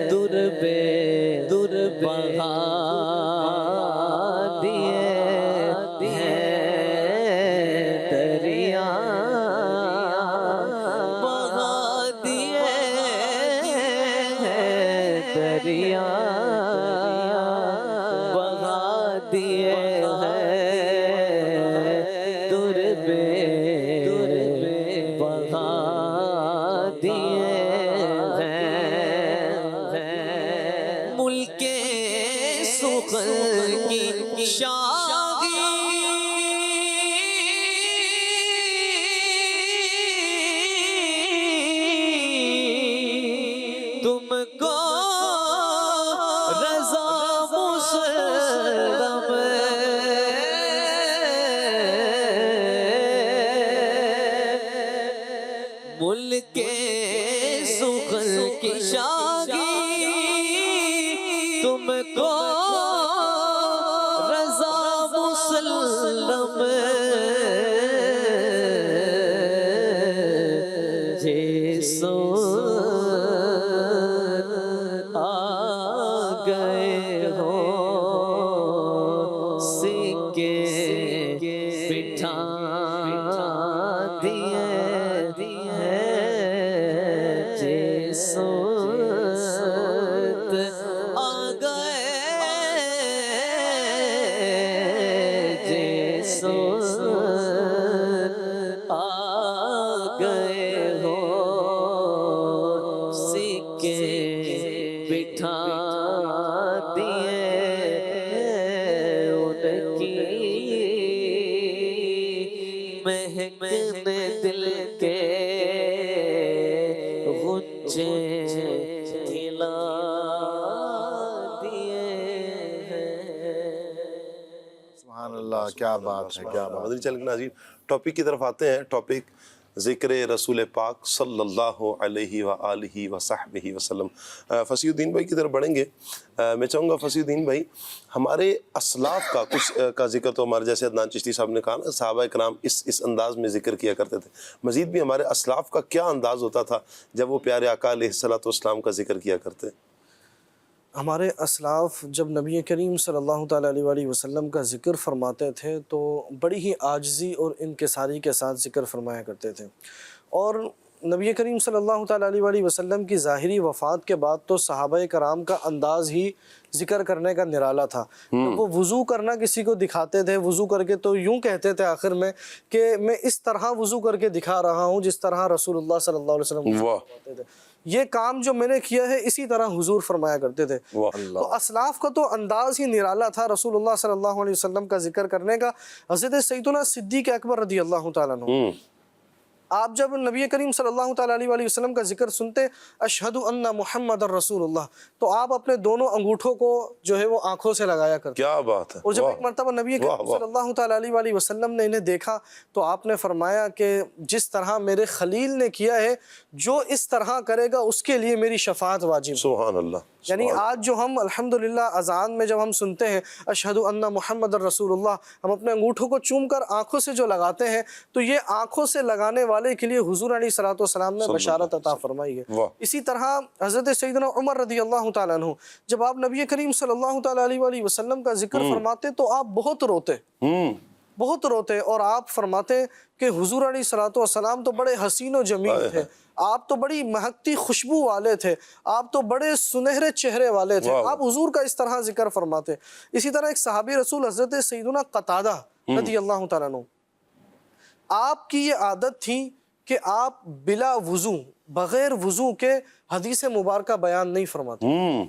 در بہا دیے ہیں دریا بہا دیے ہیں دریا بہا دیے ملک سخن کی شاہی تم کو رضا مسلم ملک سخن کی شاہی تم کو رضا مسلم جیسو آ گئے ہو سکے بٹھا دیے جیسو بٹھا دیے ان کی مہکنے دل کے غنچے کھلا دیے سبحان اللہ، کیا بات ہے، کیا بات۔ مدنی چینل کے ناظرین، ٹاپک کی طرف آتے ہیں۔ ٹاپک ذکر رسول پاک صلی اللہ علیہ وآلہ وصحبہ وسلم۔ فصیح الدین بھائی کی طرف بڑھیں گے۔ میں چاہوں گا فصیح الدین بھائی، ہمارے اسلاف کا کچھ کا ذکر تو ہمارے جیسے عدنان چشتی صاحب نے کہا نا، صحابہ کرام اس انداز میں ذکر کیا کرتے تھے۔ مزید بھی ہمارے اسلاف کا کیا انداز ہوتا تھا جب وہ پیارے آقا علیہ السلام کا ذکر کیا کرتے؟ ہمارے اسلاف جب نبی کریم صلی اللہ تعالیٰ علیہ وسلم کا ذکر فرماتے تھے تو بڑی ہی عاجزی اور انکساری کے ساتھ ذکر فرمایا کرتے تھے، اور نبی کریم صلی اللہ تعالیٰ علیہ وسلم کی ظاہری وفات کے بعد تو صحابہ کرام کا انداز ہی ذکر کرنے کا نرالا تھا۔ وہ وضو کرنا کسی کو دکھاتے تھے، وضو کر کے تو یوں کہتے تھے آخر میں کہ میں اس طرح وضو کر کے دکھا رہا ہوں جس طرح رسول اللہ صلی اللہ علیہ وسلم فرماتے تھے۔ یہ کام جو میں نے کیا ہے اسی طرح حضور فرمایا کرتے تھے۔ تو اسلاف کا تو انداز ہی نرالا تھا رسول اللہ صلی اللہ علیہ وسلم کا ذکر کرنے کا۔ حضرت سیدنا صدیق اکبر رضی اللہ تعالیٰ عنہ، آپ جب نبی کریم صلی اللہ تعالیٰ علیہ وسلم کا ذکر سنتے اشہد ان محمد رسول اللہ، تو آپ اپنے دونوں انگوٹھوں کو جو ہے وہ آنکھوں سے لگایا کرتے۔ کیا بات ہے۔ اور جب ایک مرتبہ نبی کریم صلی اللہ تعالیٰ علیہ وسلم نے انہیں دیکھا تو آپ نے فرمایا کہ جس طرح میرے خلیل نے کیا ہے، جو اس طرح کرے گا اس کے لیے میری شفاعت واجب۔ سبحان اللہ۔ یعنی آج جو ہم الحمدللہ اذان میں جب ہم سنتے ہیں اشہد ان محمد رسول اللہ، ہم اپنے انگوٹھوں کو چوم کر آنکھوں سے جو لگاتے ہیں، تو یہ آنکھوں سے لگانے والے کے لیے حضور علیہ الصلوۃ والسلام نے بشارت عطا فرمائی ہے۔ اسی طرح حضرت سیدنا عمر رضی اللہ تعالیٰ عنہ، جب آپ نبی کریم صلی اللہ تعالیٰ علیہ وسلم کا ذکر فرماتے تو آپ بہت روتے اور آپ فرماتے کہ حضور علیہ الصلوۃ والسلام تو بڑے حسین و جمیل تھے، آپ تو بڑی مہکتی خوشبو والے تھے، آپ تو بڑے سنہرے چہرے والے تھے، آپ حضور کا اس طرح ذکر فرماتے۔ اسی طرح ایک صحابی رسول حضرت سیدنا قتادہ رضی اللہ تعالیٰ عنہ، آپ کی یہ عادت تھی کہ آپ بلا وضو، بغیر وضو کے حدیث مبارکہ بیان نہیں فرماتے،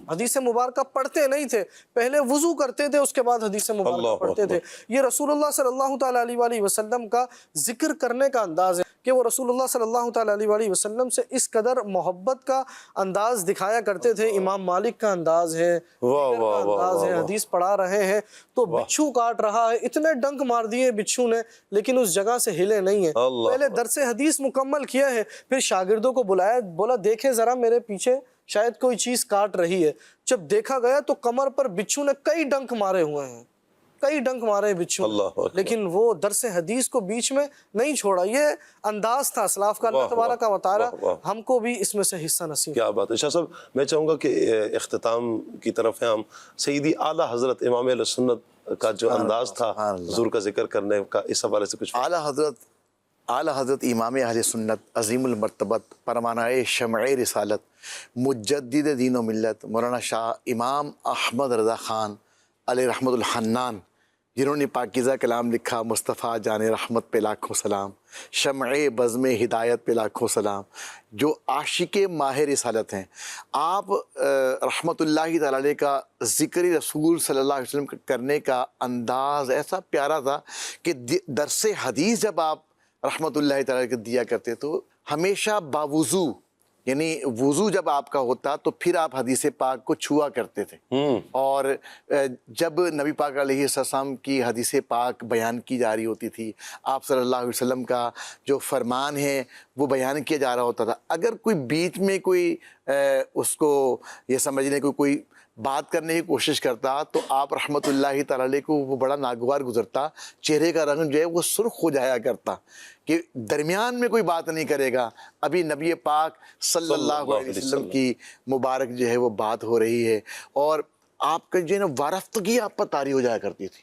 حدیث مبارکہ پڑھتے نہیں تھے، پہلے وضو کرتے تھے اس کے بعد حدیث مبارکہ پڑھتے تھے۔ یہ رسول اللہ صلی اللہ تعالیٰ علیہ وسلم کا ذکر کرنے کا انداز ہے کہ وہ رسول اللہ صلی اللہ تعالیٰ علیہ وسلم سے اس قدر محبت کا انداز دکھایا کرتے تھے۔ امام مالک کا انداز ہے، حدیث پڑھا رہے ہیں تو بچھو کاٹ رہا ہے، اتنے ڈنک مار دیے بچھو نے لیکن اس جگہ سے ہلے نہیں ہیں۔ پہلے درس حدیث مکمل کیا ہے، پھر شاگردوں کو بلایا، بولا دیکھیں ذرا میرے پیچھے شاید کوئی چیز کاٹ رہی ہے۔ جب دیکھا گیا تو کمر پر بچھو نے کئی ڈنک مارے ہوئے ہیں، کئی ڈنک مارے بچھو، لیکن وہ درس حدیث کو بیچ میں نہیں چھوڑا. یہ انداز تھا اسلاف کا. اللہ تبارک و تعالی ہم کو بھی اس میں سے حصہ نصیب. کیا بات ہے شاہ صاحب. میں چاہوں گا کہ اختتام کی طرف ہیں ہم. سیدی اعلیٰ حضرت امام اہل سنت کا جو انداز تھا حضور کا ذکر کرنے کا، اس حوالے سے کچھ. اعلیٰ حضرت امام اہل سنت عظیم المرتبت پروانہ شمع رسالت مجدد دین و ملت مولانا شاہ امام احمد رضا خان علیہ رحمت الحنان، جنہوں نے پاکیزہ کلام لکھا، مصطفیٰ جان رحمت پہ لاکھوں سلام، شمع بزم ہدایت پہ لاکھوں سلام، جو عاشق ماہ رسالت ہیں. آپ رحمت اللہ تعالی علیہ کا ذکر رسول صلی اللہ علیہ وسلم کرنے کا انداز ایسا پیارا تھا کہ درس حدیث جب آپ رحمت اللہ تعالی دیا کرتے تو ہمیشہ باوضو، یعنی وضو جب آپ کا ہوتا تو پھر آپ حدیث پاک کو چھوا کرتے تھے. اور جب نبی پاک علیہ السلام کی حدیث پاک بیان کی جا رہی ہوتی تھی، آپ صلی اللہ علیہ وسلم کا جو فرمان ہے وہ بیان کیا جا رہا ہوتا تھا، اگر کوئی بیچ میں کوئی اس کو یہ سمجھنے کو کوئی بات کرنے کی کوشش کرتا تو آپ رحمت اللہ تعالی علیہ کو وہ بڑا ناگوار گزرتا، چہرے کا رنگ جو ہے وہ سرخ ہو جایا کرتا کہ درمیان میں کوئی بات نہیں کرے گا. ابھی نبی پاک صلی اللہ علیہ وسلم کی مبارک جو ہے وہ بات ہو رہی ہے، اور آپ کا جو ہے نا وارفتگی آپ پر طاری ہو جایا کرتی تھی،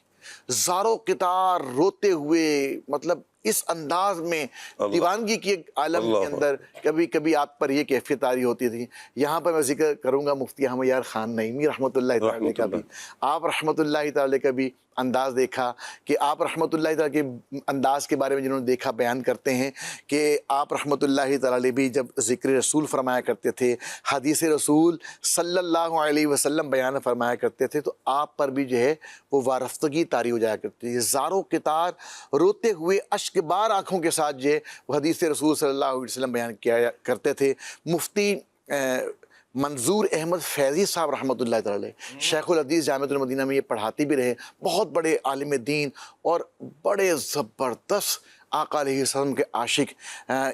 زارو قطار روتے ہوئے، مطلب اس انداز میں دیوانگی کی عالم کے اندر کبھی کبھی آپ پر یہ کیفیت طاری ہوتی تھی. یہاں پر میں ذکر کروں گا مفتی احمد یار خان نعیمی رحمۃ اللہ تعالی کا بھی. آپ رحمۃ اللہ تعالی کا بھی انداز دیکھا کہ آپ رحمۃ اللہ تعالی کے انداز کے بارے میں جنہوں نے دیکھا بیان کرتے ہیں کہ آپ رحمۃ اللہ تعالی بھی جب ذکر رسول فرمایا کرتے تھے، حدیث رسول صلی اللہ علیہ وسلم بیان فرمایا کرتے تھے، تو آپ پر بھی جو ہے وہ وارفتگی طاری ہو جایا کرتی تھی. زارو قطار روتے ہوئے اشک بار آنکھوں کے ساتھ جو ہے وہ حدیث رسول صلی اللہ علیہ وسلم بیان کیا کرتے تھے. مفتی منظور احمد فیضی صاحب رحمۃ اللہ تعالی شیخ الحدیث جامعۃ المدینہ میں یہ پڑھاتے بھی رہے، بہت بڑے عالم دین اور بڑے زبردست آقا علیہ السلام کے عاشق.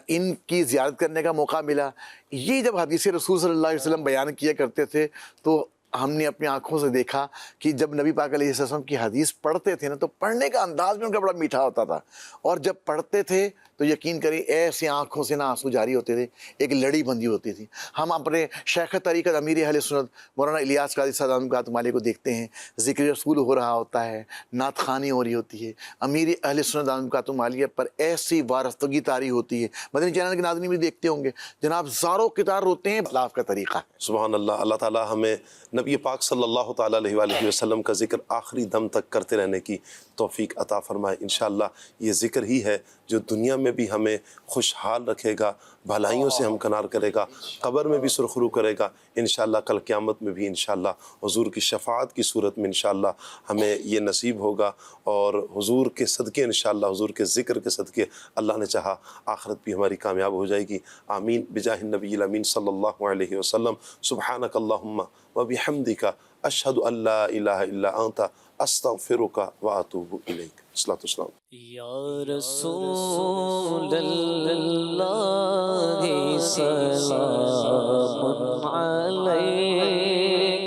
ان کی زیارت کرنے کا موقع ملا. یہ جب حدیث رسول صلی اللہ علیہ وسلم بیان کیا کرتے تھے تو ہم نے اپنی آنکھوں سے دیکھا کہ جب نبی پاک علیہ السلام کی حدیث پڑھتے تھے نا تو پڑھنے کا انداز بھی ان کا بڑا میٹھا ہوتا تھا، اور جب پڑھتے تھے تو یقین کریں ایسے آنکھوں سے نہ آنسو جاری ہوتے تھے، ایک لڑی بندی ہوتی تھی. ہم اپنے شیخ طریقت امیر اہل سنت مولانا الیاس قادری صاحب کو دیکھتے ہیں، ذکر رسول ہو رہا ہوتا ہے، نعت خوانی ہو رہی ہوتی ہے، امیر اہل سنت عالیہ پر ایسی وارفتگی طاری ہوتی ہے. مدنی چینل کے ناظرین بھی دیکھتے ہوں گے جناب زارو قطار روتے ہیں. اسلاف کا طریقہ ہے. سبحان اللہ. اللہ تعالیٰ ہمیں نبی پاک صلی اللہ تعالیٰ علیہ وآلہ وسلم کا ذکر آخری دم تک کرتے رہنے کی توفیق عطا فرمائے. انشاءاللہ یہ ذکر ہی ہے جو دنیا میں بھی ہمیں خوشحال رکھے گا، بھلائیوں سے ہمکنار کرے گا، قبر میں بھی سرخرو کرے گا، انشاءاللہ کل قیامت میں بھی انشاءاللہ حضور کی شفاعت کی صورت میں انشاءاللہ ہمیں یہ نصیب ہوگا. اور حضور کے صدقے انشاءاللہ حضور کے ذکر کے صدقے اللہ نے چاہا آخرت بھی ہماری کامیاب ہو جائے گی. آمین بجاہ النبی الامین صلی اللہ علیہ وسلم. سبحانک اللہم وبحمدک اشہد ان لا الہ الا انت استغفرک واتوب الیک. الصلاۃ والسلام. یا رسول اللہ سلام علیک،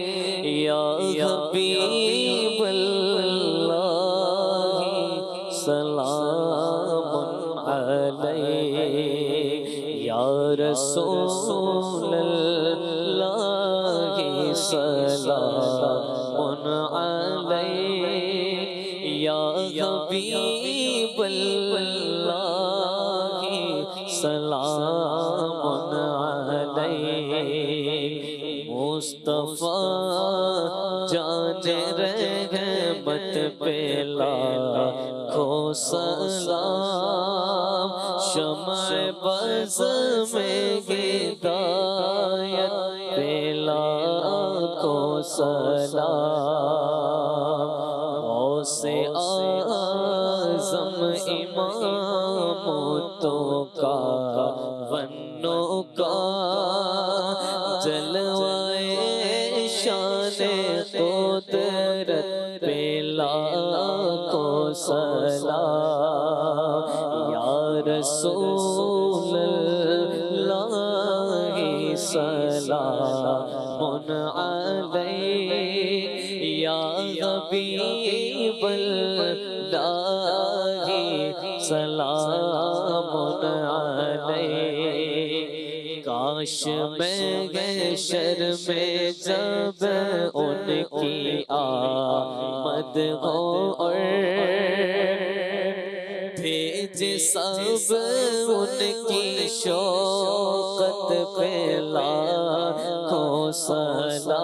یا حبیب اللہ سلام علیک، یا رسول اللہ سلام علیک، یا حبیب اللہ سلام علیک، مصطفیٰ جان رحمت پہ لاکھوں سلام، شمع بز میں ہدایت پہ لاکھوں سلام، غوث اعظم امامتوں کا ونوں کا جلوائے شان قدرت پہ لاکھوں سلام، یا رسول اللہ سلام علیک، یا حبیب اللہ سلام علیک، کاش میں حشر میں جب ان کی آمد ہو اور بھیج سب ان کی شوقت پہ لاکھوں سلام،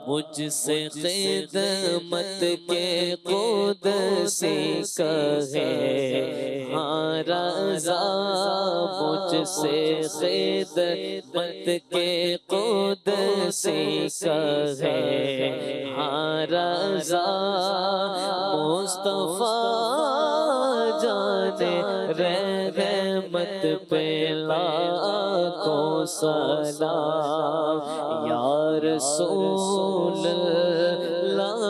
مجھ سے خدمت کے قدسی کہے ہاں رضا، مجھ سے خدمت کے قدسی کہے ہاں رضا، مصطفیٰ جانے رحمت پہ لاکھوں سلام، یا رسول اللہ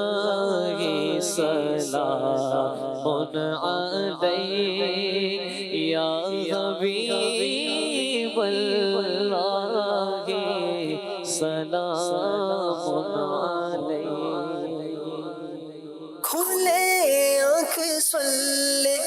سلام علیک، یا حبیب اللہ سلام علیک۔ کھلے آنکھ صلی